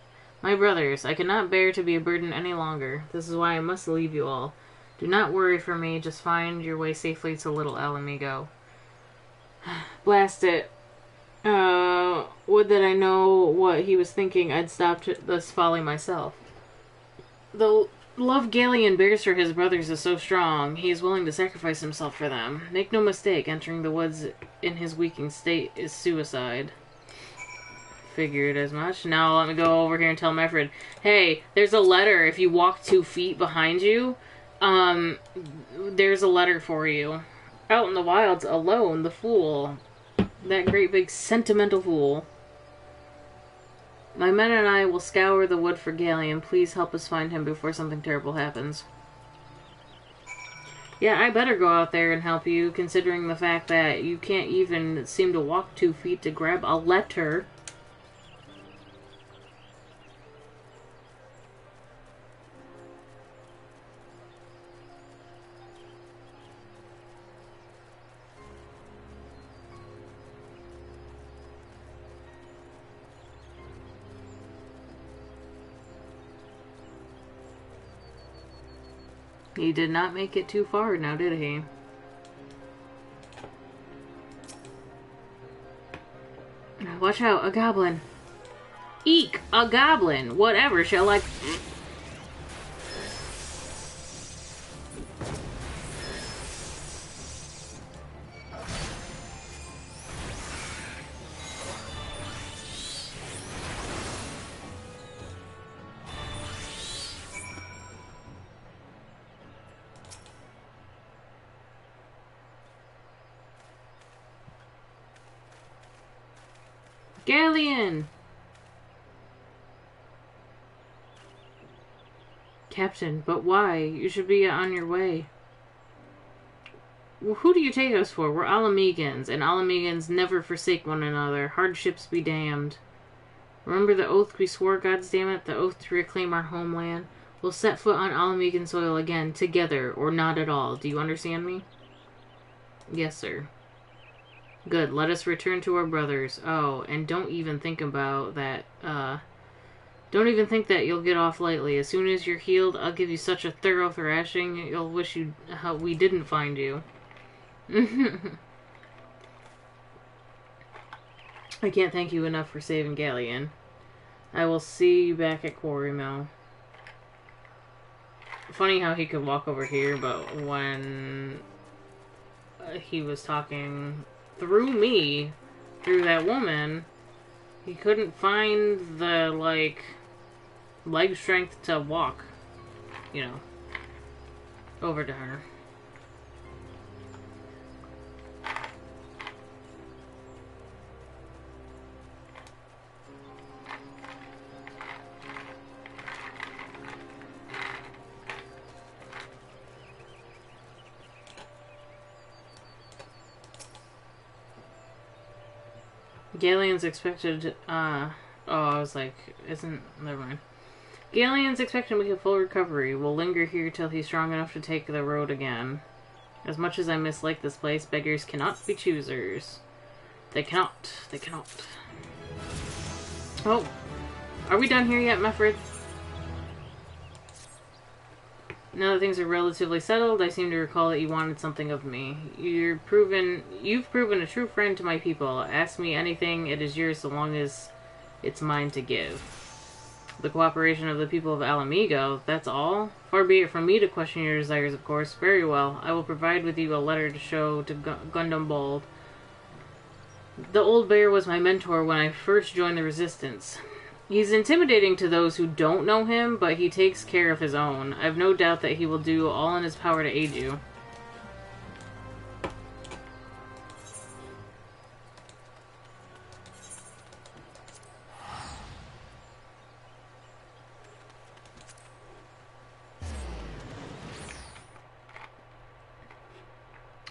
My brothers, I cannot bear to be a burden any longer. This is why I must leave you all. Do not worry for me, just find your way safely to Little Alamigo. Blast it. Would that I know what he was thinking, I'd stopped this folly myself. The love Galleon bears for his brothers is so strong, he is willing to sacrifice himself for them. Make no mistake, entering the woods in his weakened state is suicide. Figured as much. Now let me go over here and tell my friend, hey, there's a letter if you walk 2 feet behind you. There's a letter for you. Out in the wilds, alone, the fool. That great big sentimental fool. My men and I will scour the wood for Galleon. Please help us find him before something terrible happens. Yeah, I better go out there and help you, considering the fact that you can't even seem to walk 2 feet to grab a letter. He did not make it too far now, did he? Watch out, a goblin. Eek, a goblin. Whatever, shall I... Galleon! Captain, but why? You should be on your way. Well, who do you take us for? We're Alamegans, and Alamegans never forsake one another. Hardships be damned. Remember the oath we swore, goddammit? The oath to reclaim our homeland? We'll set foot on Alamegan soil again, together, or not at all. Do you understand me? Yes, sir. Good, let us return to our brothers. Oh, and don't even think about that, don't even think that you'll get off lightly. As soon as you're healed, I'll give you such a thorough thrashing, you'll wish we didn't find you. I can't thank you enough for saving Galleon. I will see you back at Quarry Mill. Funny how he could walk over here, but when he was talking through me, through that woman, he couldn't find the, like, leg strength to walk, you know, over to her. Galleon's expected, oh, I was like, never mind. Galleon's expected to make a full recovery. We'll linger here till he's strong enough to take the road again. As much as I mislike this place, beggars cannot be choosers. They cannot. They cannot. Oh, are we done here yet, Meffred? Now that things are relatively settled, I seem to recall that you wanted something of me. You've proven a true friend to my people. Ask me anything, it is yours so long as it's mine to give. The cooperation of the people of Alamego, that's all? Far be it from me to question your desires, of course. Very well. I will provide with you a letter to show to Gundam Bold. The old bear was my mentor when I first joined the Resistance. He's intimidating to those who don't know him, but he takes care of his own. I have no doubt that he will do all in his power to aid you.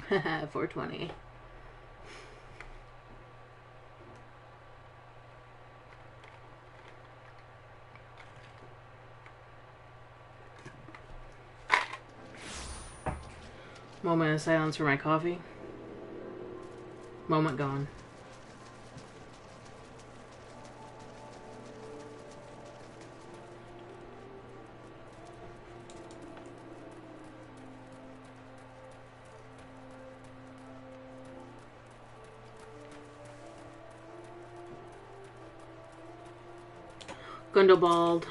Haha, 420. Moment of silence for my coffee. Moment gone. Gundobald.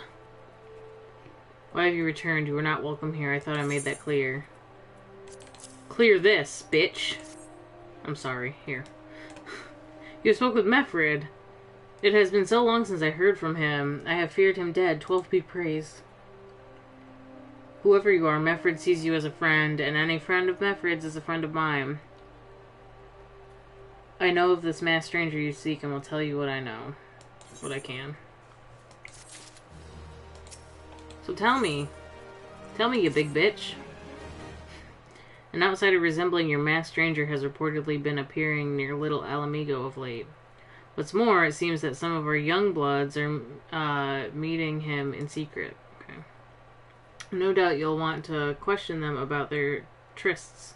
Why have you returned? You were not welcome here. I thought I made that clear. Clear this, bitch. I'm sorry. Here. You spoke with Meffred. It has been so long since I heard from him. I have feared him dead. 12 be praised. Whoever you are, Meffred sees you as a friend, and any friend of Meffred's is a friend of mine. I know of this masked stranger you seek, and will tell you what I know. What I can. So tell me. Tell me, you big bitch. An outsider resembling your masked stranger has reportedly been appearing near Little Alamego of late. What's more, it seems that some of our young bloods are meeting him in secret. Okay. No doubt you'll want to question them about their trysts,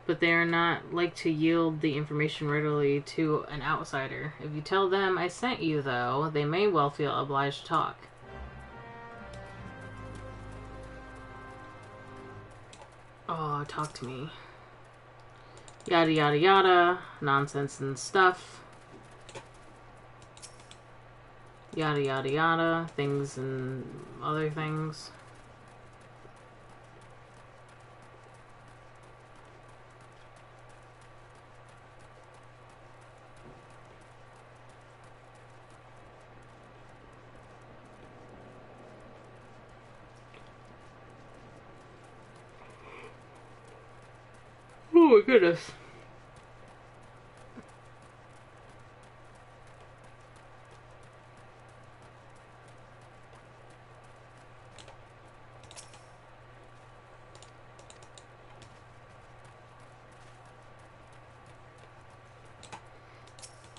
but they are not like to yield the information readily to an outsider. If you tell them I sent you, though, they may well feel obliged to talk. Oh, talk to me. Yada yada yada. Nonsense and stuff. Yada yada yada. Things and other things. Oh my goodness.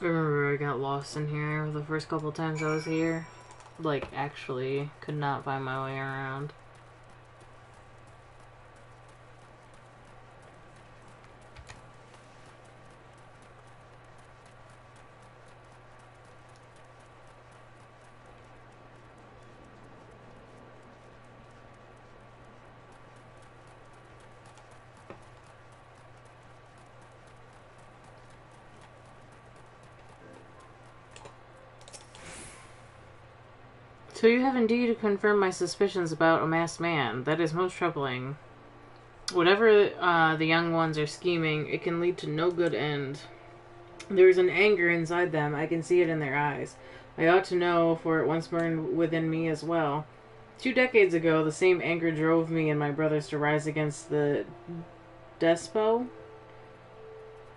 I remember I got lost in here the first couple times I was here. Like, actually could not find my way around. So you have indeed confirmed my suspicions about a masked man. That is most troubling. Whatever the young ones are scheming, it can lead to no good end. There is an anger inside them. I can see it in their eyes. I ought to know, for it once burned within me as well. 2 decades ago, the same anger drove me and my brothers to rise against the despot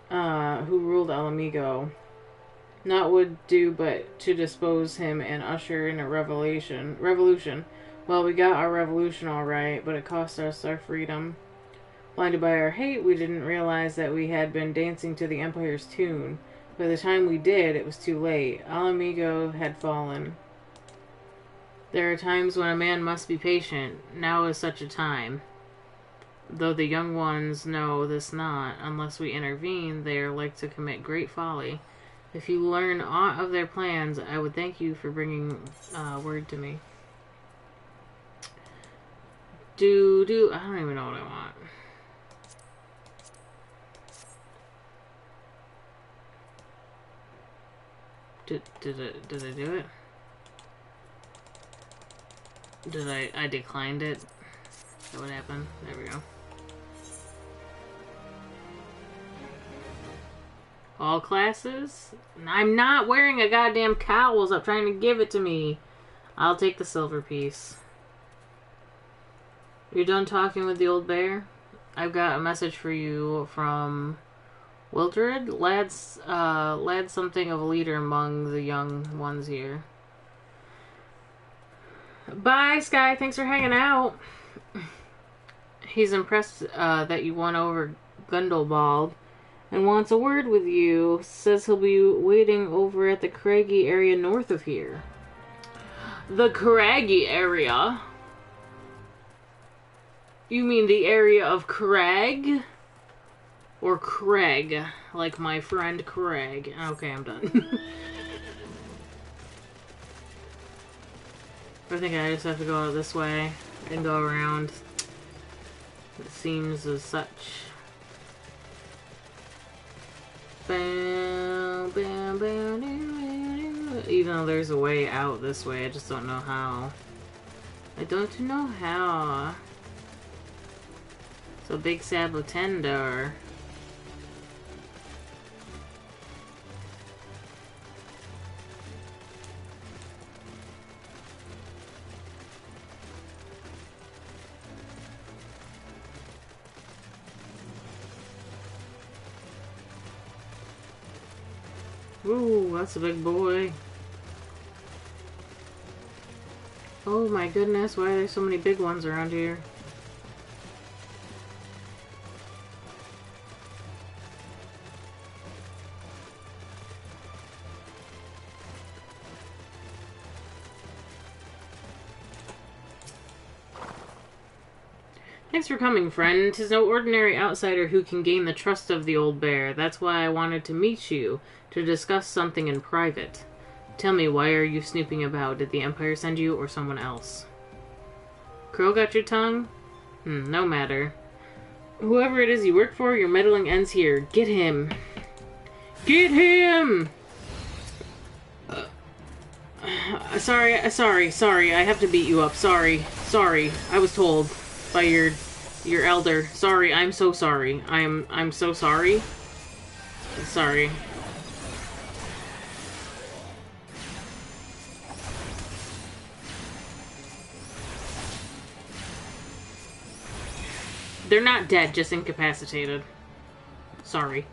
who ruled Alamigo. Naught would do but to dispose him and usher in a revolution. Well, we got our revolution all right, but it cost us our freedom. Blinded by our hate, we didn't realize that we had been dancing to the Empire's tune. By the time we did, it was too late. Alamigo had fallen. There are times when a man must be patient. Now is such a time. Though the young ones know this not, unless we intervene, they are like to commit great folly. If you learn aught of their plans, I would thank you for bringing word to me. I don't even know what I want. Did I do it? I declined it? Is that what happened? There we go. All classes? I'm not wearing a goddamn cowl. Stop trying to give it to me. I'll take the silver piece. You're done talking with the old bear? I've got a message for you from Wildred. Lad's something of a leader among the young ones here. Bye, Sky. Thanks for hanging out. He's impressed that you won over Gundobald and wants a word with you. Says he'll be waiting over at the craggy area north of here. The craggy area? You mean the area of Crag? Or Craig, like my friend Craig. Okay, I'm done. I think I just have to go this way and go around. It seems as such. Bam, bam, bam, even though there's a way out this way, I just don't know how. I don't know how. So big Sabotender. Ooh, that's a big boy. Oh my goodness, why are there so many big ones around here? Thanks for coming, friend. 'Tis no ordinary outsider who can gain the trust of the old bear. That's why I wanted to meet you, to discuss something in private. Tell me, why are you snooping about? Did the Empire send you, or someone else? Crow got your tongue? No matter. Whoever it is you work for, your meddling ends here. Get him! Get him! Sorry, I have to beat you up. Sorry. I was told by your elder. Sorry, I'm so sorry. I'm so sorry. Sorry. They're not dead, just incapacitated. Sorry.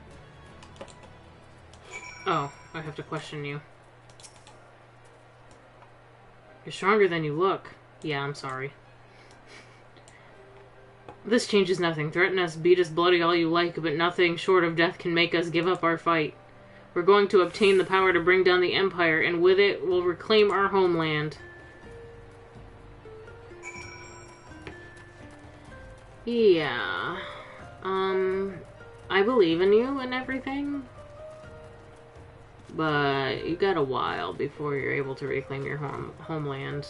Oh, I have to question you. You're stronger than you look. Yeah, I'm sorry. This changes nothing. Threaten us, beat us bloody all you like, but nothing short of death can make us give up our fight. We're going to obtain the power to bring down the Empire, and with it, we'll reclaim our homeland. Yeah. I believe in you and everything. But you got a while before you're able to reclaim your homeland.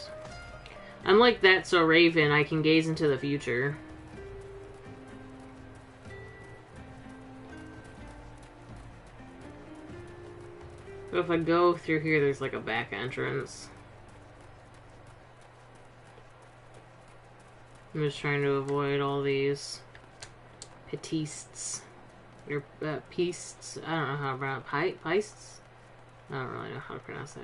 I'm like that, so Raven, I can gaze into the future. But if I go through here, there's like a back entrance. I'm just trying to avoid all these petistes. Or peasts. I don't know how to pronounce it. Peists? I don't really know how to pronounce that.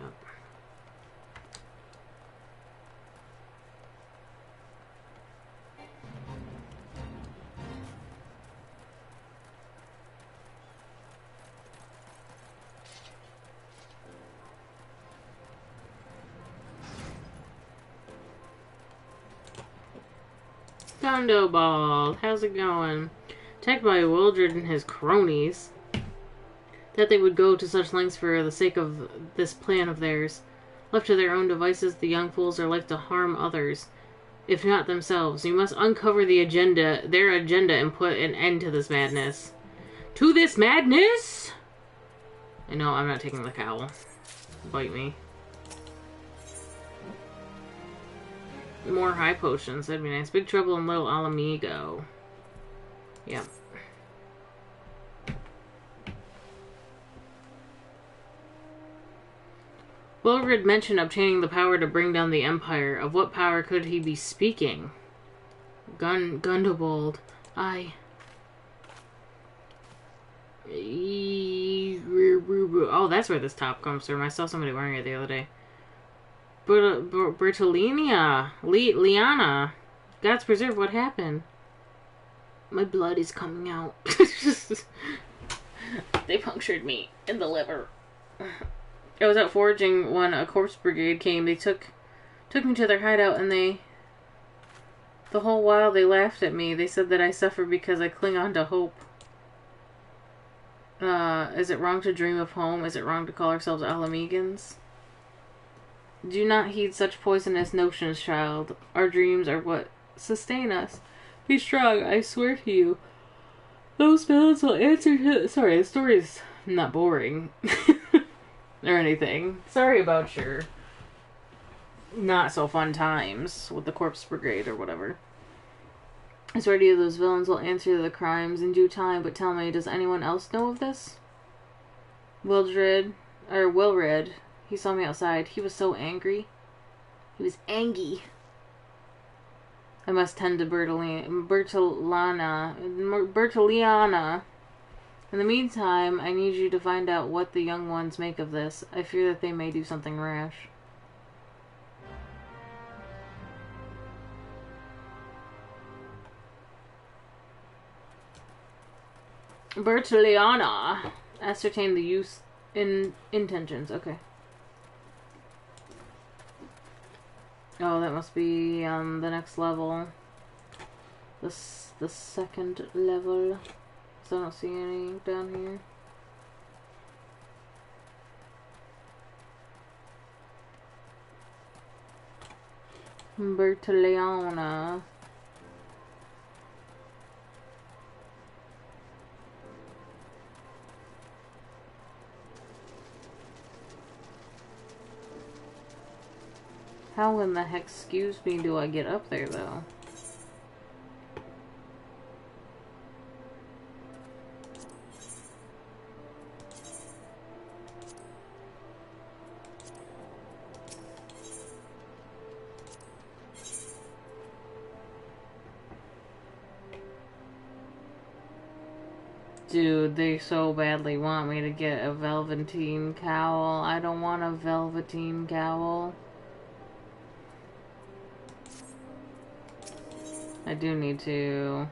Gondo Ball, how's it going? Attacked by Wildred and his cronies. That they would go to such lengths for the sake of this plan of theirs. Left to their own devices, the young fools are like to harm others, if not themselves. You must uncover their agenda, and put an end to this madness. To this madness? I know, I'm not taking the cowl. Bite me. More high potions, that'd be nice. Big Trouble in Little Alamigo. Yep. Wilred mentioned obtaining the power to bring down the Empire. Of what power could he be speaking? Gundobald. Oh, that's where this top comes from. I saw somebody wearing it the other day. Bertolina. Liana. God's preserve, what happened? My blood is coming out. They punctured me in the liver. I was out foraging when a corpse brigade came. They took me to their hideout, and the whole while they laughed at me. They said that I suffer because I cling on to hope. Is it wrong to dream of home? Is it wrong to call ourselves Alamegans? Do not heed such poisonous notions, child. Our dreams are what sustain us. Be strong, I swear to you. Those villains will answer to... Sorry, the story's not boring. Or anything. Sorry about your not so fun times with the Corpse Brigade or whatever. I swear to you, those villains will answer to the crimes in due time, but tell me, does anyone else know of this? Wilred, he saw me outside. He was so angry. He was angry. I must tend to Bertoliana. In the meantime, I need you to find out what the young ones make of this. I fear that they may do something rash. Bertoliana. Ascertain the use in intentions. Okay. Oh, that must be on the next level. The second level. So I don't see any down here. Bertoliana. How in the heck, excuse me, do I get up there though? Dude, they so badly want me to get a velveteen cowl. I don't want a velveteen cowl. I do need to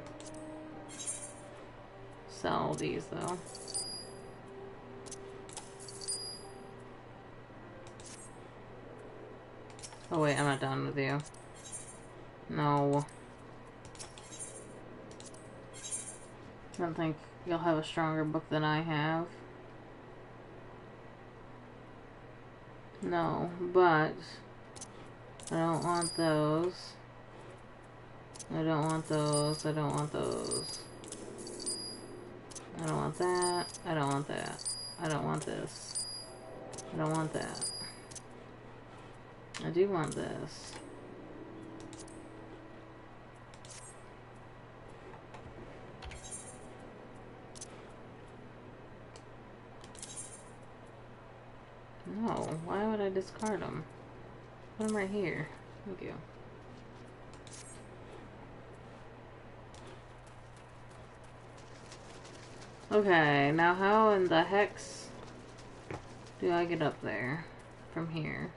sell these though. Oh wait, I'm not done with you. No. I don't think you'll have a stronger book than I have. No, but I don't want those. I don't want those. I don't want those. I don't want that. I don't want that. I don't want this. I don't want that. I do want this. No, why would I discard them? Put them right here. Thank you. Okay, now how in the hex do I get up there from here?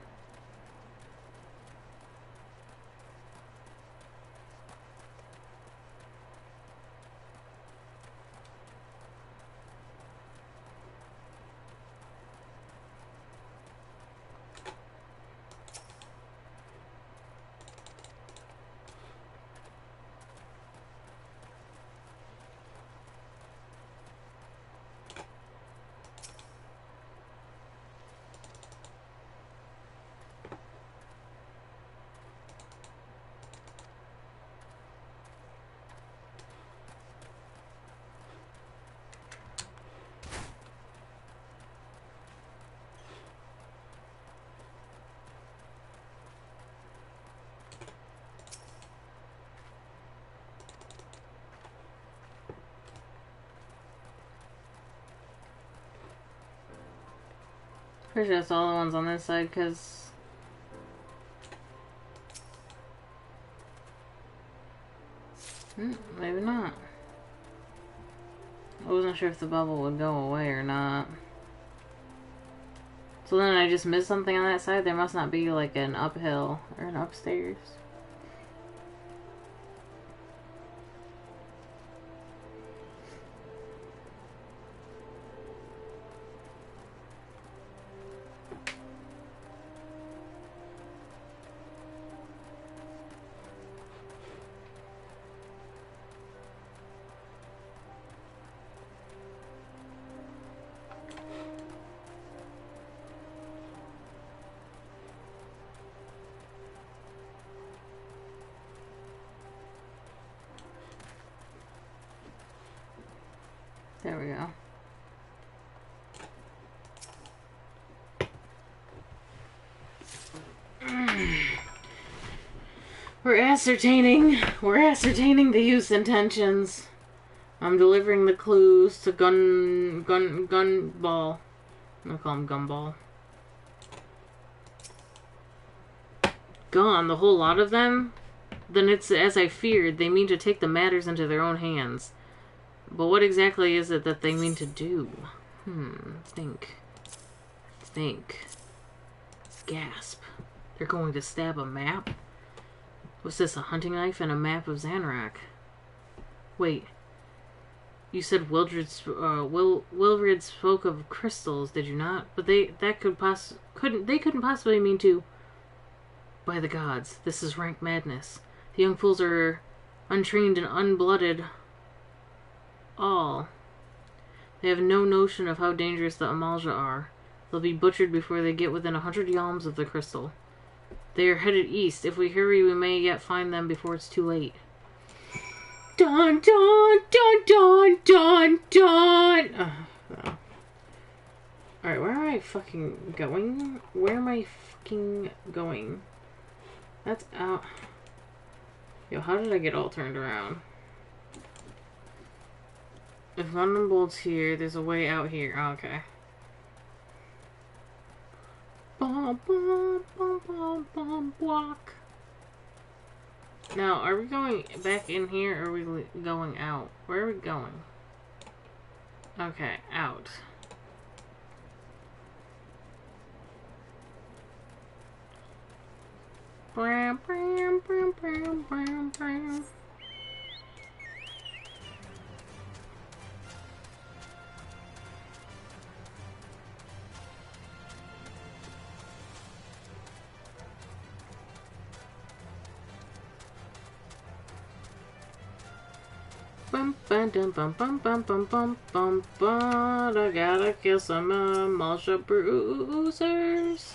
Pretty sure that's all the ones on this side, because maybe not. I wasn't sure if the bubble would go away or not. So then I just missed something on that side. There must not be like an uphill or an upstairs. There we go. We're ascertaining the use intentions. I'm delivering the clues to Gumball. I'm gonna call him Gumball. Gone, the whole lot of them? Then it's as I feared, they mean to take the matters into their own hands. But what exactly is it that they mean to do? Think. Gasp. They're going to stab a map? What's this, a hunting knife and a map of Zanrak? Wait. You said Wilfrid spoke of crystals, did you not? But they couldn't possibly mean to... By the gods, this is rank madness. The young fools are untrained and unblooded. All. They have no notion of how dangerous the Amalja are. They'll be butchered before they get within 100 yalms of the crystal. They are headed east. If we hurry, we may yet find them before it's too late. Dun dun dun dun dun dun! No. Alright, where am I fucking going? Where am I fucking going? That's out. Yo, how did I get all turned around? If London Bolt's here, there's a way out here. Oh, okay. Bum, bum, bum, bum, bum, walk. Now, are we going back in here, or are we going out? Where are we going? Okay, out. Bram, bram, bram, bram, bram, bram. Bum bum dum bum bum bum bum bum bum bum. I gotta kill some Malsha bruisers.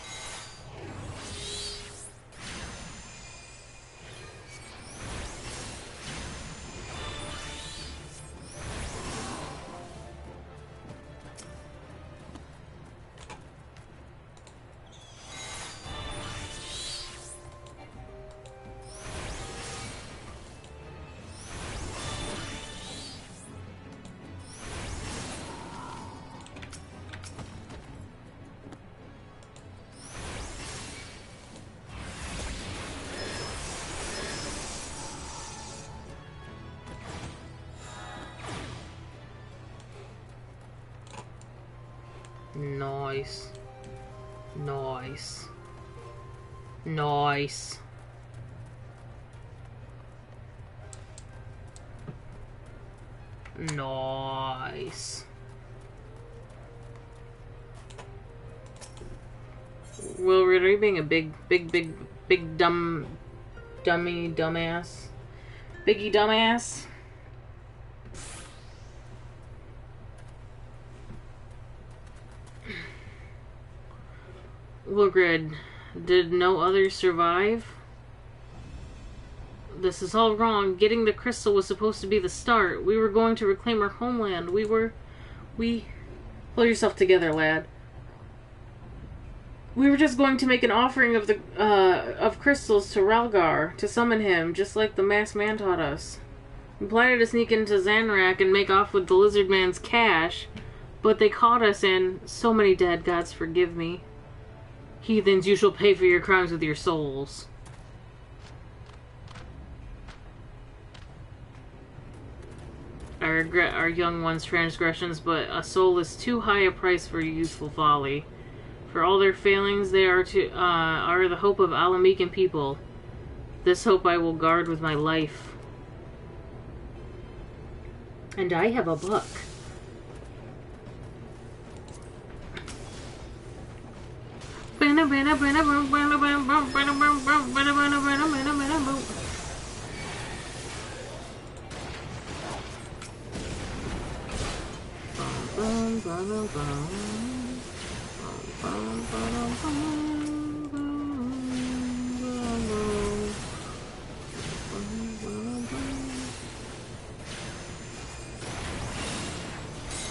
Nice. Nice. Nice. Nice. Wilred, are you being a big dumbass? Biggie dumbass? Wilred, did no others survive? This is all wrong. Getting the crystal was supposed to be the start. We were going to reclaim our homeland. Pull yourself together, lad. We were just going to make an offering of the of crystals to Ralgar to summon him, just like the masked man taught us. We planned to sneak into Zanrak and make off with the lizard man's cash, but they caught us and so many dead. Gods forgive me. Heathens, you shall pay for your crimes with your souls. I regret our young one's transgressions, but a soul is too high a price for youthful folly. For all their failings, they are the hope of Alamecan people. This hope I will guard with my life. And I have a book.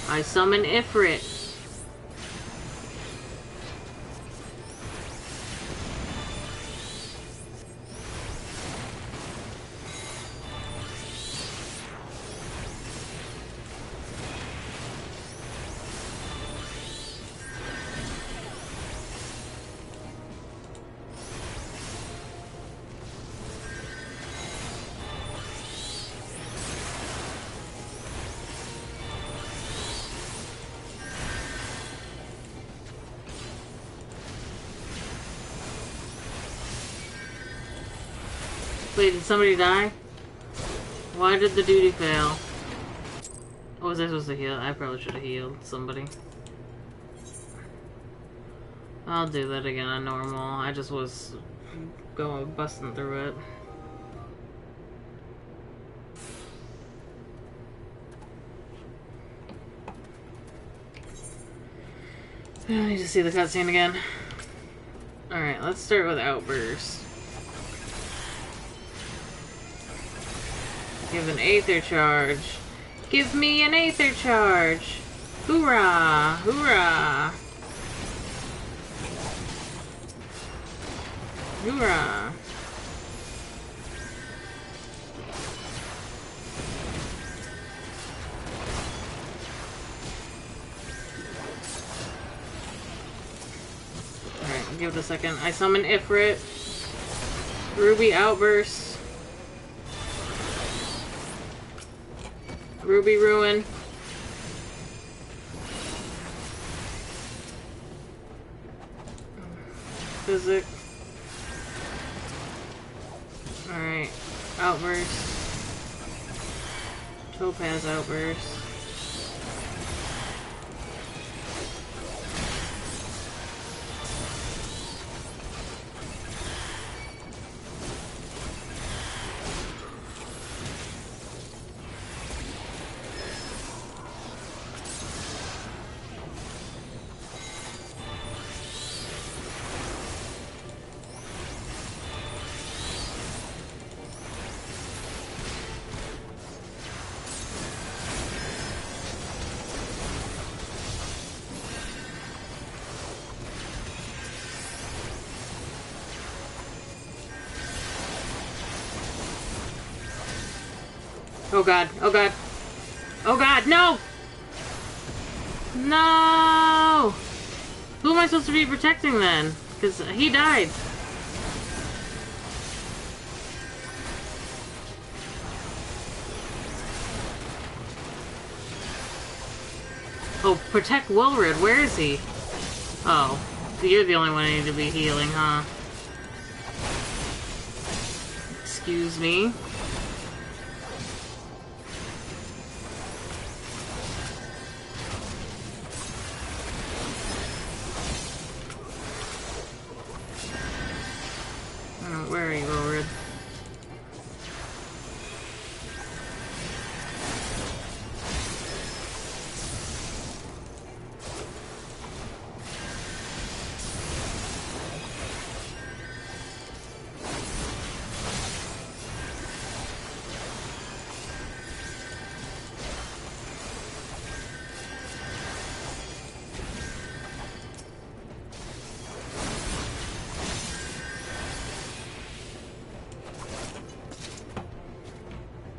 I summon Ifrit. Wait, did somebody die? Why did the duty fail? What was I supposed to heal? I probably should have healed somebody. I'll do that again on normal. I just was busting through it. I need to see the cutscene again. Alright, let's start with Outburst. Give an Aether Charge. Give me an Aether Charge! Hoorah! Hoorah! Hoorah! Alright, give it a second. I summon Ifrit. Ruby Outburst. Ruby Ruin. Physic. Alright. Outburst. Topaz Outburst. Oh god, oh god. Oh god, no! No! Who am I supposed to be protecting then? Because he died. Oh, protect Wilred, where is he? Oh, so you're the only one I need to be healing, huh? Excuse me. Where are you, Ulrid?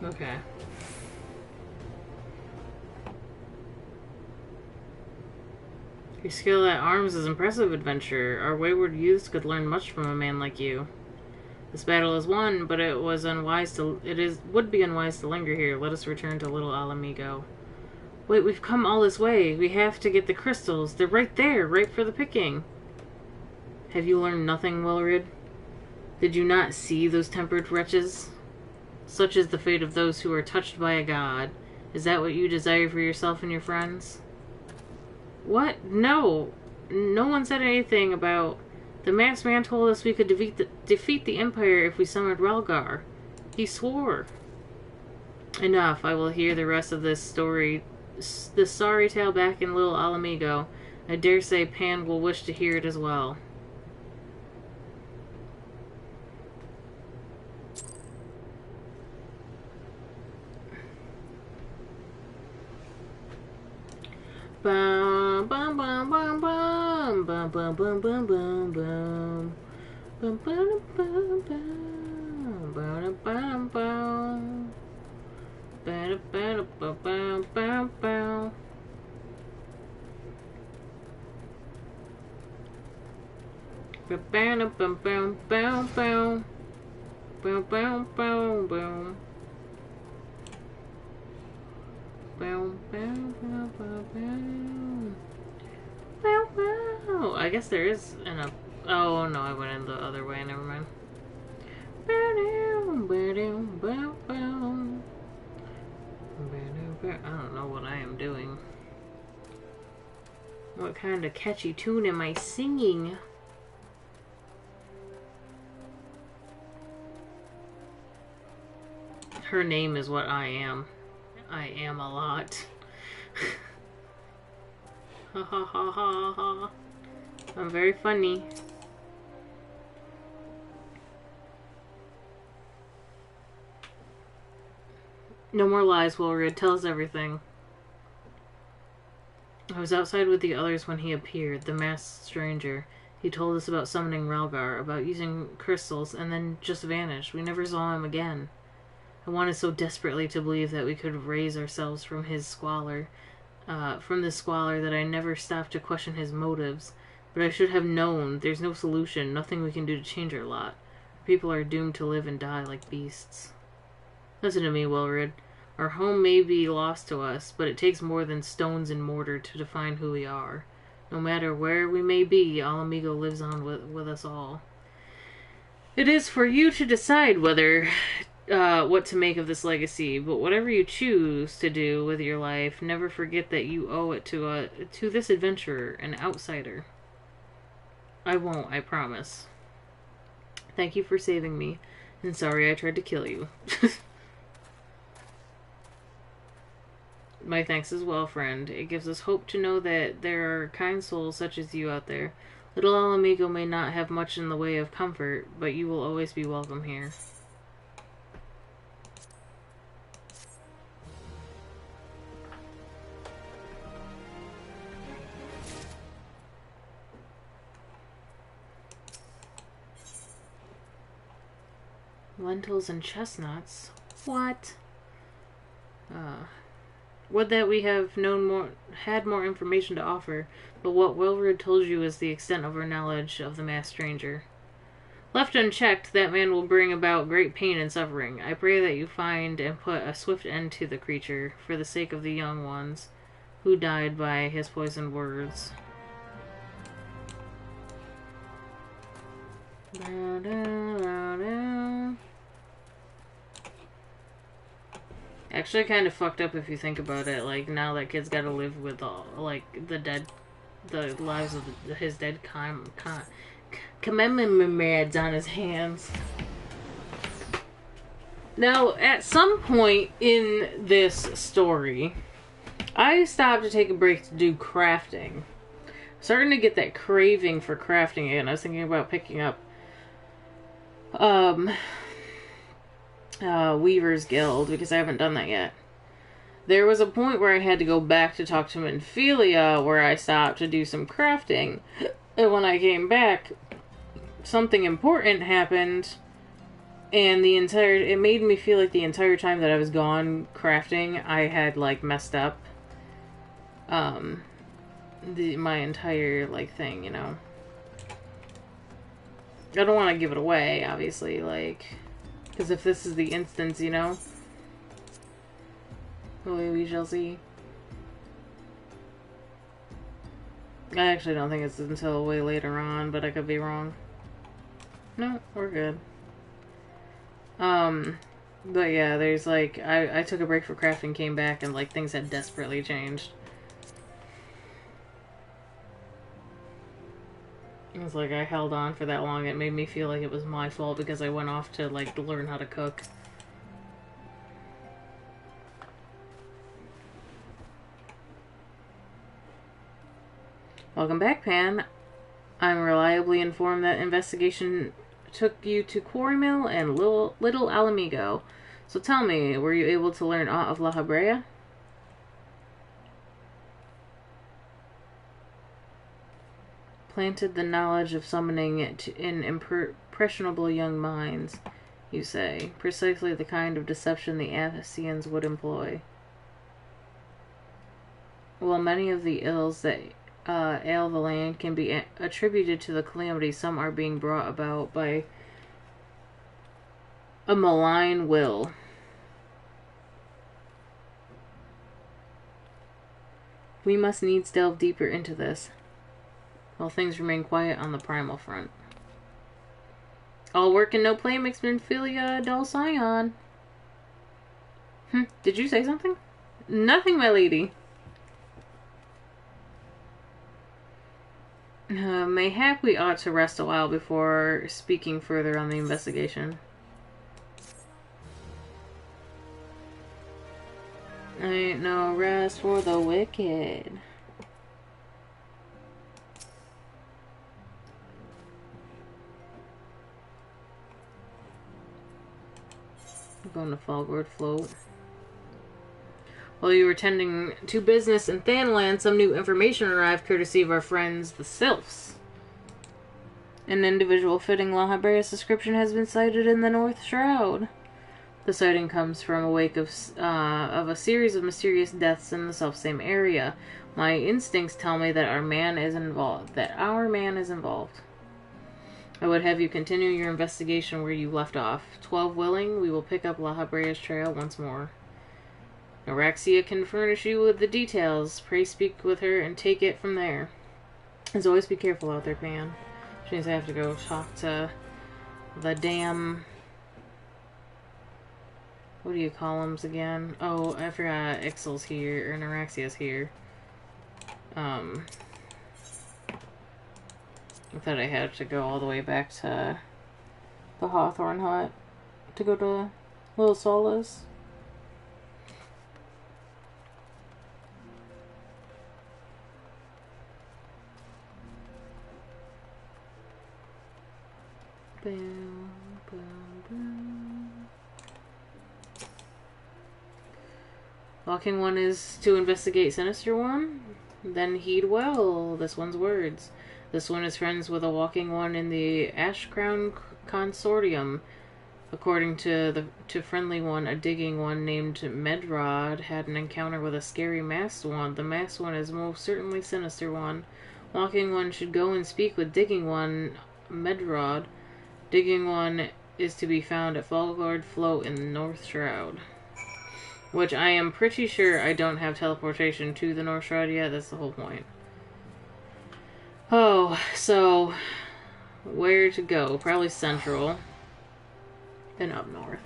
Okay. Your skill at arms is impressive, adventurer. Our wayward youths could learn much from a man like you. This battle is won, but would be unwise to linger here. Let us return to Little Alamigo. Wait, we've come all this way. We have to get the crystals. They're right there, ripe for the picking. Have you learned nothing, Welrid? Did you not see those tempered wretches? Such is the fate of those who are touched by a god. Is that what you desire for yourself and your friends? What? No. No one said anything about... The masked man told us we could defeat the Empire if we summoned Relgar. He swore. Enough. I will hear the rest of this story. This sorry tale back in Little Alamigo. I dare say Pan will wish to hear it as well. Bum bum bum bum bum bum bum bum bum bum bum bum bum bum bum bum bum I guess there is an oh no, I went in the other way, never mind. I don't know what I am doing. What kind of catchy tune am I singing? Her name is what I am. I am a lot. Ha ha ha ha ha. I'm very funny. No more lies, Wilrid. Tell us everything. I was outside with the others when he appeared, the masked stranger. He told us about summoning Relgar, about using crystals, and then just vanished. We never saw him again. I wanted so desperately to believe that we could raise ourselves from his squalor, that I never stopped to question his motives. But I should have known. There's no solution, nothing we can do to change our lot. People are doomed to live and die like beasts. Listen to me, Wilrid. Our home may be lost to us, but it takes more than stones and mortar to define who we are. No matter where we may be, Alamigo lives on with us all. It is for you to decide whether what to make of this legacy, but whatever you choose to do with your life, never forget that you owe it to this adventurer, an outsider. I won't, I promise. Thank you for saving me, and sorry I tried to kill you. My thanks as well, friend. It gives us hope to know that there are kind souls such as you out there. Little Alamigo may not have much in the way of comfort, but you will always be welcome here. Lentils and chestnuts? What? Would that we have had more information to offer, but what Wilrid told you is the extent of our knowledge of the masked stranger. Left unchecked, that man will bring about great pain and suffering. I pray that you find and put a swift end to the creature, for the sake of the young ones who died by his poisoned words. Actually, kind of fucked up if you think about it. Like, now that kid's gotta live with all, like, the lives of his dead commemorates on his hands. Now, at some point in this story, I stopped to take a break to do crafting. Starting to get that craving for crafting again. I was thinking about picking up Weaver's Guild because I haven't done that yet. There was a point where I had to go back to talk to Minfilia where I stopped to do some crafting. And when I came back, something important happened. And it made me feel like the entire time that I was gone crafting, I had, like, messed up, my entire, like, thing, you know. I don't want to give it away, obviously, like, because if this is the instance, you know, we shall see. I actually don't think it's until way later on, but I could be wrong. No, we're good. But yeah, there's like, I took a break for crafting, came back, and like things had desperately changed. It was like I held on for that long. It made me feel like it was my fault because I went off to like learn how to cook. Welcome back, Pan. I'm reliably informed that investigation took you to Quarry Mill and Little Alamigo. So tell me, were you able to learn aught of La Habrea? Planted the knowledge of summoning in impressionable young minds, you say. Precisely the kind of deception the Athenians would employ. While many of the ills that ail the land can be attributed to the calamity, some are being brought about by a malign will. We must needs delve deeper into this, while things remain quiet on the primal front. All work and no play makes Minfilia a dull scion. Did you say something? Nothing, my lady. Mayhap we ought to rest a while before speaking further on the investigation. Ain't no rest for the wicked. I'm going to Falgord Float. While you were tending to business in Thanland, some new information arrived courtesy of our friends, the Sylphs. An individual fitting La Habrea's description has been sighted in the North Shroud. The sighting comes from a wake of a series of mysterious deaths in the selfsame area. My instincts tell me that our man is involved. I would have you continue your investigation where you left off. 12 willing, we will pick up La Habrea's trail once more. Araxia can furnish you with the details. Pray speak with her and take it from there. As always, be careful out there, Pan. Which means I have to go talk to the damn... What do you call them again? Oh, I forgot Ixal's here, or Araxia's here. I thought I had to go all the way back to the Hawthorne Hut to go to Little Solace. Boom, boom, boom. Walking One is to investigate Sinister One? Then heed well this one's words. This one is friends with a Walking One in the Ashcrown Consortium. According to Friendly One, a Digging One named Medrod had an encounter with a scary Masked One. The Masked One is most certainly Sinister One. Walking One should go and speak with Digging One, Medrod. Digging One is to be found at Falgord Float in the North Shroud. Which I am pretty sure I don't have teleportation to the North Shroud yet. That's the whole point. Oh, so where to go. Probably central. And up north.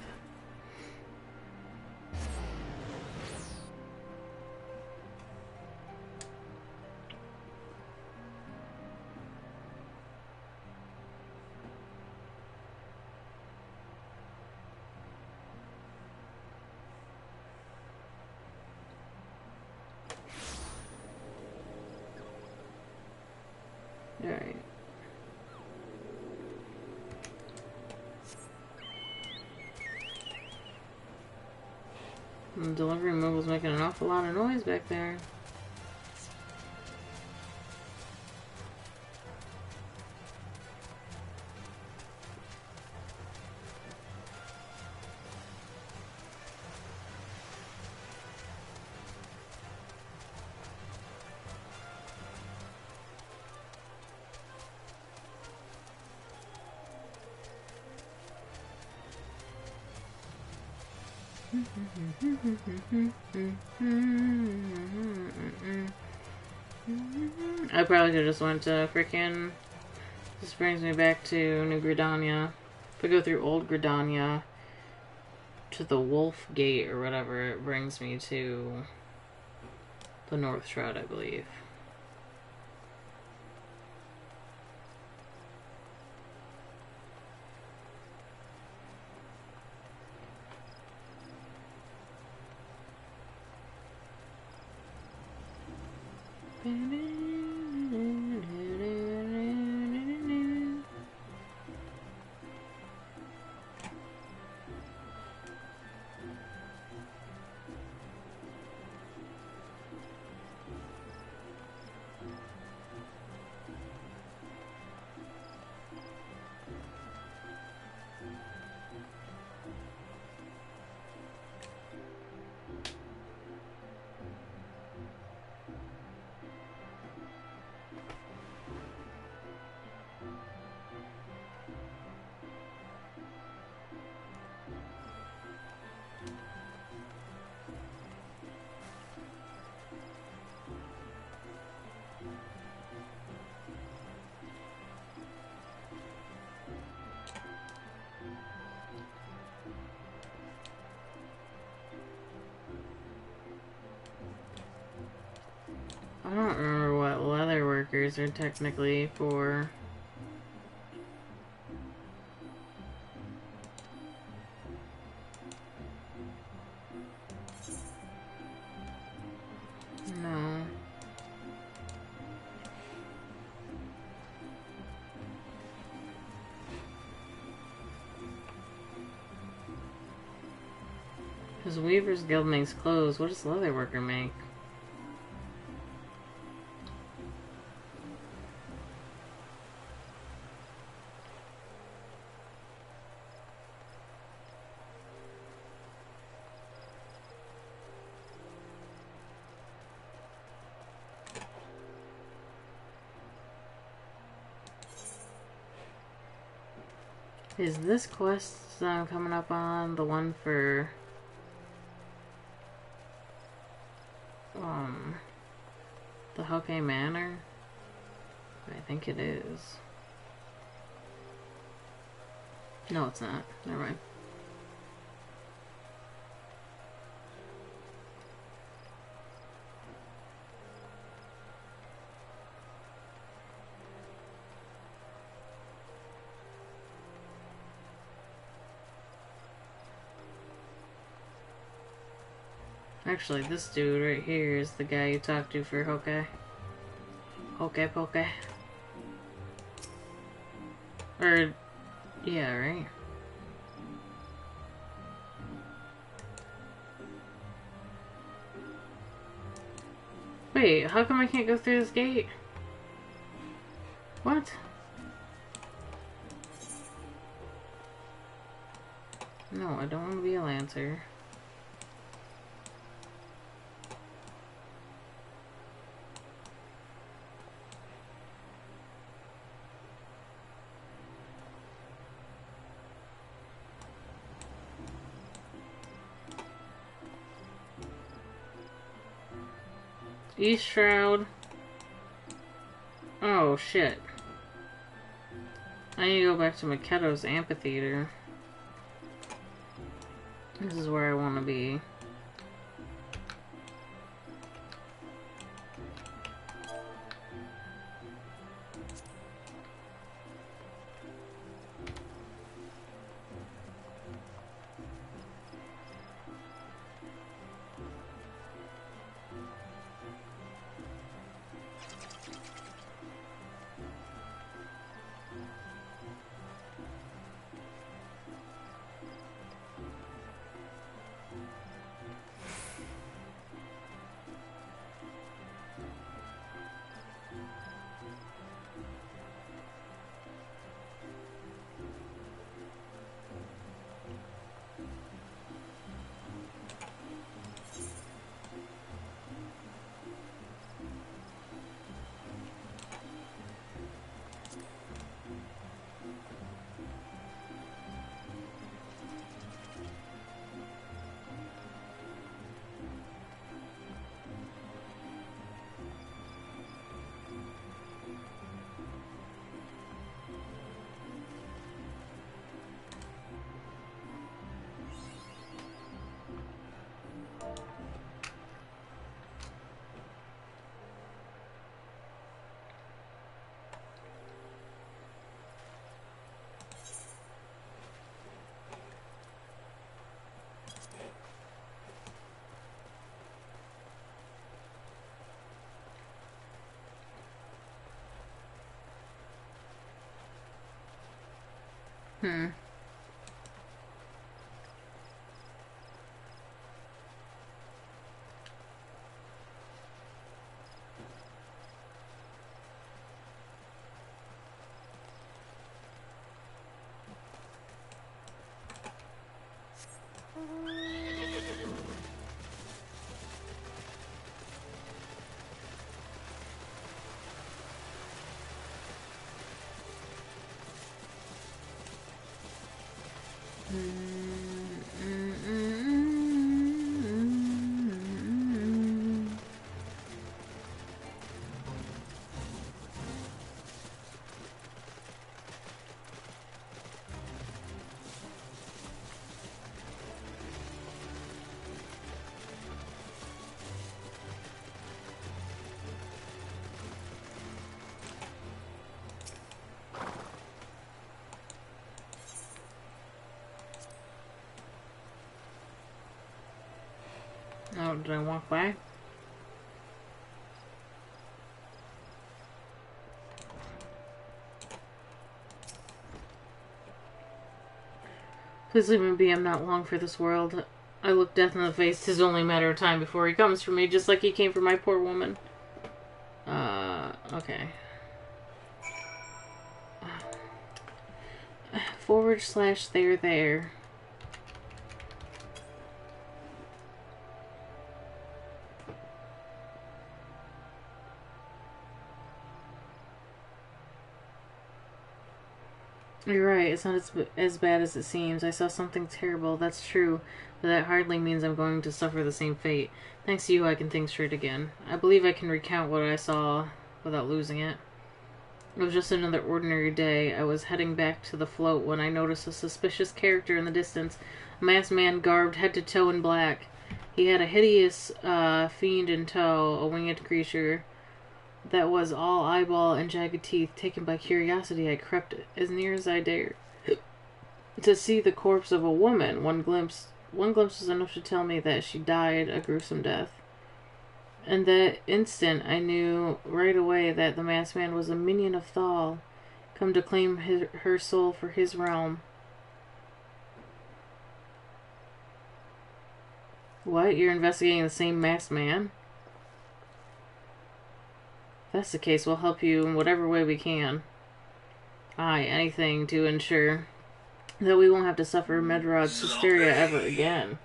Alright. The delivery mobile's making an awful lot of noise back there. I probably could have just went to frickin'. This brings me back to New Gridania. If I go through Old Gridania to the Wolf Gate or whatever, it brings me to the North Shroud, I believe. I don't remember what leather workers are technically for. No. Because Weaver's Guild makes clothes. What does leather worker make? Is this quest that I'm coming up on the one for the Hoke Manor? I think it is. No, it's not. Never mind. Actually, this dude right here is the guy you talked to for Hoke. Hoke Poke. Or, yeah, right? Wait, how come I can't go through this gate? What? No, I don't want to be a Lancer. East Shroud. Oh, shit. I need to go back to Maketo's amphitheater. This is where I want to be. Oh, did I walk by? Please leave me be, I'm not long for this world. I look death in the face, 'tis only a matter of time before he comes for me, just like he came for my poor woman. Okay. /there. You're right, it's not as bad as it seems. I saw something terrible, that's true, but that hardly means I'm going to suffer the same fate. Thanks to you, I can think straight again. I believe I can recount what I saw without losing it. It was just another ordinary day. I was heading back to the float when I noticed a suspicious character in the distance, a masked man garbed head to toe in black. He had a hideous fiend in tow, a winged creature that was all eyeball and jagged teeth. Taken by curiosity, I crept as near as I dared to see the corpse of a woman. One glimpse was enough to tell me that she died a gruesome death. In that instant, I knew right away that the masked man was a minion of Thal, come to claim her soul for his realm. What? You're investigating the same masked man? If that's the case, we'll help you in whatever way we can. Aye, anything to ensure that we won't have to suffer Medrod's hysteria ever again.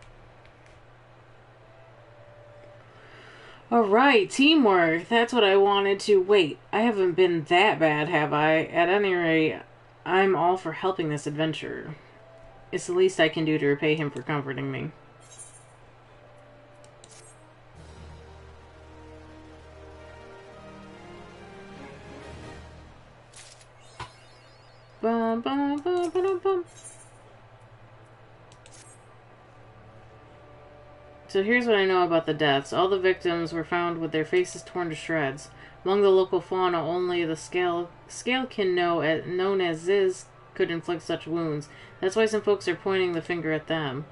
Alright, teamwork. That's what I wanted to... Wait, I haven't been that bad, have I? At any rate, I'm all for helping this adventurer. It's the least I can do to repay him for comforting me. But So here's what I know about the deaths. All the victims were found with their faces torn to shreds. Among the local fauna, only the scalekin known as Ziz could inflict such wounds. That's why some folks are pointing the finger at them.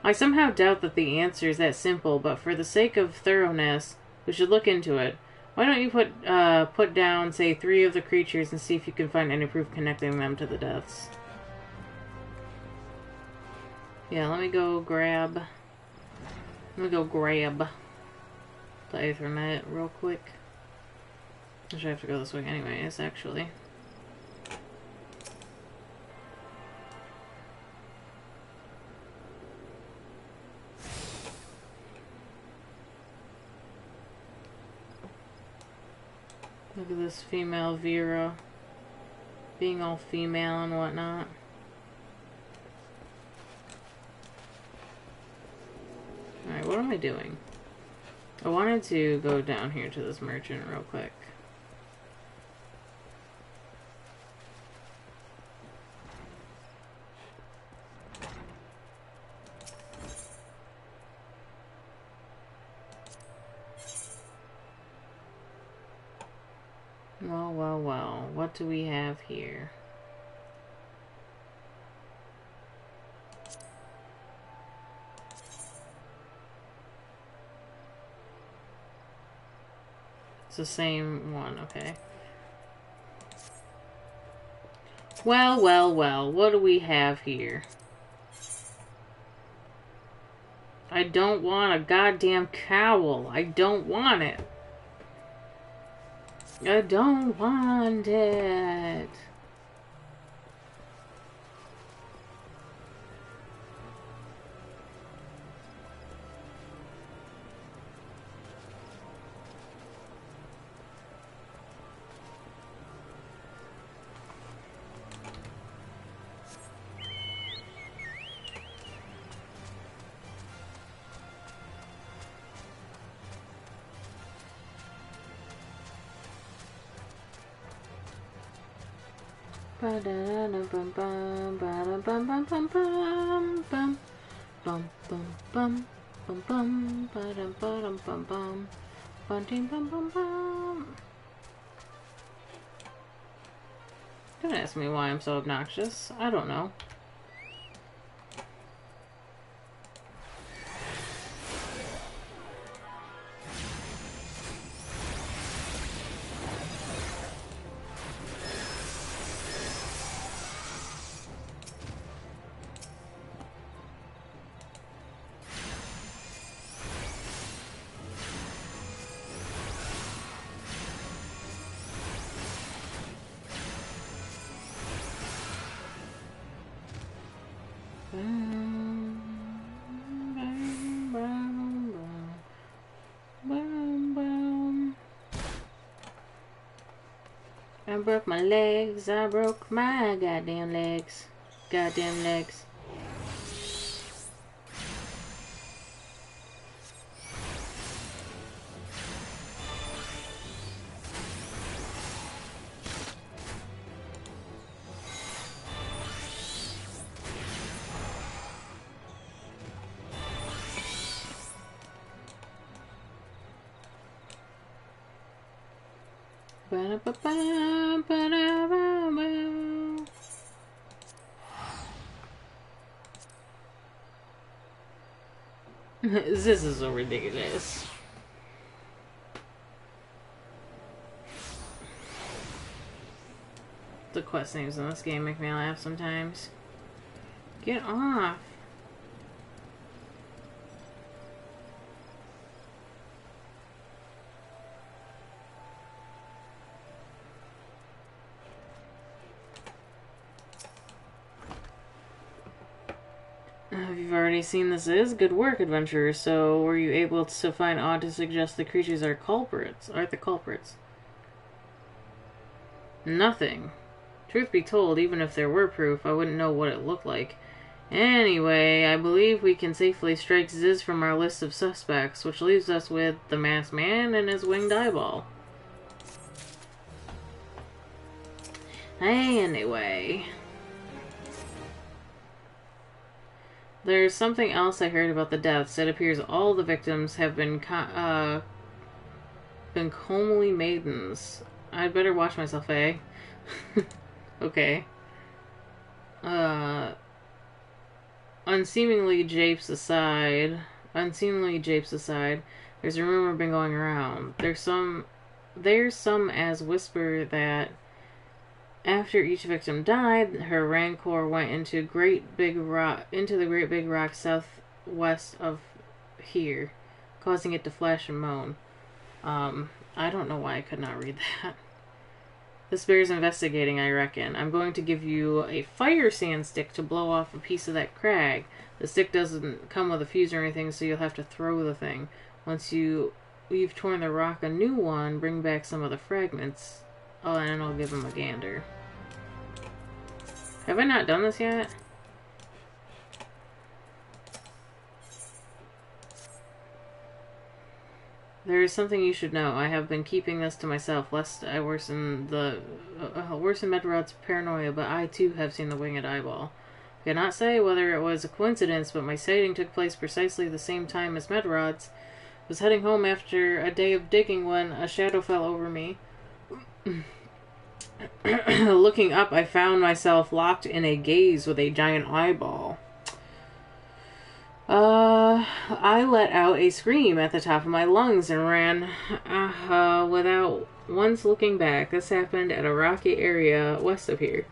I somehow doubt that the answer is that simple, but for the sake of thoroughness, we should look into it. Why don't you put down, say, 3 of the creatures and see if you can find any proof connecting them to the deaths. Yeah, let me go grab the Aethernet real quick. I should have to go this way anyways, actually. Look at this female Vera being all female and whatnot. Alright, what am I doing? I wanted to go down here to this merchant real quick. Well, what do we have here? It's the same one, okay. Well, what do we have here? I don't want a goddamn cowl. I don't want it. I don't want it. Don't ask me why I'm so obnoxious. I don't know. I broke my legs. I broke my goddamn legs. Goddamn legs. This is so ridiculous. The quest names in this game make me laugh sometimes. Get off. You've already seen this is good work, adventurer. So, were you able to find odd to suggest the creatures are culprits? Aren't the culprits? Nothing. Truth be told, even if there were proof, I wouldn't know what it looked like. Anyway, I believe we can safely strike Ziz from our list of suspects, which leaves us with the masked man and his winged eyeball. Anyway. There's something else I heard about the deaths. It appears all the victims have been comely maidens. I'd better watch myself, eh? Okay. Unseemly japes aside, there's a rumor been going around. There's some as whisper that after each victim died, her rancor went into the great big rock southwest of here, causing it to flash and moan. I don't know why I could not read that. This bears investigating, I reckon. I'm going to give you a fire sand stick to blow off a piece of that crag. The stick doesn't come with a fuse or anything, so you'll have to throw the thing. Once you've torn the rock a new one, bring back some of the fragments. Oh, and I'll give him a gander. Have I not done this yet? There is something you should know. I have been keeping this to myself, lest I worsen Medrod's paranoia, but I too have seen the winged eyeball. I cannot say whether it was a coincidence, but my sighting took place precisely the same time as Medrod's. I was heading home after a day of digging when a shadow fell over me. Looking up, I found myself locked in a gaze with a giant eyeball. I let out a scream at the top of my lungs and ran without once looking back. This happened at a rocky area west of here.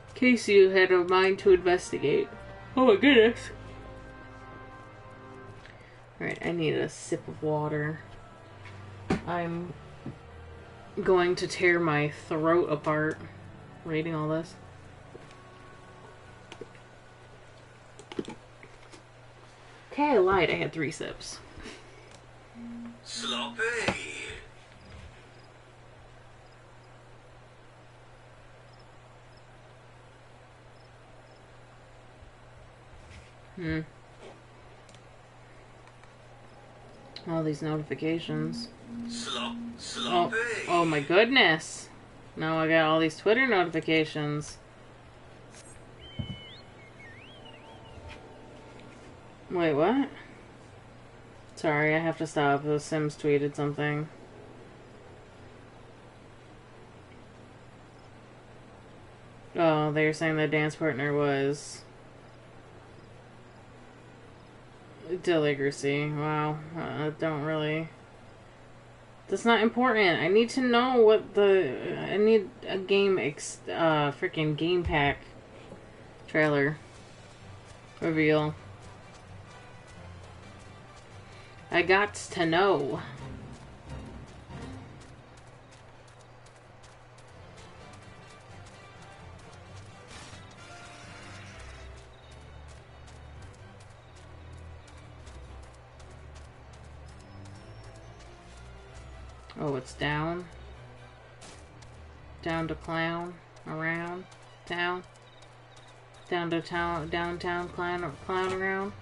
In case you had a mind to investigate. Oh my goodness. Alright, I need a sip of water. I'm going to tear my throat apart reading all this. Okay, I lied. I had 3 sips. Sloppy. All these notifications. Sloppy. Oh my goodness. Now I got all these Twitter notifications. Wait, what? Sorry, I have to stop. The Sims tweeted something. Oh, they were saying the dance partner was Deligracy. Wow. Don't really... That's not important. I need to know what the... I need a game freaking game pack trailer reveal. I got to know. Oh, it's down. Down to clown. Around. Down. Down to town. Downtown. Clown around.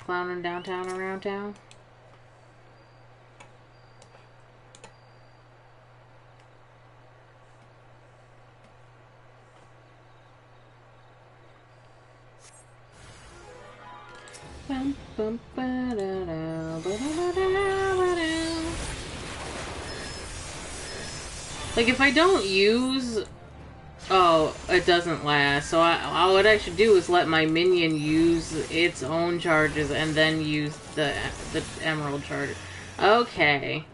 Clowning downtown around town. Like, if I don't use... Oh, it doesn't last. So what I should do is let my minion use its own charges and then use the emerald charge. Okay.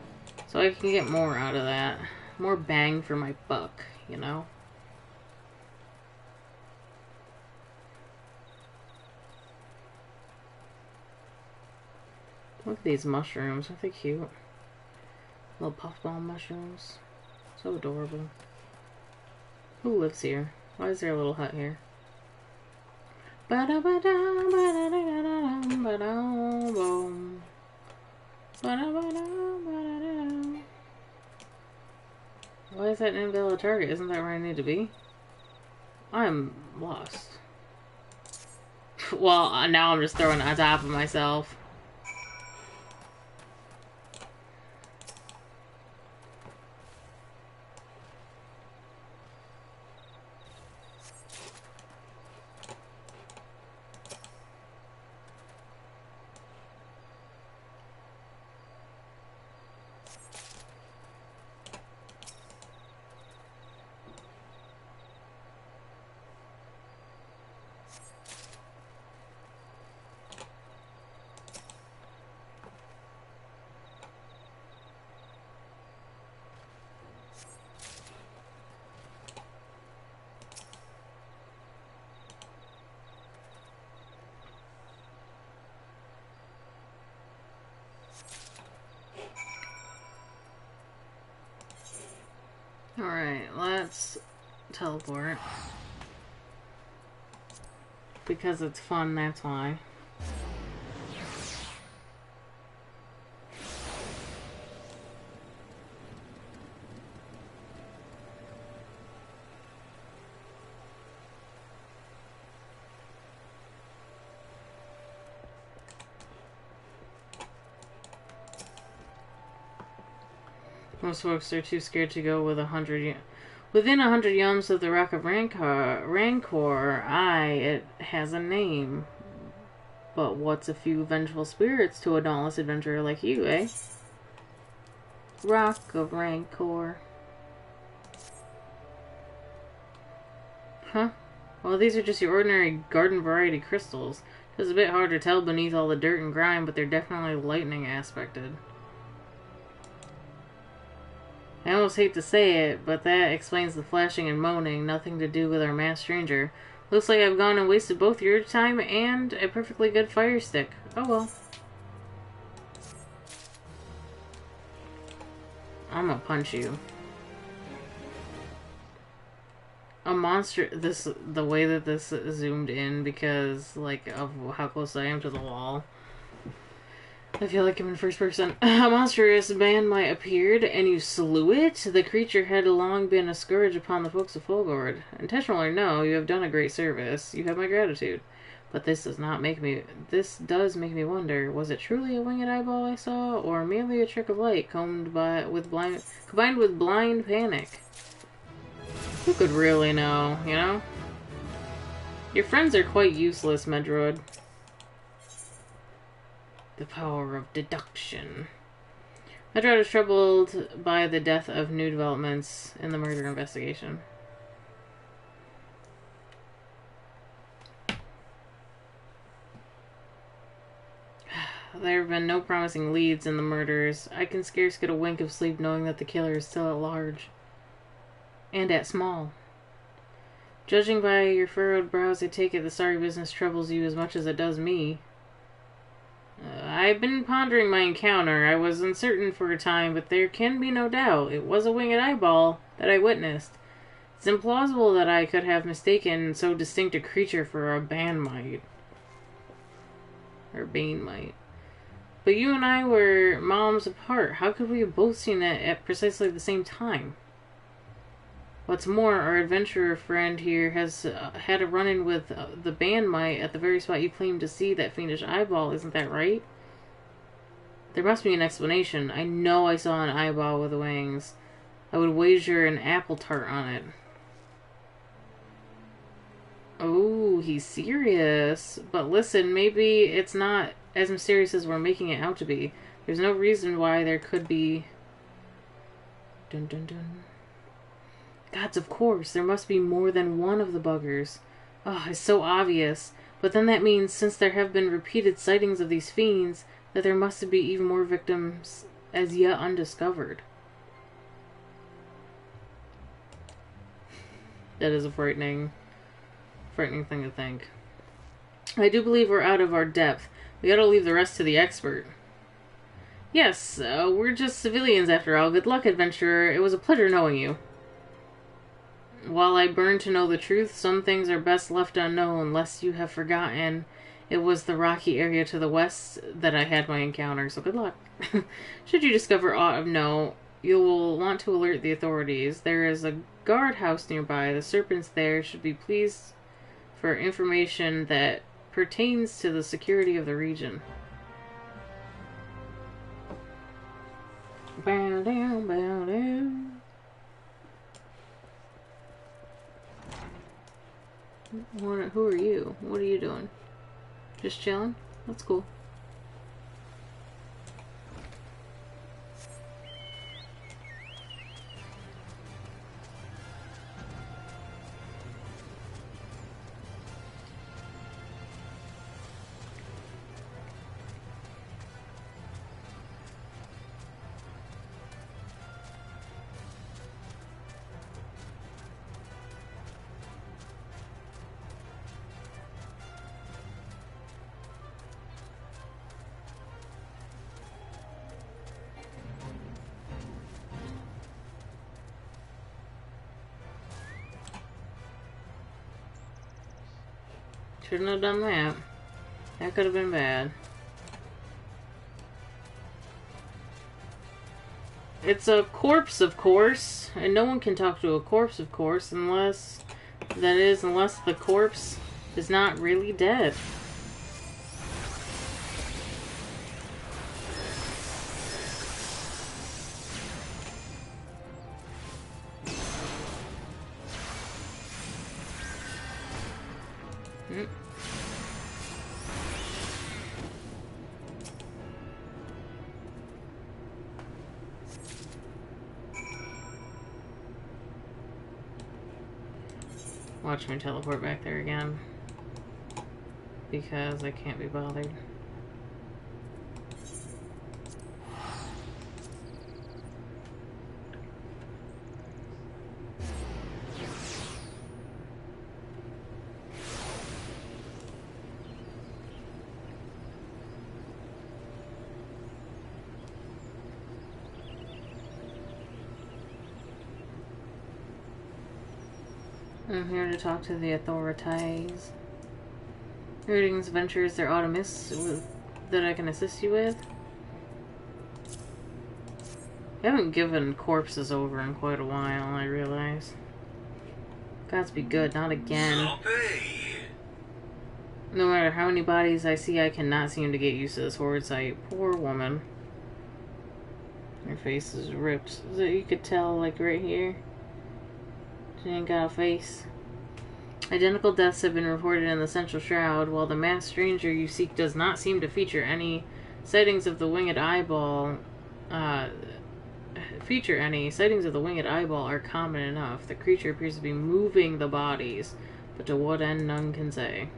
So I can get more out of that. More bang for my buck, you know? Look at these mushrooms. Aren't they cute? Little puffball mushrooms. So adorable. Who lives here? Why is there a little hut here? Why is that an invalid target? Isn't that where I need to be? I'm lost. Well, now I'm just throwing it on top of myself. Alright, let's teleport. Because it's fun, that's why. Most folks are too scared to go with within 100 yums of the Rock of Rancor. It has a name. But what's a few vengeful spirits to a dauntless adventurer like you, eh? Rock of Rancor. Huh? Well, these are just your ordinary garden variety crystals. It's a bit hard to tell beneath all the dirt and grime, but they're definitely lightning aspected. I almost hate to say it, but that explains the flashing and moaning. Nothing to do with our masked stranger. Looks like I've gone and wasted both your time and a perfectly good fire stick. Oh well. I'm gonna punch you. A monster. The way that this zoomed in because, like, of how close I am to the wall. I feel like I'm in first person. A monstrous bandmite appeared, and you slew it? The creature had long been a scourge upon the folks of Fulgord. Intentional or no, you have done a great service. You have my gratitude. But this does make me wonder, was it truly a winged eyeball I saw, or merely a trick of light combined with blind panic? Who could really know, you know? Your friends are quite useless, Medroid. The power of deduction. Medroid is troubled by the death of new developments in the murder investigation. There have been no promising leads in the murders. I can scarce get a wink of sleep knowing that the killer is still at large. And at small. Judging by your furrowed brows, I take it the sorry business troubles you as much as it does me. I've been pondering my encounter. I was uncertain for a time, but there can be no doubt. It was a winged eyeball that I witnessed. It's implausible that I could have mistaken so distinct a creature for a bandmite. Or banemite. But you and I were moms apart. How could we have both seen it at precisely the same time? What's more, our adventurer friend here has had a run-in with the bandmite at the very spot you claim to see that fiendish eyeball, isn't that right? There must be an explanation. I know I saw an eyeball with wings. I would wager an apple tart on it. Oh, he's serious. But listen, maybe it's not as mysterious as we're making it out to be. There's no reason why there could be... Dun dun dun. Gods, of course, there must be more than one of the buggers. Oh, it's so obvious. But then that means, since there have been repeated sightings of these fiends, that there must be even more victims as yet undiscovered. That is a frightening thing to think. I do believe we're out of our depth. We gotta leave the rest to the expert. Yes, we're just civilians after all. Good luck, adventurer. It was a pleasure knowing you. While I burn to know the truth, some things are best left unknown, lest you have forgotten it was the rocky area to the west that I had my encounter, so good luck. Should you discover aught of note, you will want to alert the authorities. There is a guardhouse nearby. The serpents there should be pleased for information that pertains to the security of the region. Bow down, bow down. Who are you? What are you doing? Just chilling? That's cool. Shouldn't have done that. That could have been bad. It's a corpse, of course, and no one can talk to a corpse, of course, unless the corpse is not really dead. Watch me teleport back there again. Because I can't be bothered. I'm here to talk to the authorities. Greetings, Venture. Is there Autumnus that I can assist you with? I haven't given corpses over in quite a while, I realize. Gods be good, not again. Sloppy. No matter how many bodies I see, I cannot seem to get used to this horrid sight. Poor woman. Her face is ripped. So you could tell, like, right here. She ain't got a face. Identical deaths have been reported in the Central Shroud, while the masked stranger you seek does not seem to feature any sightings of the winged eyeball. Sightings of the winged eyeball are common enough. The creature appears to be moving the bodies, but to what end none can say.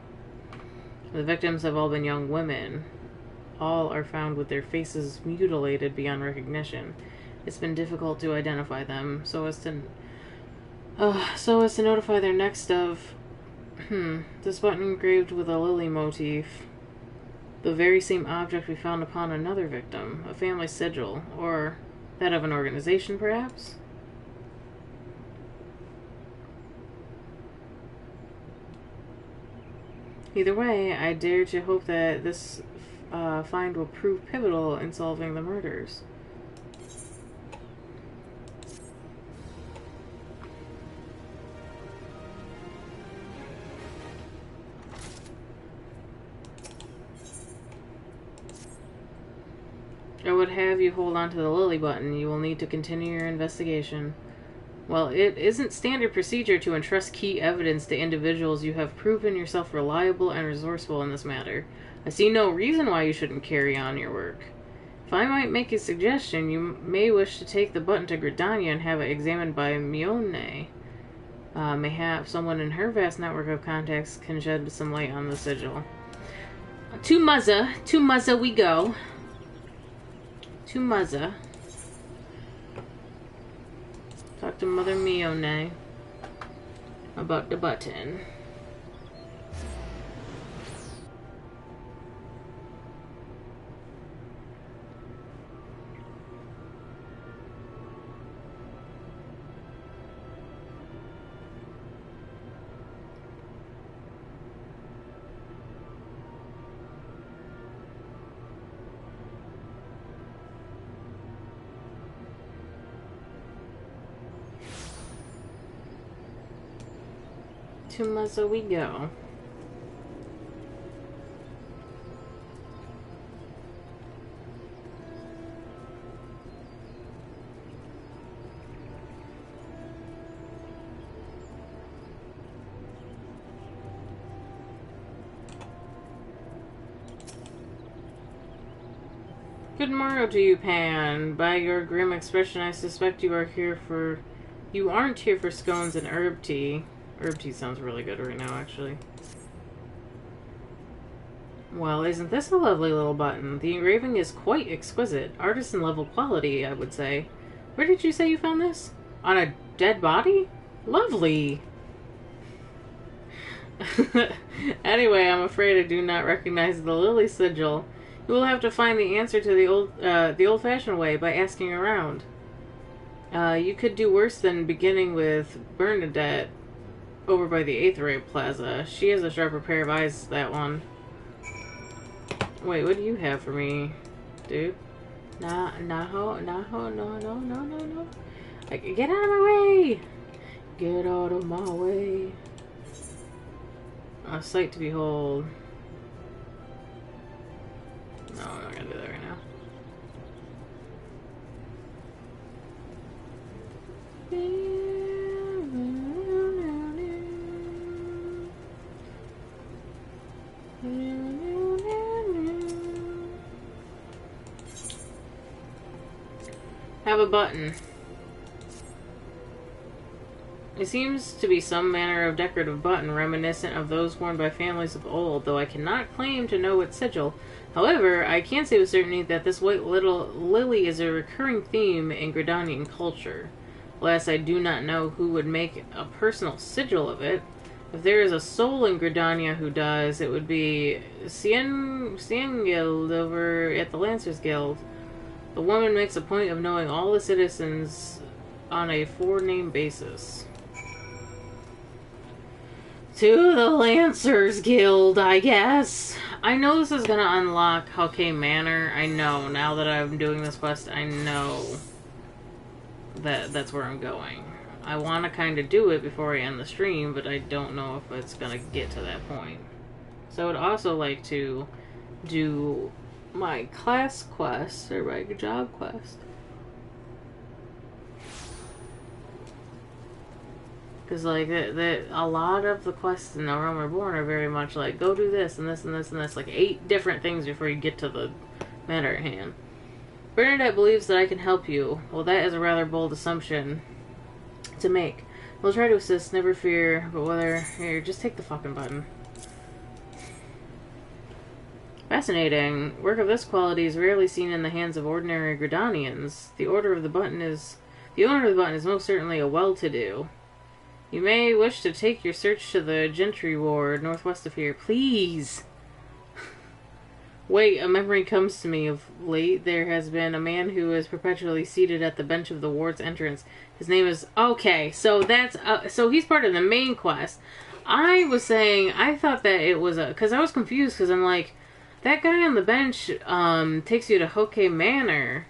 The victims have all been young women. All are found with their faces mutilated beyond recognition. It's been difficult to identify them, so as to notify their next of, this button engraved with a lily motif. The very same object we found upon another victim, a family sigil, or that of an organization, perhaps? Either way, I dare to hope that this find will prove pivotal in solving the murders. I would have you hold on to the lily button. You will need to continue your investigation. Well, it isn't standard procedure to entrust key evidence to individuals. You have proven yourself reliable and resourceful in this matter. I see no reason why you shouldn't carry on your work. If I might make a suggestion, you may wish to take the button to Gridania and have it examined by Mione. Mayhap someone in her vast network of contacts can shed some light on the sigil. To Muzza we go. To Muzza. Talk to Mother Mione about the button. To Muzza we go. Good morrow to you, Pan. By your grim expression, I suspect you aren't here for scones and herb tea. Herb tea sounds really good right now, actually. Well, isn't this a lovely little button? The engraving is quite exquisite. Artisan-level quality, I would say. Where did you say you found this? On a dead body? Lovely! Anyway, I'm afraid I do not recognize the lily sigil. You will have to find the answer to the old-fashioned way by asking around. You could do worse than beginning with Bernadette. over by the Aether Plaza. She has a sharper pair of eyes, that one. Wait, what do you have for me, dude? No. Get out of my way! Get out of my way. A sight to behold. No, I'm not gonna do that right now. Have a button. It seems to be some manner of decorative button reminiscent of those worn by families of old, though I cannot claim to know its sigil. However, I can say with certainty that this white little lily is a recurring theme in Gridanian culture. Alas, I do not know who would make a personal sigil of it. If there is a soul in Gridania who does, it would be Ciengild over at the Lancers Guild. The woman makes a point of knowing all the citizens on a four-name basis. To the Lancers Guild, I guess. I know this is gonna unlock Hokke Manor. I know. Now that I'm doing this quest, I know that that's where I'm going. I want to kind of do it before I end the stream, but I don't know if it's gonna get to that point. So I would also like to do my class quest, or my job quest. Because, like, a lot of the quests in No Realm Reborn are very much like, go do this, and this, and this, and this. Like, 8 different things before you get to the matter at hand. Bernadette believes that I can help you. Well, that is a rather bold assumption to make. We'll try to assist, never fear, but whether... Here, just take the fucking button. Fascinating. Work of this quality is rarely seen in the hands of ordinary Gridanians. The owner of the button is most certainly a well-to-do. You may wish to take your search to the Gentry Ward, northwest of here. Please! Wait, a memory comes to me of late. There has been a man who is perpetually seated at the bench of the ward's entrance. His name is... Okay, so that's... so he's part of the main quest. I was saying... I thought that it was a... Because I was confused, because I'm like... That guy on the bench takes you to Hokke Manor.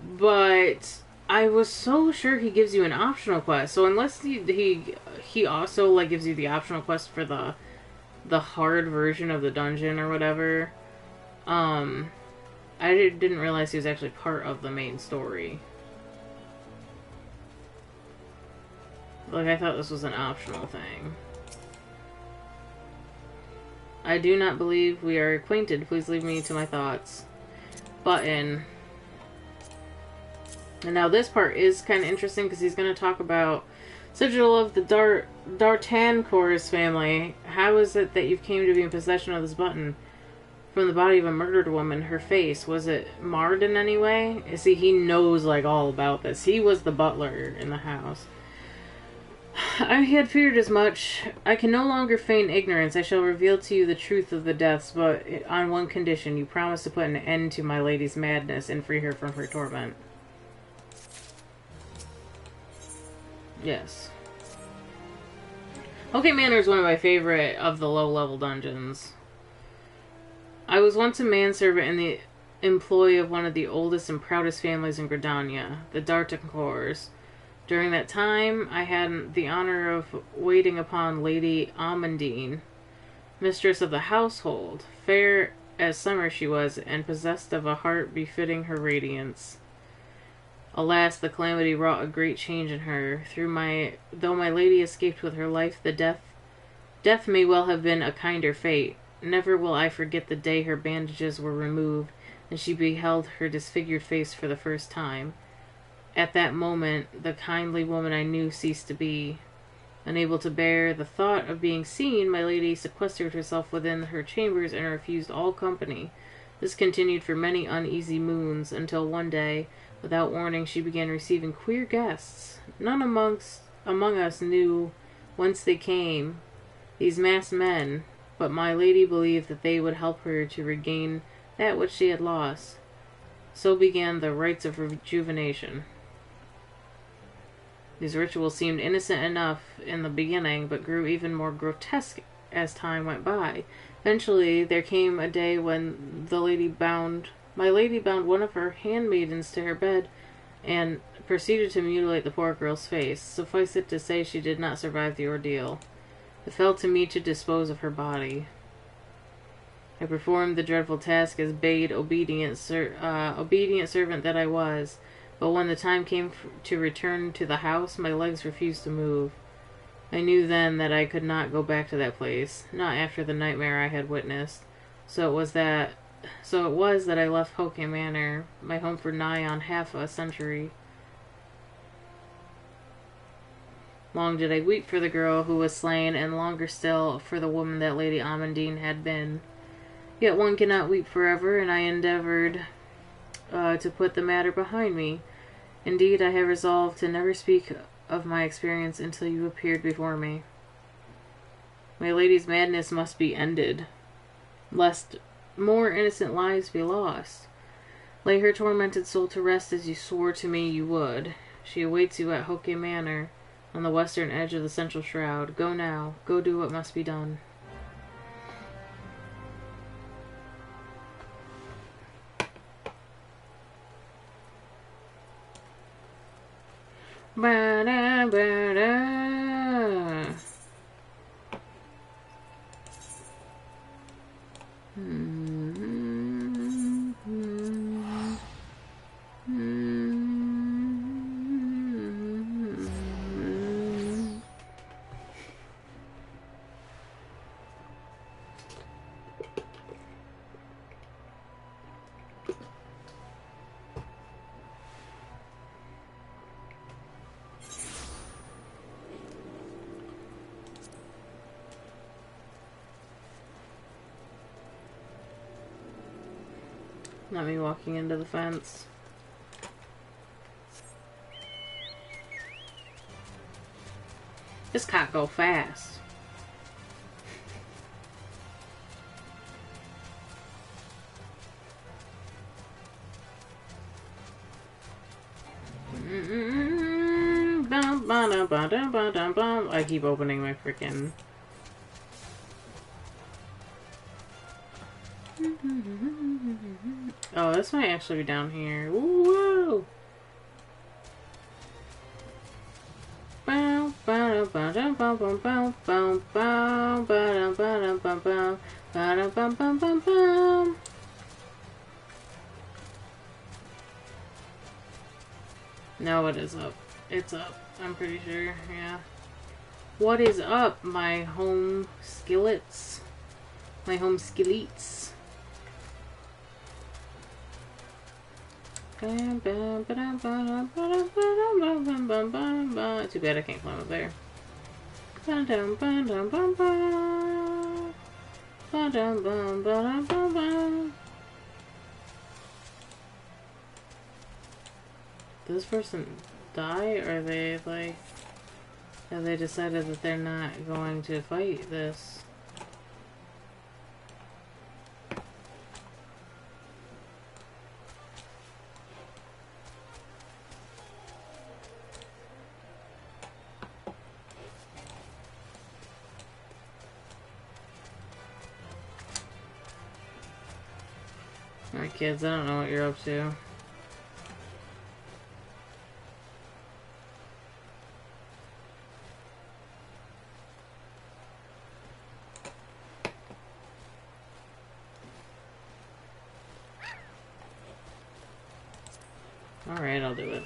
But... I was so sure he gives you an optional quest. So unless he also like gives you the optional quest for the hard version of the dungeon or whatever, I didn't realize he was actually part of the main story. Like, I thought this was an optional thing. I do not believe we are acquainted. Please leave me to my thoughts. Button. And now this part is kind of interesting because he's going to talk about Sigil of the D'Artancourt's family. How is it that you came to be in possession of this button from the body of a murdered woman? Her face, was it marred in any way? See, he knows like all about this. He was the butler in the house. I had feared as much. I can no longer feign ignorance. I shall reveal to you the truth of the deaths, but on one condition. You promise to put an end to my lady's madness and free her from her torment. Yes. Hokke Manor is one of my favorite of the low-level dungeons. I was once a manservant in the employ of one of the oldest and proudest families in Gridania, the D'Artancourts. During that time, I had the honor of waiting upon Lady Amandine, mistress of the household. Fair as summer she was, and possessed of a heart befitting her radiance. Alas, the calamity wrought a great change in her. Though my lady escaped with her life, the death may well have been a kinder fate. Never will I forget the day her bandages were removed, and she beheld her disfigured face for the first time. At that moment, the kindly woman I knew ceased to be. Unable to bear the thought of being seen, my lady sequestered herself within her chambers and refused all company. This continued for many uneasy moons, until one day, without warning, she began receiving queer guests. None among us knew whence they came, these masked men, but my lady believed that they would help her to regain that which she had lost. So began the Rites of Rejuvenation. These rituals seemed innocent enough in the beginning, but grew even more grotesque as time went by. Eventually, there came a day when my lady bound one of her handmaidens to her bed and proceeded to mutilate the poor girl's face. Suffice it to say, she did not survive the ordeal. It fell to me to dispose of her body. I performed the dreadful task as bade obedient servant that I was. But when the time came to return to the house, my legs refused to move. I knew then that I could not go back to that place, not after the nightmare I had witnessed. So it was that I left Hoke Manor, my home for nigh on half a century. Long did I weep for the girl who was slain, and longer still for the woman that Lady Amandine had been. Yet one cannot weep forever, and I endeavored to put the matter behind me. Indeed, I have resolved to never speak of my experience until you appeared before me. My lady's madness must be ended, lest more innocent lives be lost. Lay her tormented soul to rest as you swore to me you would. She awaits you at Hoke Manor, on the western edge of the central shroud. Go now. Go do what must be done. Ba-da-ba-da. Not me walking into the fence. This can't go fast. I keep opening my freaking. Oh, this might actually be down here. Woo! No, it is up. It's up. I'm pretty sure, yeah. What is up, my home skillets? My home skeleets. Too bad I can't climb up there. Did this person die, or are they like, have they decided that they're not going to fight this? Alright, kids, I don't know what you're up to. Alright, I'll do it.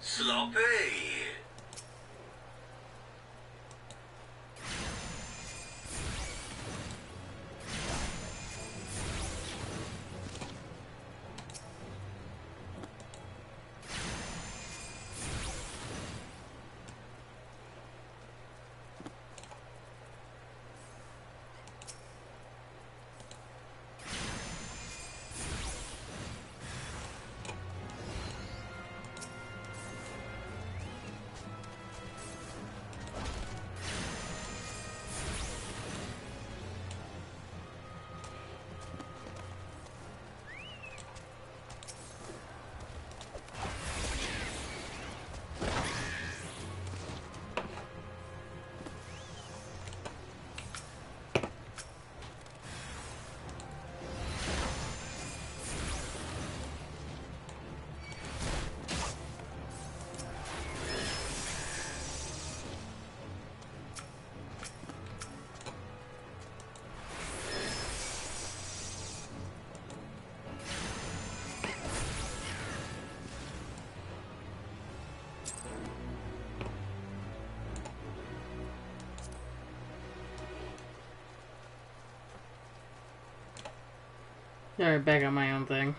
Sloppy. Alright, back on my own thing.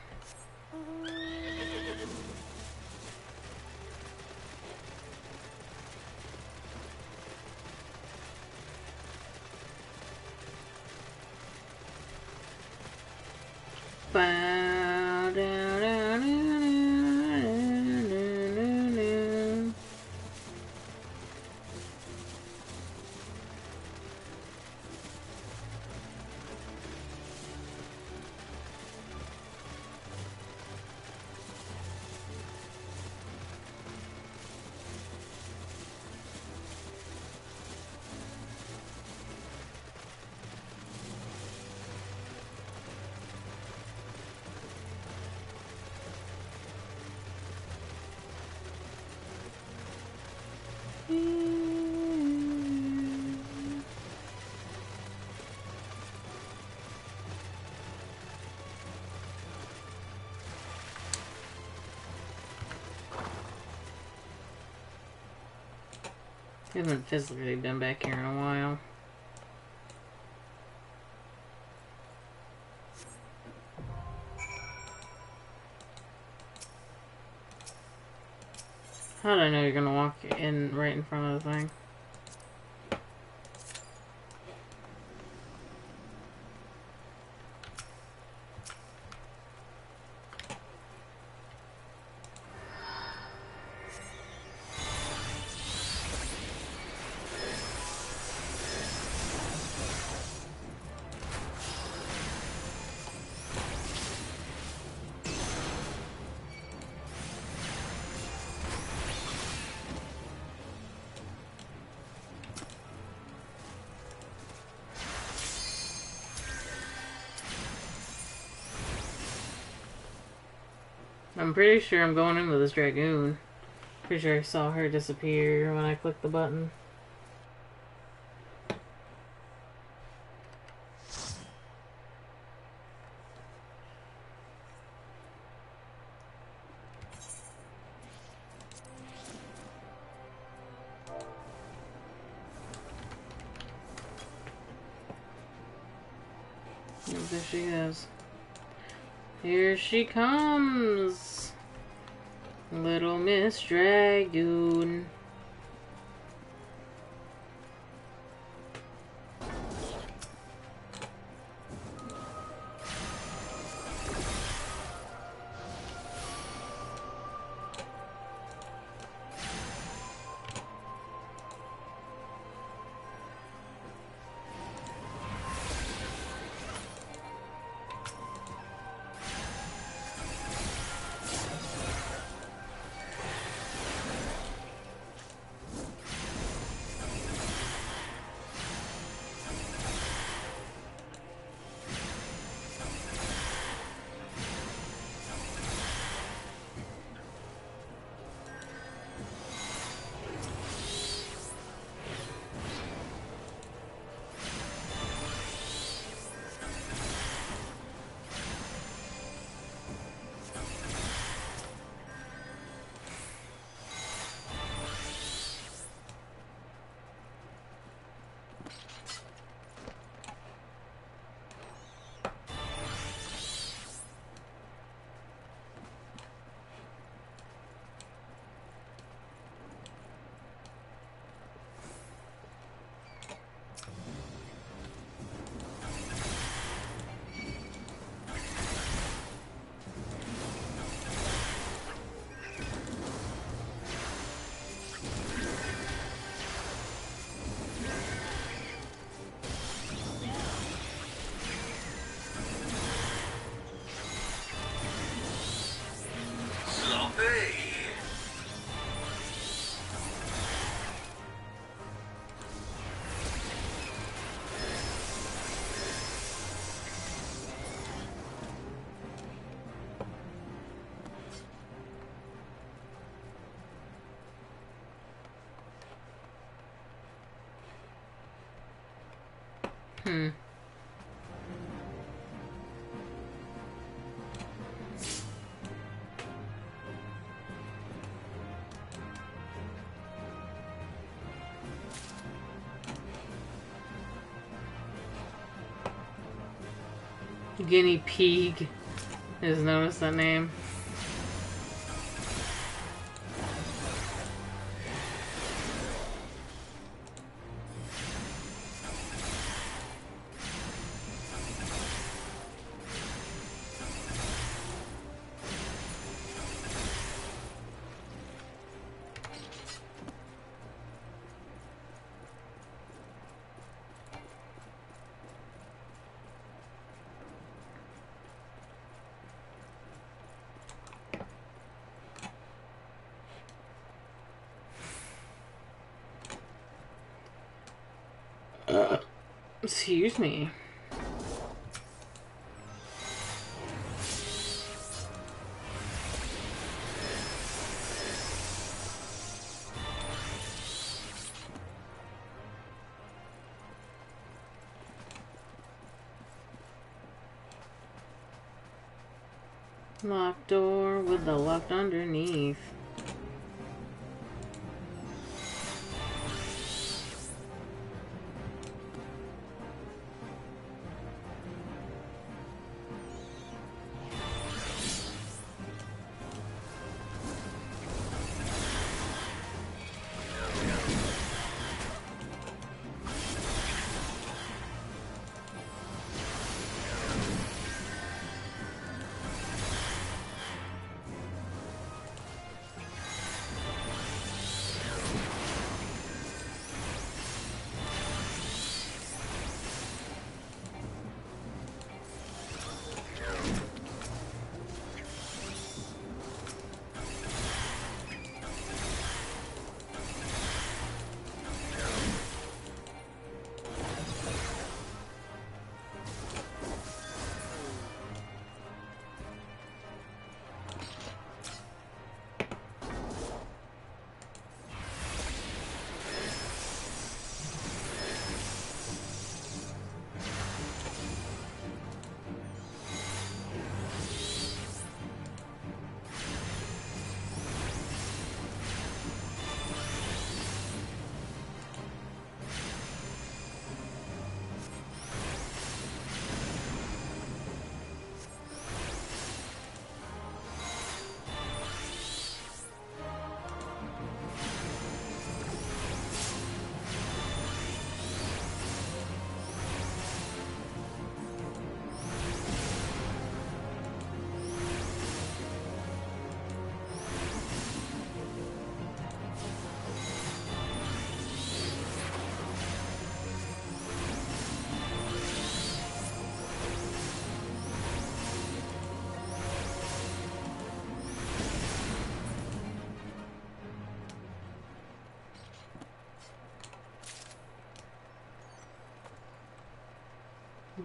I haven't physically been back here in a while. How did I know you're gonna walk in right in front of the thing? I'm pretty sure I'm going in with this Dragoon. Pretty sure I saw her disappear when I clicked the button. Yep, there she is. Here she comes! Little Miss Dragoon. Hey. Guinea pig. I just noticed that name. Excuse me. Locked door with the lock underneath.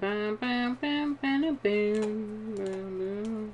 Bam, bam, bam, bam, bam, bam, bam.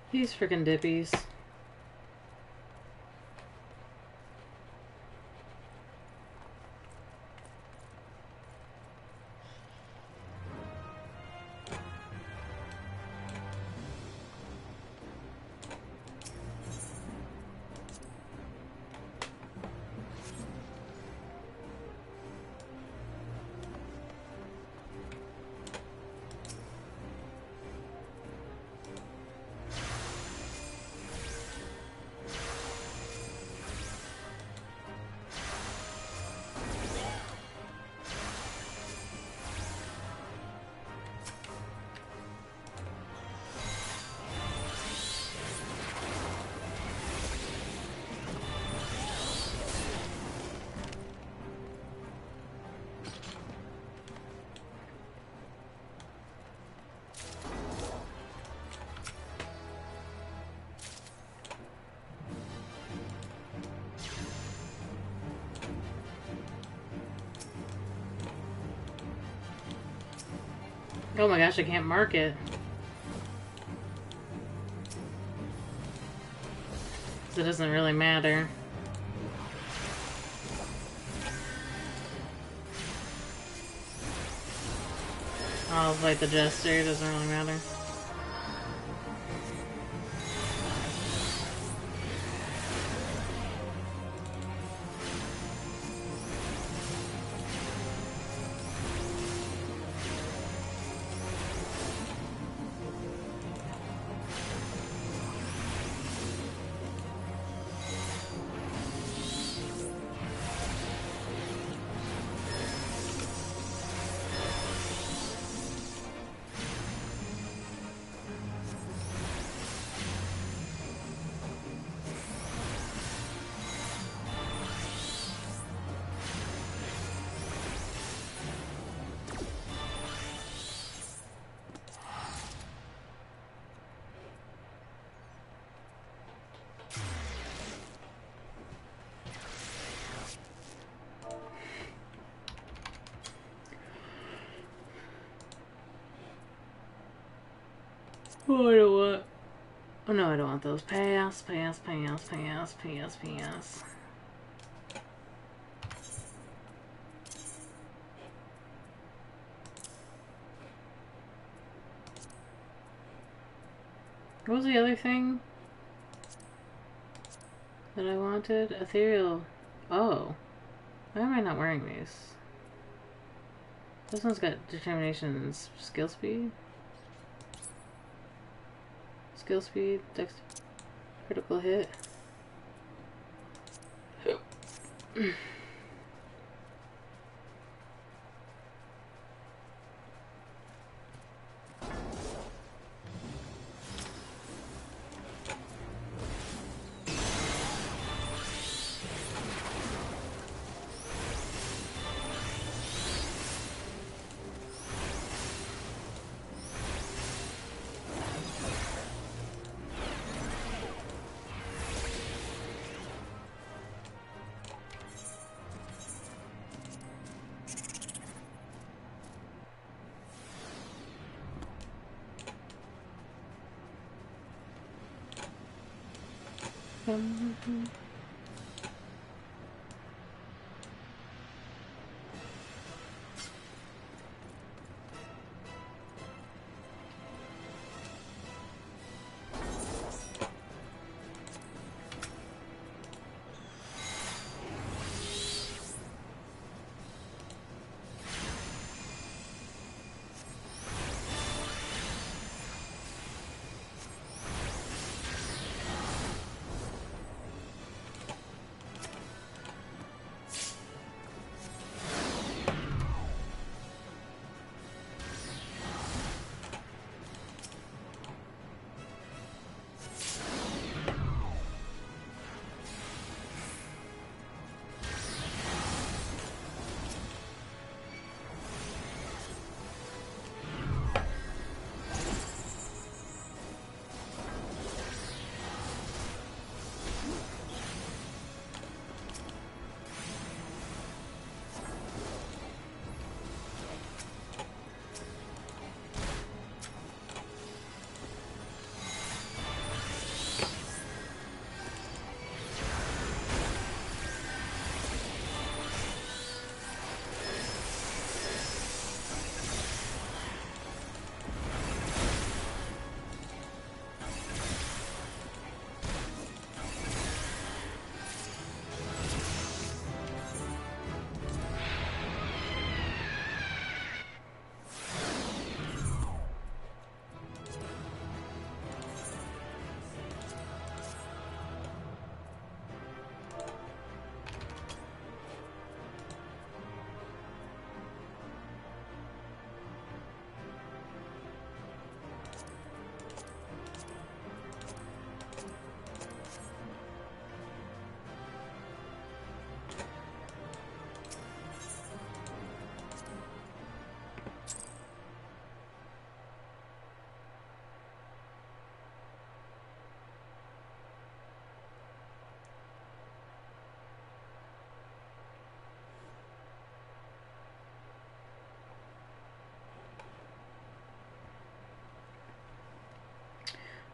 These freaking dippies. Oh my gosh, I can't mark it. So it doesn't really matter. I'll fight the Jester, it doesn't really matter. Oh, I don't want... Oh no, I don't want those. Pass, pass, pass, pass, pass, pass. What was the other thing that I wanted? Ethereal. Oh. Why am I not wearing these? This one's got determination and skill speed. Skill speed, dex, critical hit.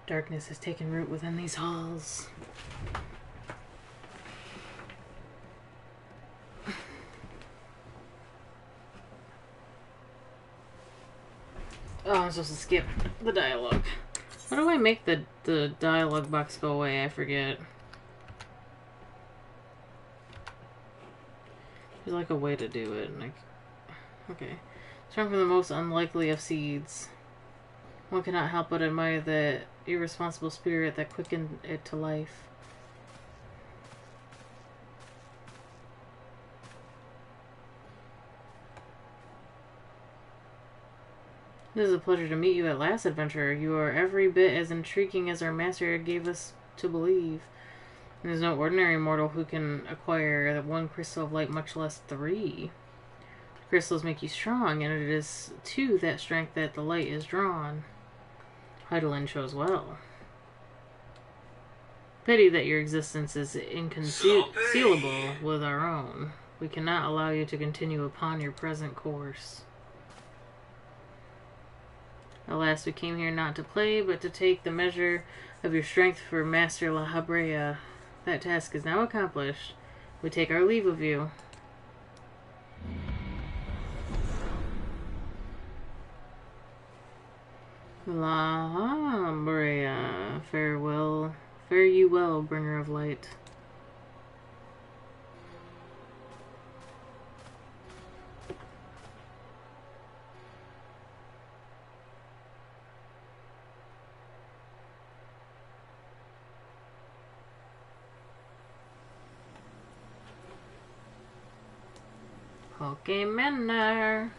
Darkness has taken root within these halls. Oh, I'm supposed to skip the dialogue. How do I make the dialogue box go away? I forget. There's like a way to do it. Like, okay. Strong from the most unlikely of seeds. One cannot help but admire the irresponsible spirit that quickened it to life. It is a pleasure to meet you at last, adventurer. You are every bit as intriguing as our master gave us to believe. And there's no ordinary mortal who can acquire one crystal of light, much less 3. Crystals make you strong, and it is to that strength that the light is drawn. Heidelin shows well. Pity that your existence is inconceivable with our own. We cannot allow you to continue upon your present course. Alas, we came here not to play, but to take the measure of your strength for Master La Habrea. That task is now accomplished. We take our leave of you. La Habrea, farewell. Fare you well, bringer of light. Pokemon.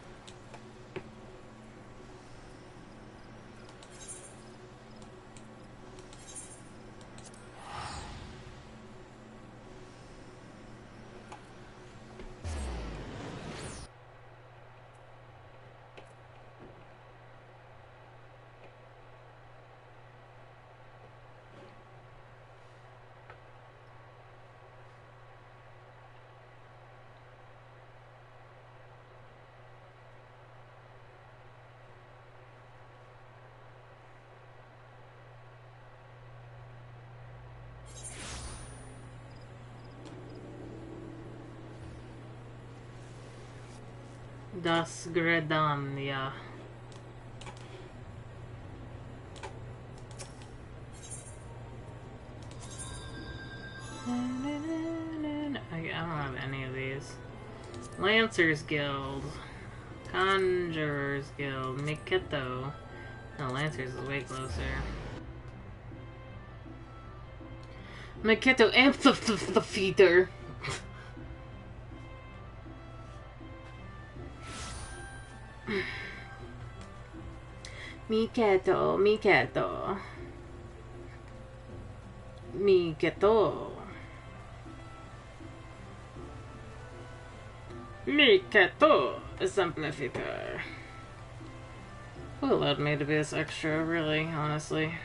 Das Gredania. I don't have any of these. Lancers Guild. Conjurers Guild. Miketo. No, Lancers is way closer. Miketo Amphitheater. Miketo, Miketo. Miketo. Miketo Exemplifier. Who allowed me to be this extra, really, honestly?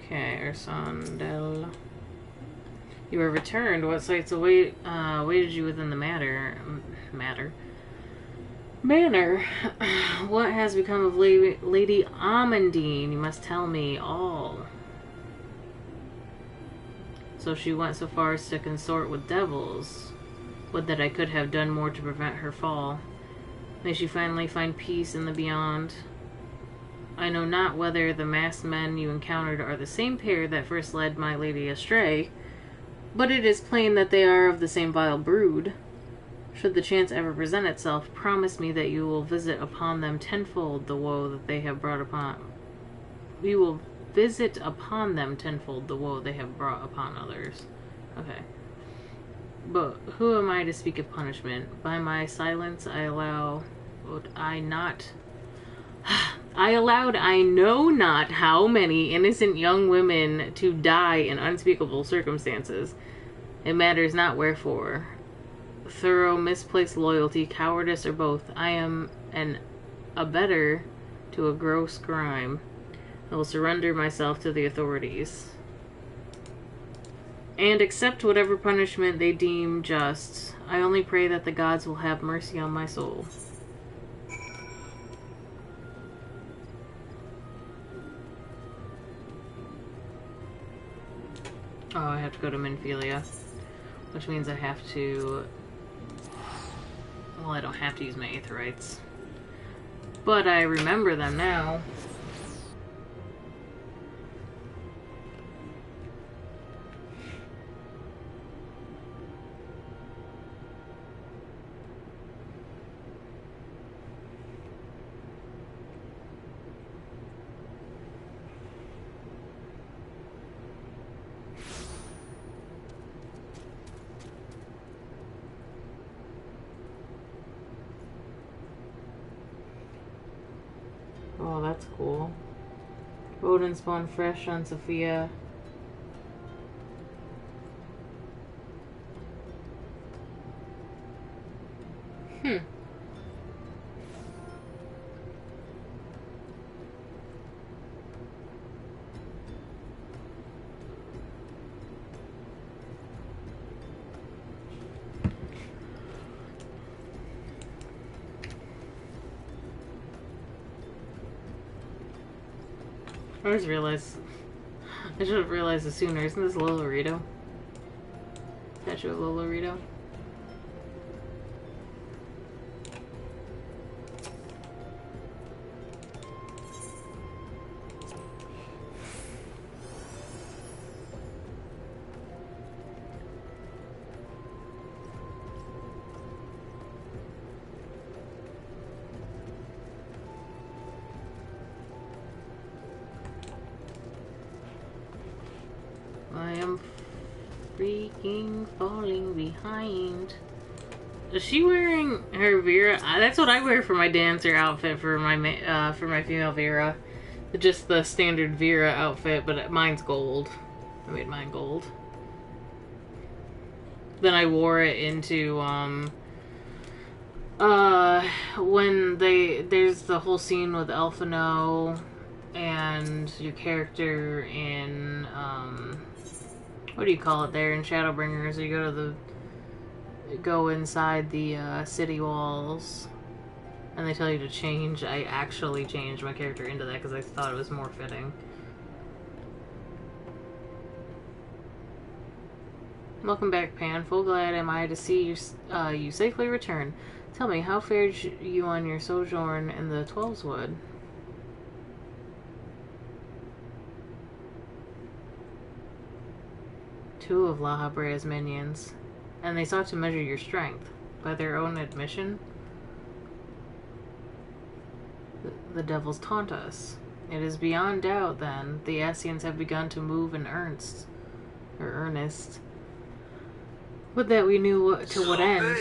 Okay, Ursandel. You are returned. What sights awaited you within the manor? What has become of Lady Amandine? You must tell me all. So she went so far as to consort with devils. Would that I could have done more to prevent her fall. May she finally find peace in the beyond. I know not whether the masked men you encountered are the same pair that first led my lady astray, but it is plain that they are of the same vile brood. Should the chance ever present itself, promise me that you will visit upon them tenfold the woe that they have brought upon. You will visit upon them tenfold the woe they have brought upon others. Okay. But who am I to speak of punishment? By my silence I allowed I know not how many innocent young women to die in unspeakable circumstances. It matters not wherefore. Thorough misplaced loyalty, cowardice, or both. I am an abettor to a gross crime. I will surrender myself to the authorities and accept whatever punishment they deem just. I only pray that the gods will have mercy on my soul. Oh, I have to go to Minfilia, which means I have to... Well, I don't have to use my Aether Rites, but I remember them now. Oh, that's cool. Odin spawned fresh on Sophia. I just realized, I should have realized this sooner. Isn't this Lolorito? Statue of Lolorito? I am freaking falling behind. Is she wearing her Vera? That's what I wear for my dancer outfit for my female Vera. Just the standard Vera outfit, but mine's gold. I made mine gold. Then I wore it into when there's the whole scene with Elfino and your character in what do you call it there in Shadowbringers? You go inside the city walls and they tell you to change. I actually changed my character into that because I thought it was more fitting. Welcome back, Pan. Full glad am I to see you safely return. Tell me, how fared you on your sojourn in the Twelveswood? Two of La Habrea's minions, and they sought to measure your strength. By their own admission, the devils taunt us. It is beyond doubt, then, the Ascians have begun to move in earnest. Would that we knew to what end.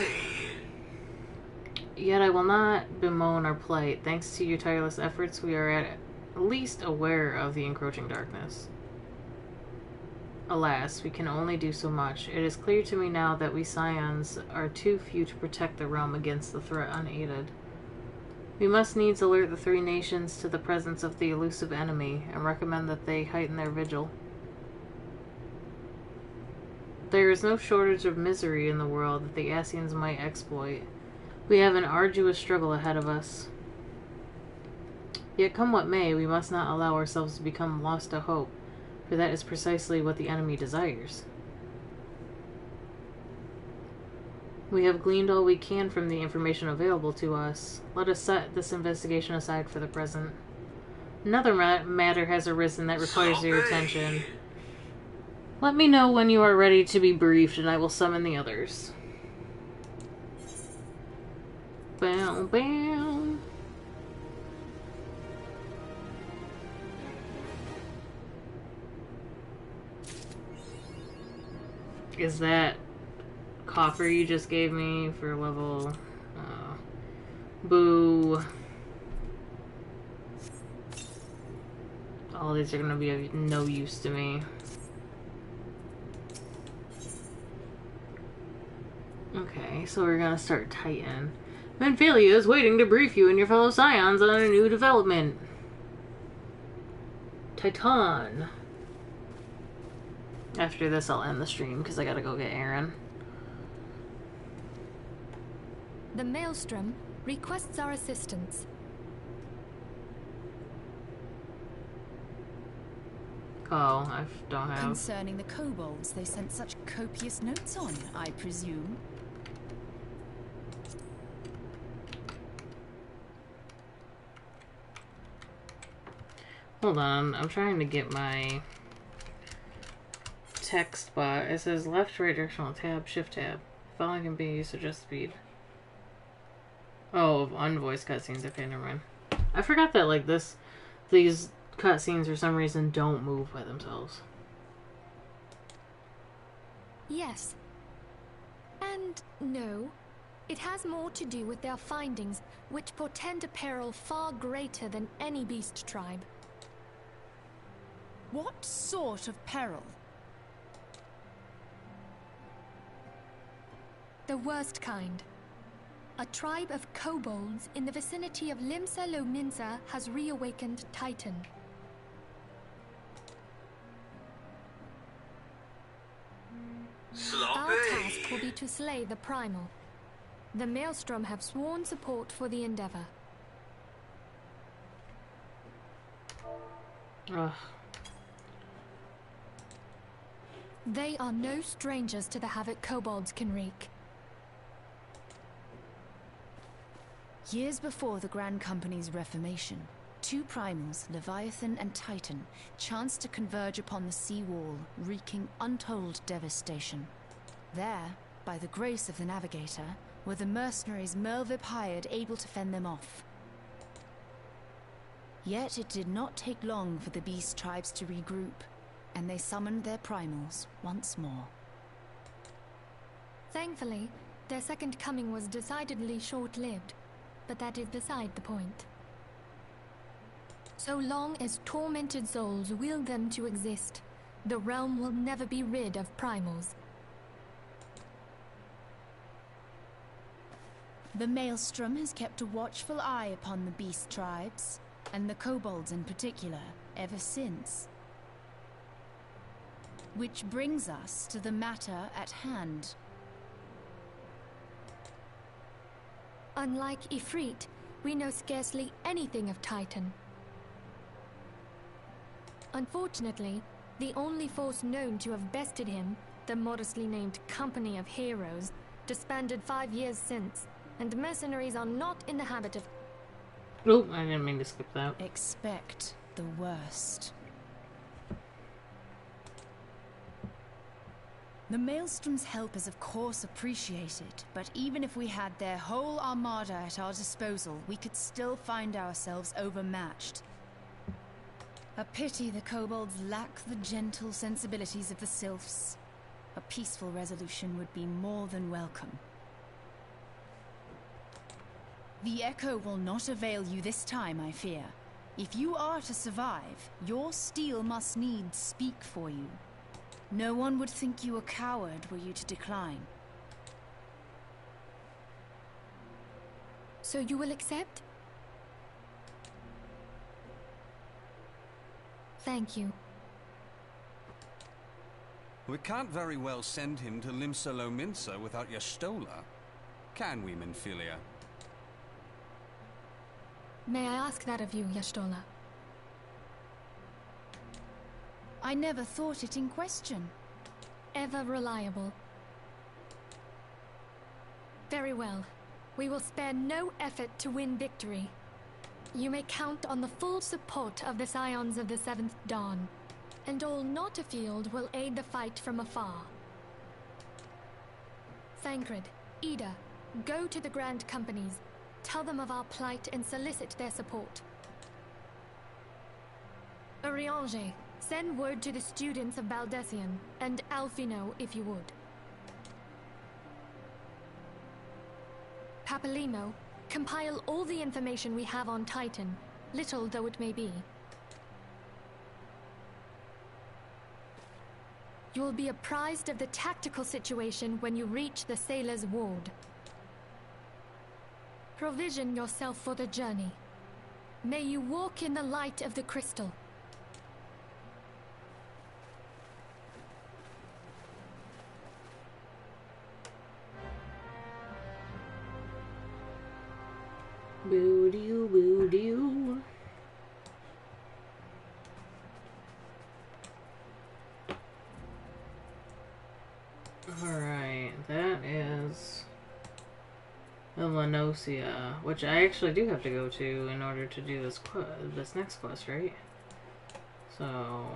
Yet I will not bemoan our plight. Thanks to your tireless efforts, we are at least aware of the encroaching darkness. Alas, we can only do so much. It is clear to me now that we Scions are too few to protect the realm against the threat unaided. We must needs alert the three nations to the presence of the elusive enemy, and recommend that they heighten their vigil. There is no shortage of misery in the world that the Ascians might exploit. We have an arduous struggle ahead of us. Yet come what may, we must not allow ourselves to become lost to hope, for that is precisely what the enemy desires. We have gleaned all we can from the information available to us. Let us set this investigation aside for the present. Another matter has arisen that requires your attention. Let me know when you are ready to be briefed, and I will summon the others. Bow, bow. Is that coffer you just gave me for level... boo. All these are going to be of no use to me. Okay, so we're going to start Titan. Venphalia is waiting to brief you and your fellow Scions on a new development. Titan. After this, I'll end the stream because I gotta go get Aaron. The Maelstrom requests our assistance. Oh, I don't have... Concerning the kobolds they sent such copious notes on, I presume. Hold on, I'm trying to get my text bar. It says left, right directional tab, shift tab. Following can be used to adjust speed. Oh, unvoiced cutscenes. Okay, never mind. I forgot that like these cutscenes for some reason don't move by themselves. Yes. And no. It has more to do with their findings, which portend a peril far greater than any beast tribe. What sort of peril? The worst kind. A tribe of kobolds in the vicinity of Limsa Lominsa has reawakened Titan. Our task will be to slay the Primal. The Maelstrom have sworn support for the endeavor. Ugh. They are no strangers to the havoc kobolds can wreak. Years before the Grand Company's reformation, two primals, Leviathan and Titan, chanced to converge upon the sea wall, wreaking untold devastation. There, by the grace of the Navigator, were the mercenaries Merlvip hired able to fend them off. Yet it did not take long for the beast tribes to regroup, and they summoned their primals once more. Thankfully, their second coming was decidedly short-lived, but that is beside the point. So long as tormented souls will them to exist, the realm will never be rid of primals. The Maelstrom has kept a watchful eye upon the beast tribes, and the kobolds in particular, ever since. Which brings us to the matter at hand. Unlike Ifrit, we know scarcely anything of Titan. Unfortunately, the only force known to have bested him, the modestly named Company of Heroes, disbanded 5 years since, and mercenaries are not in the habit of... Oh, I didn't mean to skip that. Expect the worst. The Maelstrom's help is of course appreciated, but even if we had their whole armada at our disposal, we could still find ourselves overmatched. A pity the kobolds lack the gentle sensibilities of the sylphs. A peaceful resolution would be more than welcome. The Echo will not avail you this time, I fear. If you are to survive, your steel must needs speak for you. No one would think you a coward were you to decline. So you will accept? Thank you. We can't very well send him to Limsa Lominsa without Y'shtola, can we, Minfilia? May I ask that of you, Y'shtola? I never thought it in question. Ever reliable. Very well. We will spare no effort to win victory. You may count on the full support of the Scions of the Seventh Dawn, and all not afield will aid the fight from afar. Thancred, Ida, go to the Grand Companies, tell them of our plight and solicit their support. Urianger, send word to the students of Baldessian, and Alfino if you would. Papalimo, compile all the information we have on Titan, little though it may be. You will be apprised of the tactical situation when you reach the Sailor's Ward. Provision yourself for the journey. May you walk in the light of the crystal. Boo-doo, boo-doo. Alright, that is Lenosia, which I actually do have to go to in order to do this next quest, right? So,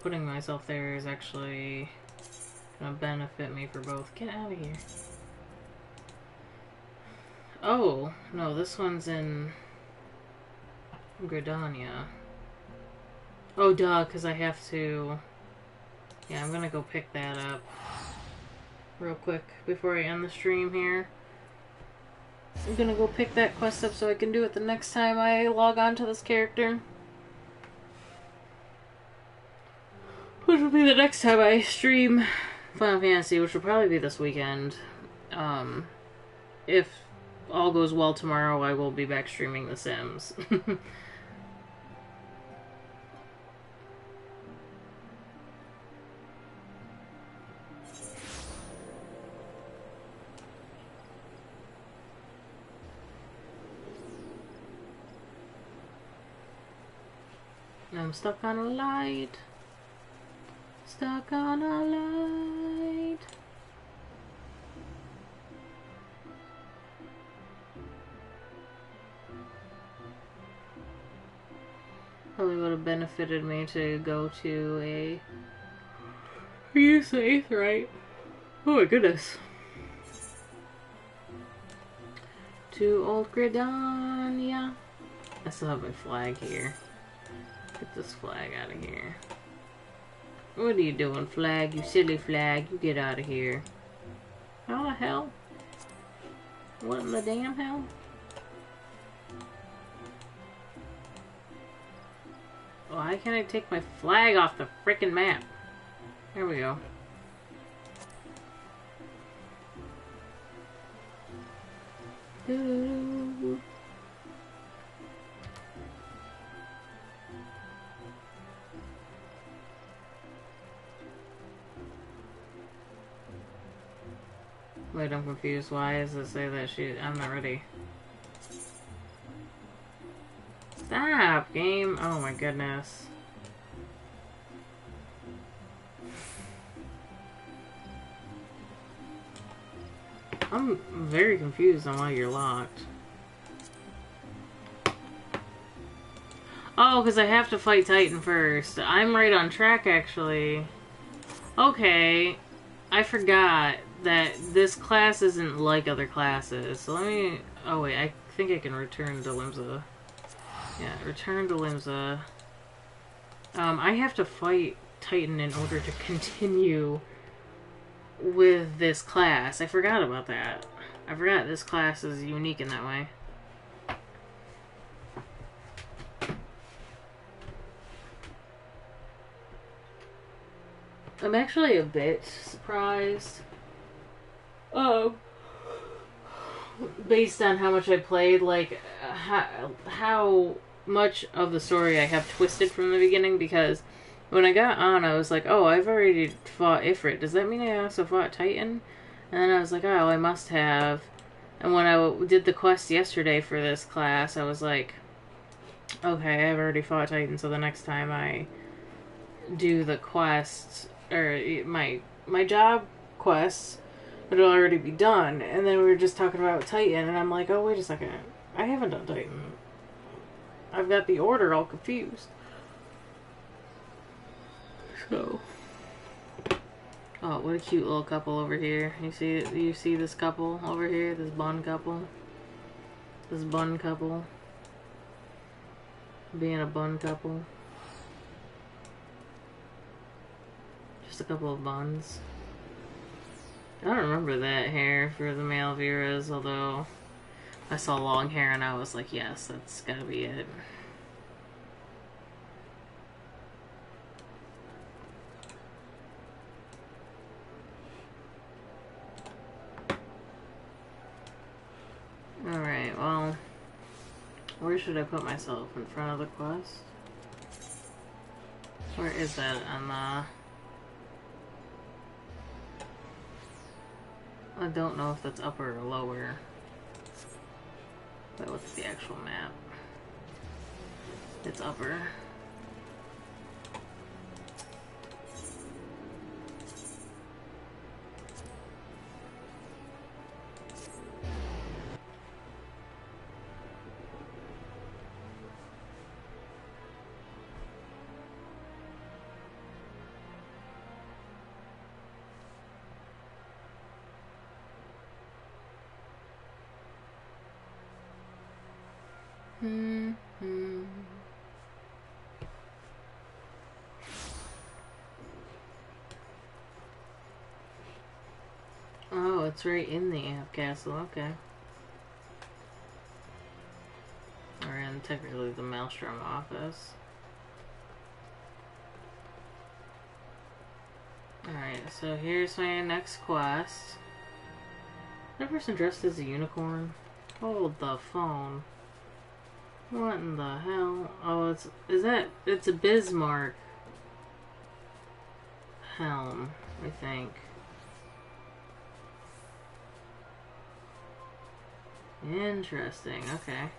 putting myself there is actually gonna benefit me for both. Get out of here. Oh, no, this one's in Gridania. Oh, duh, because I have to... Yeah, I'm gonna go pick that up real quick before I end the stream here. I'm gonna go pick that quest up so I can do it the next time I log on to this character. Which will be the next time I stream Final Fantasy, which will probably be this weekend. If all goes well tomorrow, I will be back streaming The Sims. I'm stuck on a light. Stuck on a light. Probably would have benefited me to go to a... Use the 8th, right? Oh my goodness. To Old Gridania. I still have my flag here. Get this flag out of here. What are you doing, flag? You silly flag. You get out of here. How the hell? What in the damn hell? Why can't I take my flag off the frickin' map? There we go. Doo-doo-doo. Wait, I'm confused. Why does it say that I'm not ready? Stop, game! Oh my goodness. I'm very confused on why you're locked. Oh, because I have to fight Titan first. I'm right on track, actually. Okay. I forgot that this class isn't like other classes. So let me... Oh wait, I think I can return to Limsa. Yeah, return to Limsa. I have to fight Titan in order to continue with this class. I forgot about that. I forgot this class is unique in that way. I'm actually a bit surprised. Based on how much I played, like, how much of the story I have twisted from the beginning, because when I got on, I was like, oh, I've already fought Ifrit. Does that mean I also fought Titan? And then I was like, oh, I must have. And when I did the quest yesterday for this class, I was like, okay, I've already fought Titan, so the next time I do the quest, or my job quests, it'll already be done. And then we were just talking about Titan, and I'm like, oh, wait a second. I haven't done Titan. I've got the order all confused. So. Oh, what a cute little couple over here. You see this couple over here? This bun couple? This bun couple? Being a bun couple. Just a couple of buns. I don't remember that hair for the male Viras, although I saw long hair and I was like, yes, that's gotta be it. Alright, well, Where should I put myself? In front of the quest? Where is that on the... I don't know if that's upper or lower. But what's the actual map? It's upper. Oh, it's right in the Amp Castle, okay. Or in technically the Maelstrom office. Alright, so here's my next quest. That person dressed as a unicorn? Hold the phone. What in the hell? Oh, it's a Bismarck helm, I think. Interesting, okay.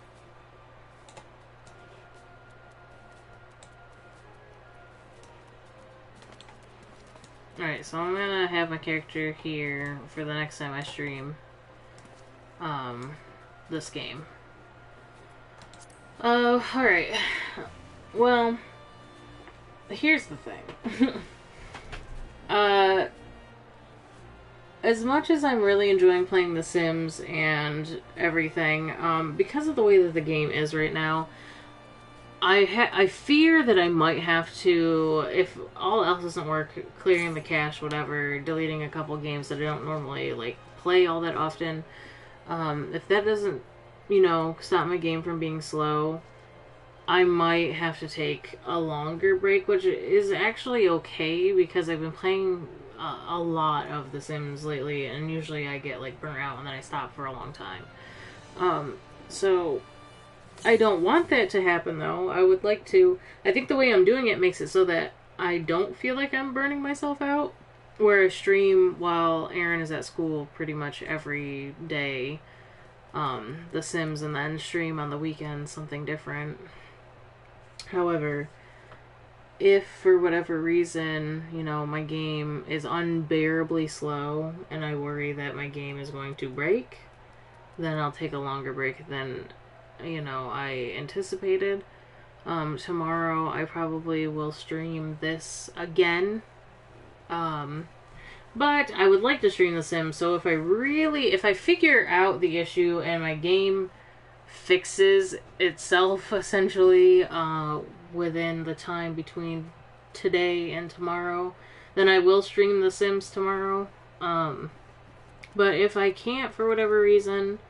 Alright, so I'm gonna have my character here for the next time I stream this game. Oh, alright. Well, here's the thing. As much as I'm really enjoying playing The Sims and everything, because of the way that the game is right now, I fear that I might have to, if all else doesn't work, clearing the cache, whatever, deleting a couple games that I don't normally, like, play all that often. If that doesn't, you know, stop my game from being slow, I might have to take a longer break, which is actually okay, because I've been playing a lot of The Sims lately, and usually I get, like, burnt out and then I stop for a long time. So I don't want that to happen, though. I would like to... I think the way I'm doing it makes it so that I don't feel like I'm burning myself out. Where I stream while Aaron is at school pretty much every day. The Sims, and then stream on the weekends something different. However, if for whatever reason, you know, my game is unbearably slow and I worry that my game is going to break, then I'll take a longer break than, you know, I anticipated. Tomorrow I probably will stream this again. But I would like to stream The Sims, so if I figure out the issue and my game fixes itself, essentially, within the time between today and tomorrow, then I will stream The Sims tomorrow. But if I can't, for whatever reason,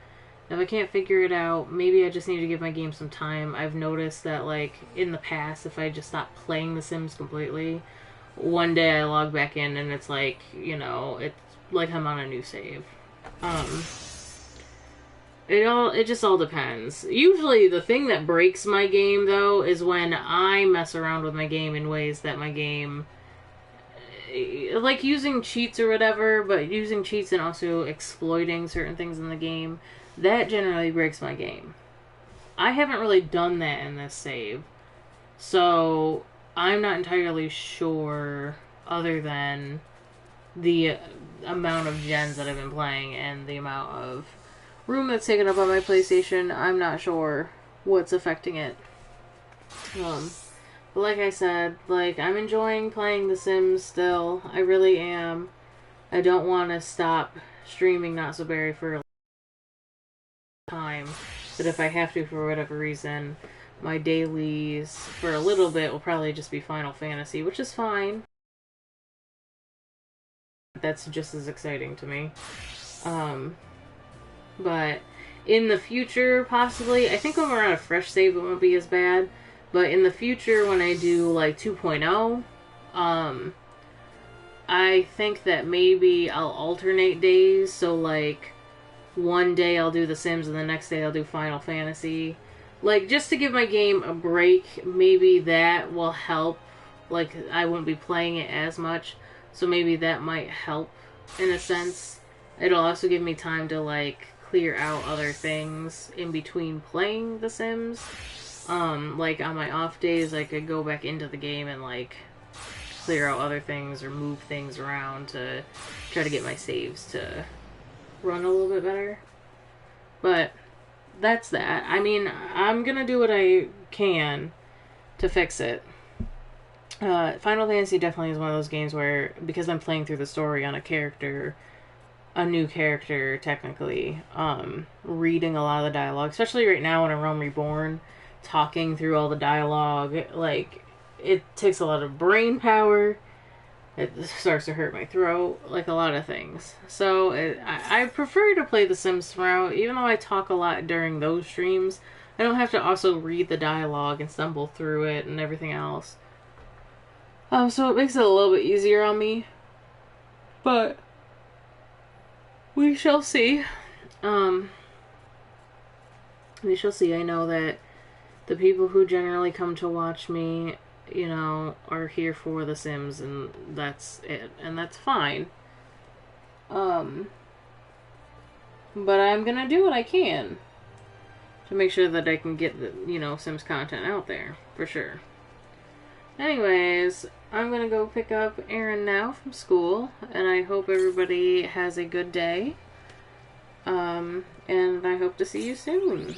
if I can't figure it out, maybe I just need to give my game some time. I've noticed that, like, in the past, if I just stopped playing The Sims completely, one day I log back in and it's like, you know, it's like I'm on a new save. It just all depends. Usually the thing that breaks my game, though, is when I mess around with my game in ways that my game, like using cheats or whatever, but using cheats and also exploiting certain things in the game, that generally breaks my game. I haven't really done that in this save, so I'm not entirely sure, other than the amount of gens that I've been playing and the amount of room that's taken up on my PlayStation. I'm not sure what's affecting it. But like I said, like, I'm enjoying playing The Sims still. I really am. I don't want to stop streaming Not So Berry for a time. But if I have to for whatever reason, my dailies for a little bit will probably just be Final Fantasy, which is fine. That's just as exciting to me. But in the future, possibly, I think when we're on a fresh save, it won't be as bad. But in the future, when I do, like, 2.0, I think that maybe I'll alternate days. So, like, one day I'll do The Sims and the next day I'll do Final Fantasy. like, just to give my game a break, maybe that will help. Like, I won't be playing it as much, so maybe that might help in a sense. It'll also give me time to, like, clear out other things in between playing The Sims. Like, on my off days, I could go back into the game and, like, clear out other things or move things around to try to get my saves to run a little bit better. But that's that. I mean, I'm gonna do what I can to fix it. Final Fantasy definitely is one of those games where, because I'm playing through the story on a new character, technically, reading a lot of the dialogue, especially right now in A Realm Reborn, talking through all the dialogue, like, it takes a lot of brain power. It starts to hurt my throat, like a lot of things. So I prefer to play The Sims route, even though I talk a lot during those streams. I don't have to also read the dialogue and stumble through it and everything else. So it makes it a little bit easier on me. But we shall see. We shall see. I know that the people who generally come to watch me, you know, are here for The Sims, and that's it. And that's fine. But I'm gonna do what I can to make sure that I can get the, you know, Sims content out there, for sure. Anyways, I'm gonna go pick up Aaron now from school, and I hope everybody has a good day. And I hope to see you soon.